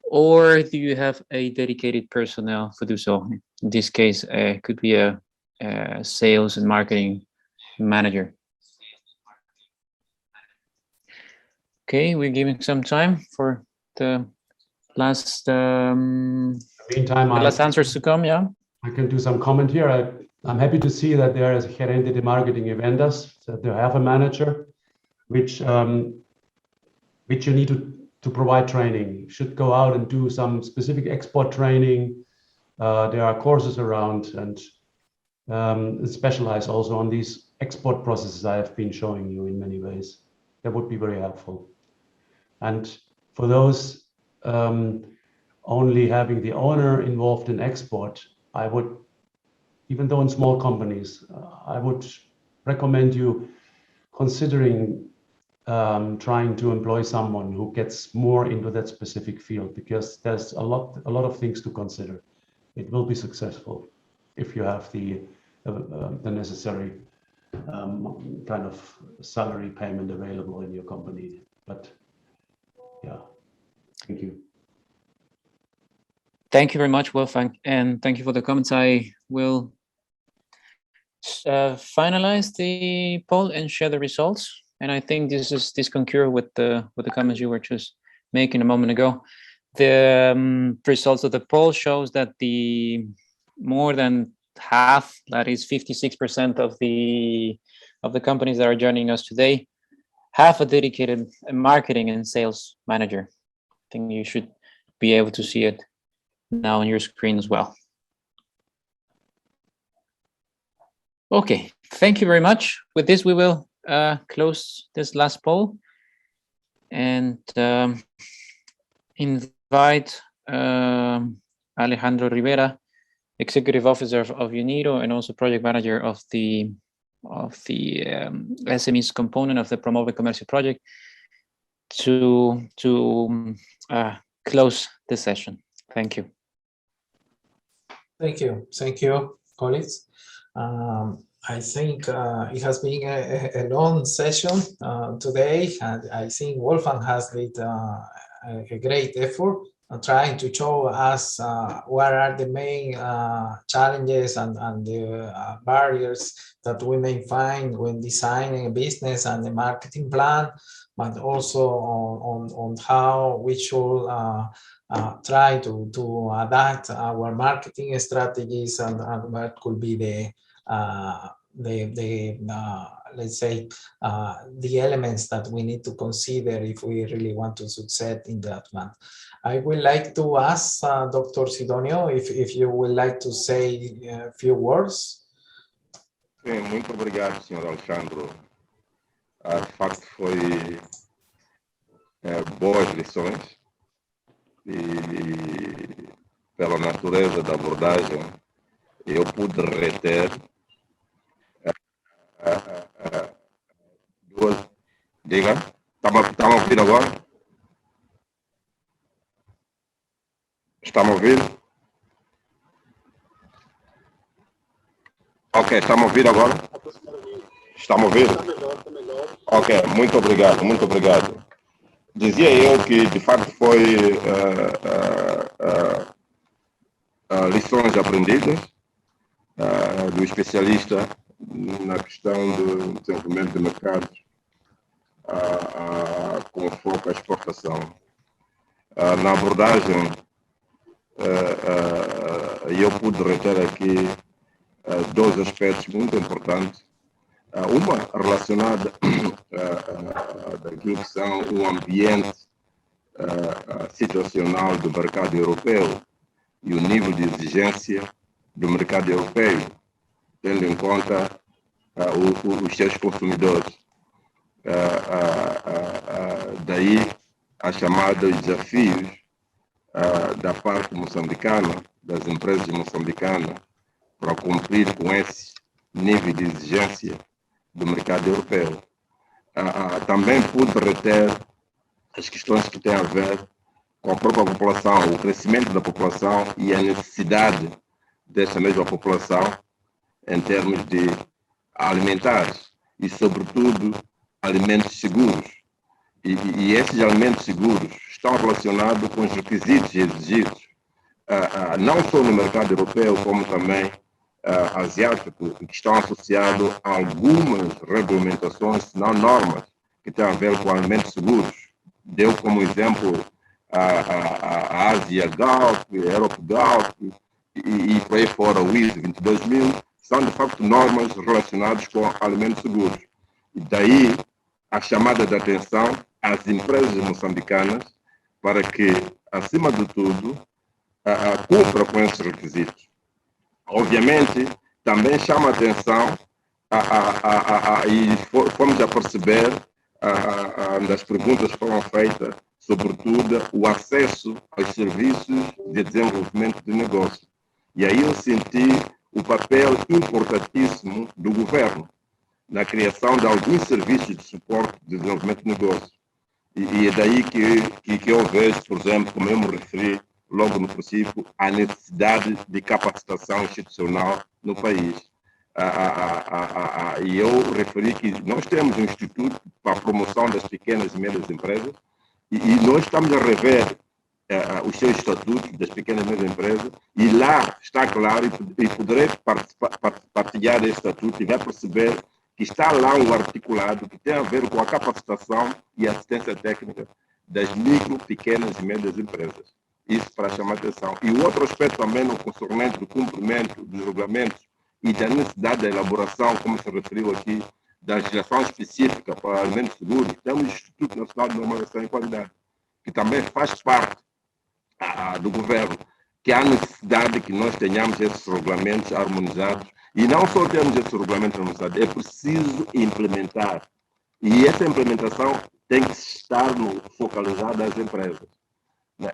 or do you have a dedicated personnel to do so? In this case, it could be a sales and marketing manager. Okay, we're giving some time for the last last answers to come. Yeah,
I can do some comment here. I'm happy to see that there is a gerente de marketing y ventas, so they have a manager which you need to provide training. You should go out and do some specific export training. There are courses around, and specialize also on these export processes I have been showing you in many ways. That would be very helpful. And for those only having the owner involved in export, I would, even though in small companies, I would recommend you considering trying to employ someone who gets more into that specific field, because there's a lot of things to consider. It will be successful if you have the necessary kind of salary payment available in your company. But yeah, thank you.
Thank you very much, Wolfgang, and thank you for the comments. I will finalize the poll and share the results. And I think this concurs with the comments you were just making a moment ago. The results of the poll shows that the more than half, that is 56% of the companies that are joining us today, have a dedicated marketing and sales manager. I think you should be able to see it now on your screen as well. Okay, thank you very much. With this, we will close this last poll and invite Alejandro Rivera, Executive Officer of UNIDO and also Project Manager of the SMEs component of the Promove Commercio project, to close the session. Thank you.
Thank you, colleagues. I think it has been a long session today, and I think Wolfgang has made a great effort trying to show us what are the main challenges and the barriers that we may find when designing a business and a marketing plan, but also on how we should try to adapt our marketing strategies and what could be let's say the elements that we need to consider if we really want to succeed in that one. I would like to ask Dr. Sidonio if you would like to say a few words.
Sim, muito obrigado, Sr. Alexandre. De facto, foi boas lições e pela natureza da abordagem eu pude reter duas. Diga, está a ouvir agora? Está-me a ouvir? Ok, está-me a ouvir agora? Está-me a ouvir? Ok, muito obrigado, muito obrigado. Dizia eu que, de facto, foi lições aprendidas do especialista na questão do desenvolvimento de mercados com foco à exportação. Na abordagem, eu pude reter aqui dois aspectos muito importantes. Uma relacionada daquilo que são o ambiente situacional do mercado europeu e o nível de exigência do mercado europeu, tendo em conta os seus consumidores. Daí a chamada desafios da parte moçambicana, das empresas moçambicanas, para cumprir com esse nível de exigência do mercado europeu. Também pude reter as questões que têm a ver com a própria população, o crescimento da população e a necessidade dessa mesma população em termos de alimentares e, sobretudo, alimentos seguros. E esses alimentos seguros estão relacionados com os requisitos exigidos, não só no mercado europeu, como também asiático, que estão associados a algumas regulamentações, se não normas, que têm a ver com alimentos seguros. Deu como exemplo a Ásia Gulf, a Europe Gulf e por aí fora, o ISO 22000, são de facto normas relacionadas com alimentos seguros. E daí a chamada de atenção às empresas moçambicanas para que, acima de tudo, cumpra com esses requisitos. Obviamente, também chama a atenção e fomos a perceber das perguntas que foram feitas, sobretudo, o acesso aos serviços de desenvolvimento de negócios. E aí eu senti o papel importantíssimo do governo na criação de alguns serviços de suporte de desenvolvimento de negócios. E é daí que eu vejo, por exemplo, como eu me referi logo no princípio, a necessidade de capacitação institucional no país. E eu referi que nós temos um instituto para a promoção das pequenas e médias empresas e nós estamos a rever os seus estatutos das pequenas e médias empresas e lá está claro e poderei partilhar esse estatuto e vai perceber que está lá um articulado que tem a ver com a capacitação e assistência técnica das micro, pequenas e médias empresas. Isso para chamar a atenção. E o outro aspecto também no concernente do cumprimento dos regulamentos e da necessidade da elaboração, como se referiu aqui, da legislação específica para alimentos seguros, temos o Instituto Nacional de Normalização e Qualidade, que também faz parte do governo, que há necessidade que nós tenhamos esses regulamentos harmonizados e não só temos esses regulamentos harmonizados, é preciso implementar. E essa implementação tem que estar focalizada nas empresas.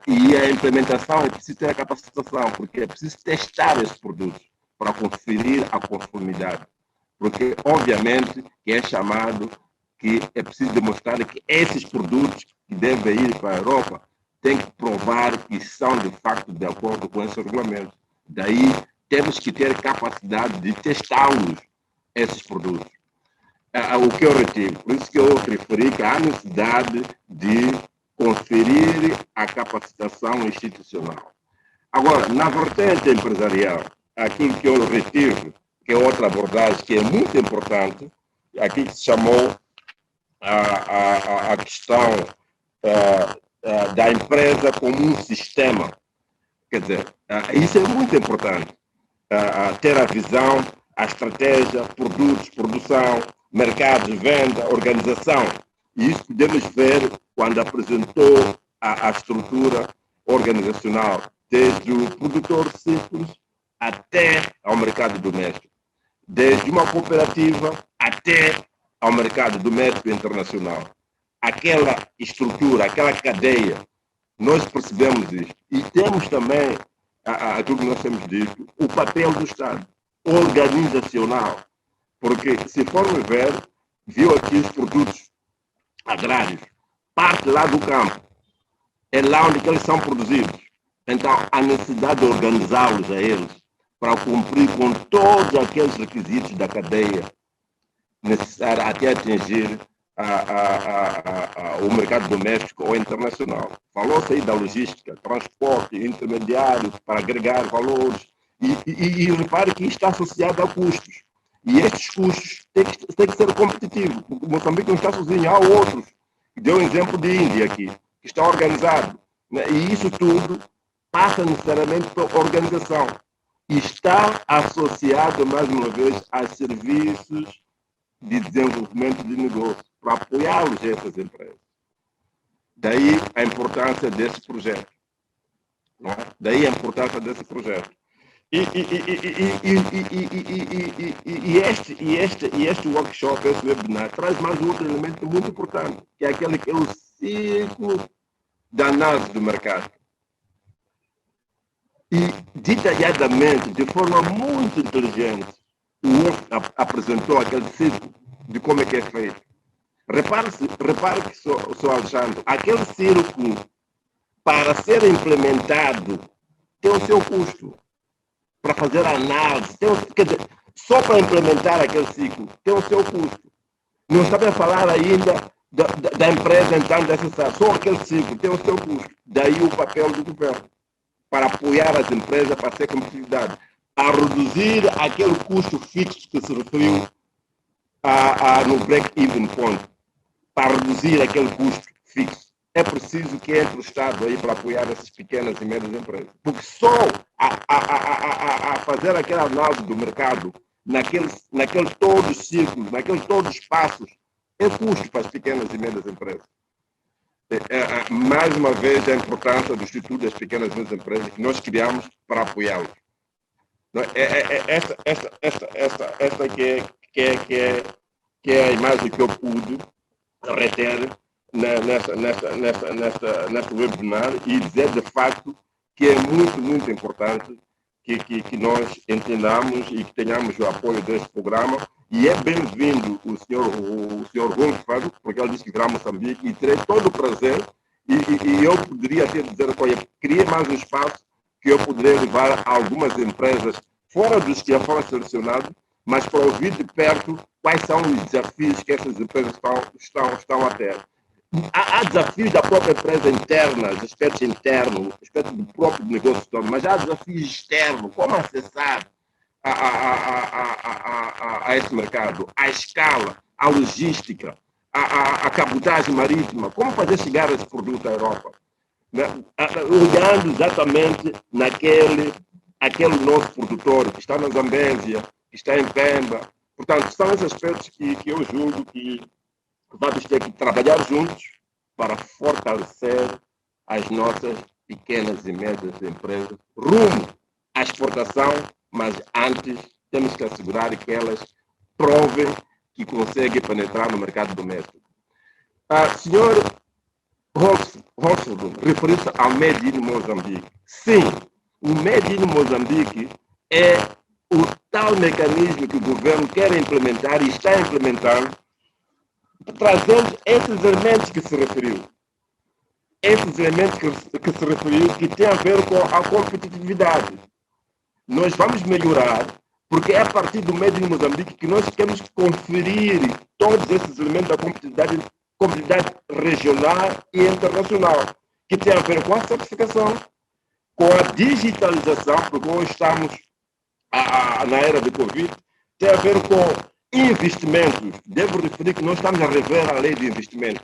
E a implementação é preciso ter a capacitação, porque é preciso testar esses produtos para conferir a conformidade. Porque, obviamente, que é chamado que é preciso demonstrar que esses produtos que devem ir para a Europa têm que provar que são, de facto, de acordo com esse regulamento. Daí, temos que ter capacidade de testá-los, esses produtos. O que eu retiro, por isso que eu referi que há necessidade de conferir a capacitação institucional. Agora, na vertente empresarial, aquilo que eu retiro, que é outra abordagem que é muito importante, aqui se chamou a questão da empresa como um sistema. Quer dizer, isso é muito importante. Ter a visão, a estratégia, produtos, produção, mercados, venda, organização. E isso podemos ver quando apresentou a estrutura organizacional, desde o produtor simples até ao mercado doméstico, desde uma cooperativa até ao mercado doméstico internacional. Aquela estrutura, aquela cadeia, nós percebemos isso. E temos também, aquilo que nós temos dito, o papel do Estado, organizacional. Porque, se formos ver, viu aqui os produtos agrários, parte lá do campo, é lá onde eles são produzidos. Então, há necessidade de organizá-los a eles para cumprir com todos aqueles requisitos da cadeia necessária até atingir o mercado doméstico ou internacional. Falou-se aí da logística, transporte, intermediários para agregar valores. E repare que isto está associado a custos. E estes custos têm que ser competitivos. O Moçambique não está sozinho, há outros. Deu um exemplo de Índia aqui, que está organizado. E isso tudo passa necessariamente pela organização. E está associado, mais uma vez, a serviços de desenvolvimento de negócios, para apoiá-los essas empresas. Daí a importância desse projeto. Não é? Daí a importância desse projeto. Este workshop, esse webinar, traz mais um outro elemento muito importante, que é aquele que é o ciclo da análise do mercado. E, detalhadamente, de forma muito inteligente, o Wolf apresentou aquele ciclo de como é que é feito. Repare que, Sr. Alexandre, aquele círculo, para ser implementado, tem o seu custo. Para fazer a análise, quer dizer, só para implementar aquele ciclo, tem o seu custo. Não estamos a falar ainda da empresa entrando nessa, só aquele ciclo tem o seu custo. Daí o papel do governo, para apoiar as empresas para ter competitividade, a reduzir aquele custo fixo que se referiu no break-even point, para reduzir aquele custo fixo. É preciso que entre o Estado aí para apoiar essas pequenas e médias empresas. Porque só a fazer aquela análise do mercado, naquele todos os ciclos, naqueles todos os passos, é custo para as pequenas e médias empresas. Mais uma vez, a importância do Instituto das Pequenas e Médias Empresas que nós criamos para apoiá-los. Esta que é a imagem que eu pude reter neste webinar e dizer de facto que é muito, muito importante que nós entendamos e que tenhamos o apoio deste programa. E é bem-vindo o senhor Gonçalo, porque ele disse que virá a Moçambique, e terei todo o prazer, e eu poderia até dizer, olha, queria mais um espaço que eu poderia levar a algumas empresas fora dos que já foram selecionados, mas para ouvir de perto quais são os desafios que essas empresas estão a ter. Há desafios da própria empresa interna, os aspectos internos, aspectos do próprio negócio todo, mas há desafios externos, como acessar a esse mercado, a escala, a logística, a cabotagem marítima, como fazer chegar esse produto à Europa, né? Olhando exatamente aquele nosso produtor que está na Zambésia, que está em Pemba. Portanto, são esses aspectos que eu julgo que vamos ter que trabalhar juntos para fortalecer as nossas pequenas e médias empresas rumo à exportação, mas antes temos que assegurar que elas provem que conseguem penetrar no mercado doméstico. Senhor Holzford referiu-se ao Made in Moçambique. Sim, o Made in Moçambique é o tal mecanismo que o governo quer implementar e está implementando, trazendo esses elementos que se referiu. Esses elementos que se referiu, que tem a ver com a competitividade. Nós vamos melhorar, porque é a partir do Made in Moçambique que nós queremos conferir todos esses elementos da competitividade competitividade regional e internacional, que tem a ver com a certificação, com a digitalização, porque hoje estamos na era de Covid, tem a ver com investimentos. Devo referir que nós estamos a rever a lei de investimento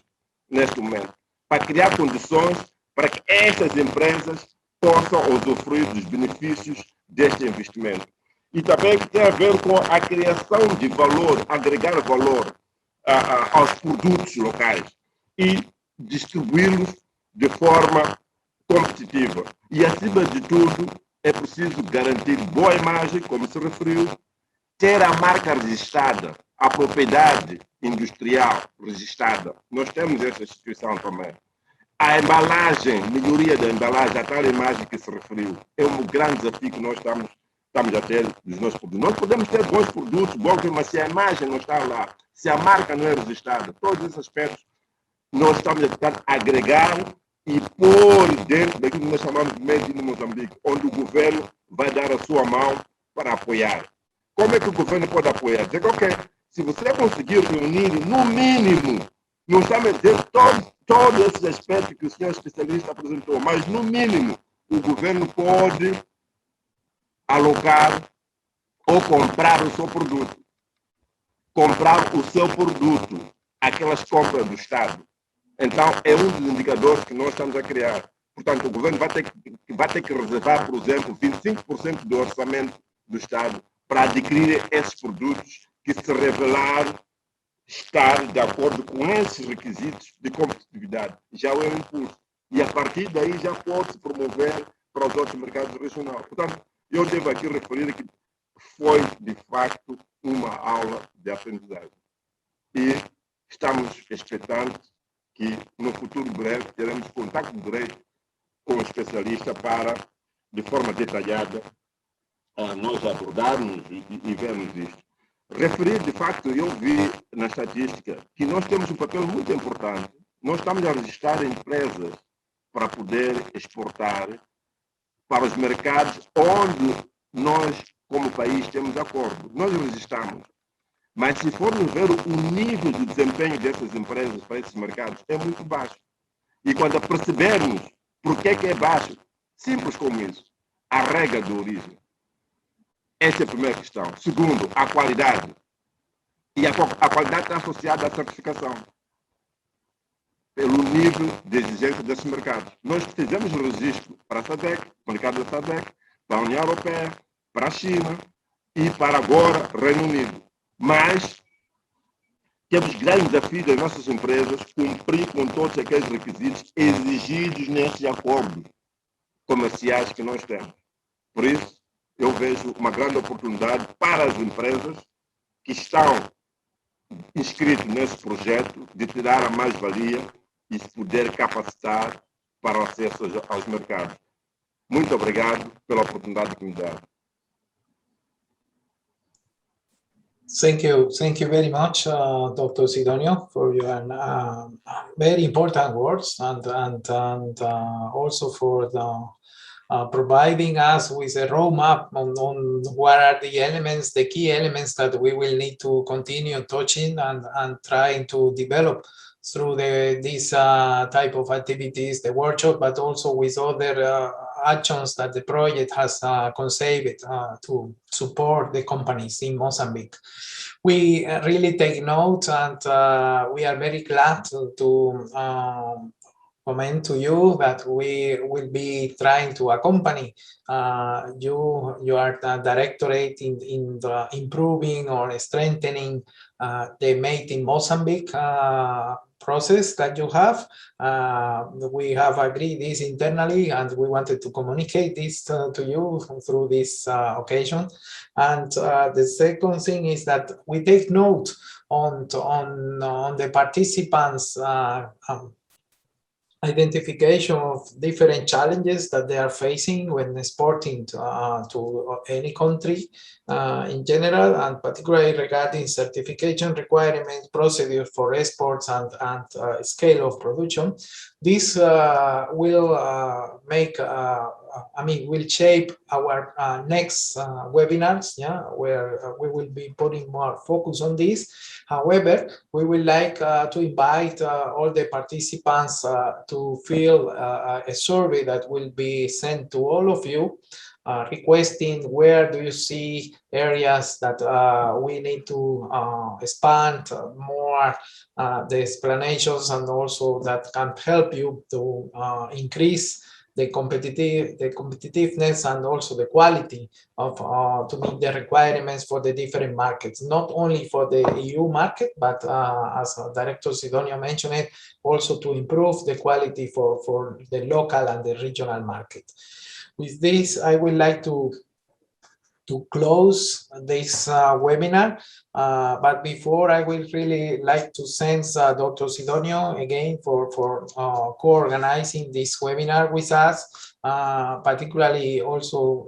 neste momento, para criar condições para que essas empresas possam usufruir dos benefícios deste investimento. E também tem a ver com a criação de valor, agregar valor aos produtos locais e distribuí-los de forma competitiva. E, acima de tudo, é preciso garantir boa imagem, como se referiu, ter a marca registrada, a propriedade industrial registrada. Nós temos essa instituição também. A embalagem, melhoria da embalagem, a tal imagem que se referiu, é um grande desafio que nós estamos a ter dos nossos produtos. Nós podemos ter bons produtos, mas se a imagem não está lá, se a marca não é registrada, todos esses aspectos nós estamos a tentar agregar e pôr dentro daquilo que nós chamamos de Made in Moçambique, onde o governo vai dar a sua mão para apoiar. Como é que o governo pode apoiar? Dizer, ok, se você conseguir reunir, no mínimo, não estamos a dizer todos esses aspectos que o senhor especialista apresentou, mas no mínimo o governo pode alocar ou comprar o seu produto. Comprar o seu produto, aquelas compras do Estado. Então, é um dos indicadores que nós estamos a criar. Portanto, o governo vai ter que reservar, por exemplo, 25% do orçamento do Estado para adquirir esses produtos que se revelar estar de acordo com esses requisitos de competitividade. Já é um impulso. E, a partir daí, já pode se promover para os outros mercados regionais. Portanto, eu devo aqui referir que foi, de facto, uma aula de aprendizagem. E estamos expectantes que, no futuro breve, teremos contato direto com o especialista para, de forma detalhada, nós abordarmos e vermos isto. Referir, de facto, eu vi na estatística que nós temos um papel muito importante. Nós estamos a registrar empresas para poder exportar para os mercados onde nós, como país, temos acordo. Nós registramos. Mas se formos ver o nível de desempenho dessas empresas para esses mercados, é muito baixo. E quando percebermos por que é baixo, simples como isso, a regra de origem. Essa é a primeira questão. Segundo, a qualidade. E a qualidade está associada à certificação. Pelo nível de exigência desses mercados. Nós fizemos o registro para a SADC, o mercado da SADC, para a União Europeia, para a China e para agora Reino Unido. Mas temos grandes desafios das nossas empresas cumprir com todos aqueles requisitos exigidos nesses acordos comerciais que nós temos. Por isso, eu vejo uma grande oportunidade para as empresas que estão inscritas nesse projeto de tirar a mais-valia e se poder capacitar para o acesso aos mercados. Muito obrigado pela oportunidade que me dá.
Thank you very much, Dr. Sidonio, for your very important words and also for providing us with a roadmap on what are the key elements that we will need to continue touching and trying to develop through this type of activities, the workshop, but also with other actions that the project has conceived to support the companies in Mozambique. We really take note, and we are very glad to comment to you that we will be trying to accompany your directorate in the improving or strengthening the Made in Mozambique process that you have. We have agreed this internally, and we wanted to communicate this to you through this occasion. And the second thing is that we take note on the participants' identification of different challenges that they are facing when exporting to any country in general, and particularly regarding certification requirements, procedures for exports, and scale of production. This will make will shape our next webinars, yeah, where we will be putting more focus on this. However, we would like to invite all the participants to fill a survey that will be sent to all of you, requesting where do you see areas that we need to expand more the explanations, and also that can help you to increase the competitiveness and also the quality of to meet the requirements for the different markets, not only for the EU market, but as Director Sidonio mentioned it, also to improve the quality for the local and the regional market. With this, I would like to close this webinar, but before, I would really like to thank Dr. Sidonio again for co-organizing this webinar with us, particularly also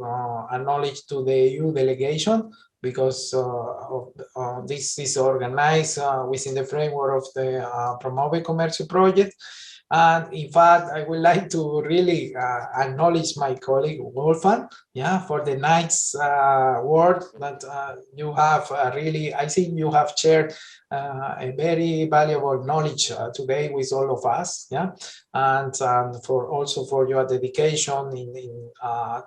acknowledge to the EU delegation, because this is organized within the framework of the Promove Commercio project. And in fact, I would like to really acknowledge my colleague Wolfgang, yeah, for the nice word that you have really, I think you have shared a very valuable knowledge today with all of us, yeah, and for also for your dedication in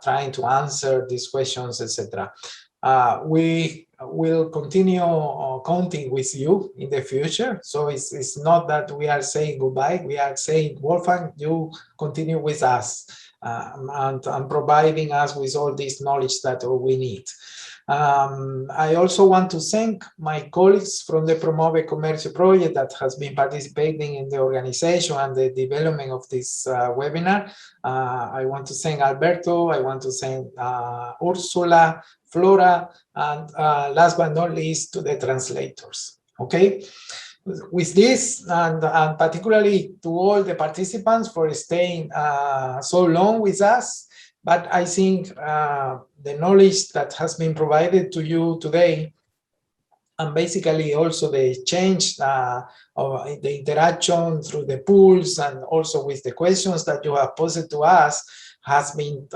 trying to answer these questions, etc. We will continue counting with you in the future. So it's not that we are saying goodbye. We are saying, Wolfgang, you continue with us and providing us with all this knowledge that we need. I also want to thank my colleagues from the Promove Commercio project that has been participating in the organization and the development of this webinar. I want to thank Alberto. I want to thank Ursula, Flora, and last but not least, to the translators. Okay, with this, and particularly to all the participants for staying so long with us. But I think the knowledge that has been provided to you today, and basically also the exchange of the interaction through the pools, and also with the questions that you have posed to us, has been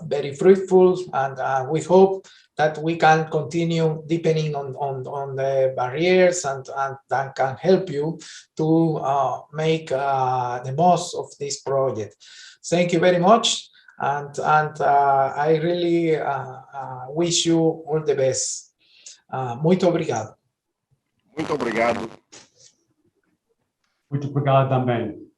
very fruitful, and we hope that we can continue deepening on the barriers, and that can help you to make the most of this project. Thank you very much, and I really wish you all the best. Muito obrigado.
Muito obrigado.
Muito obrigado também.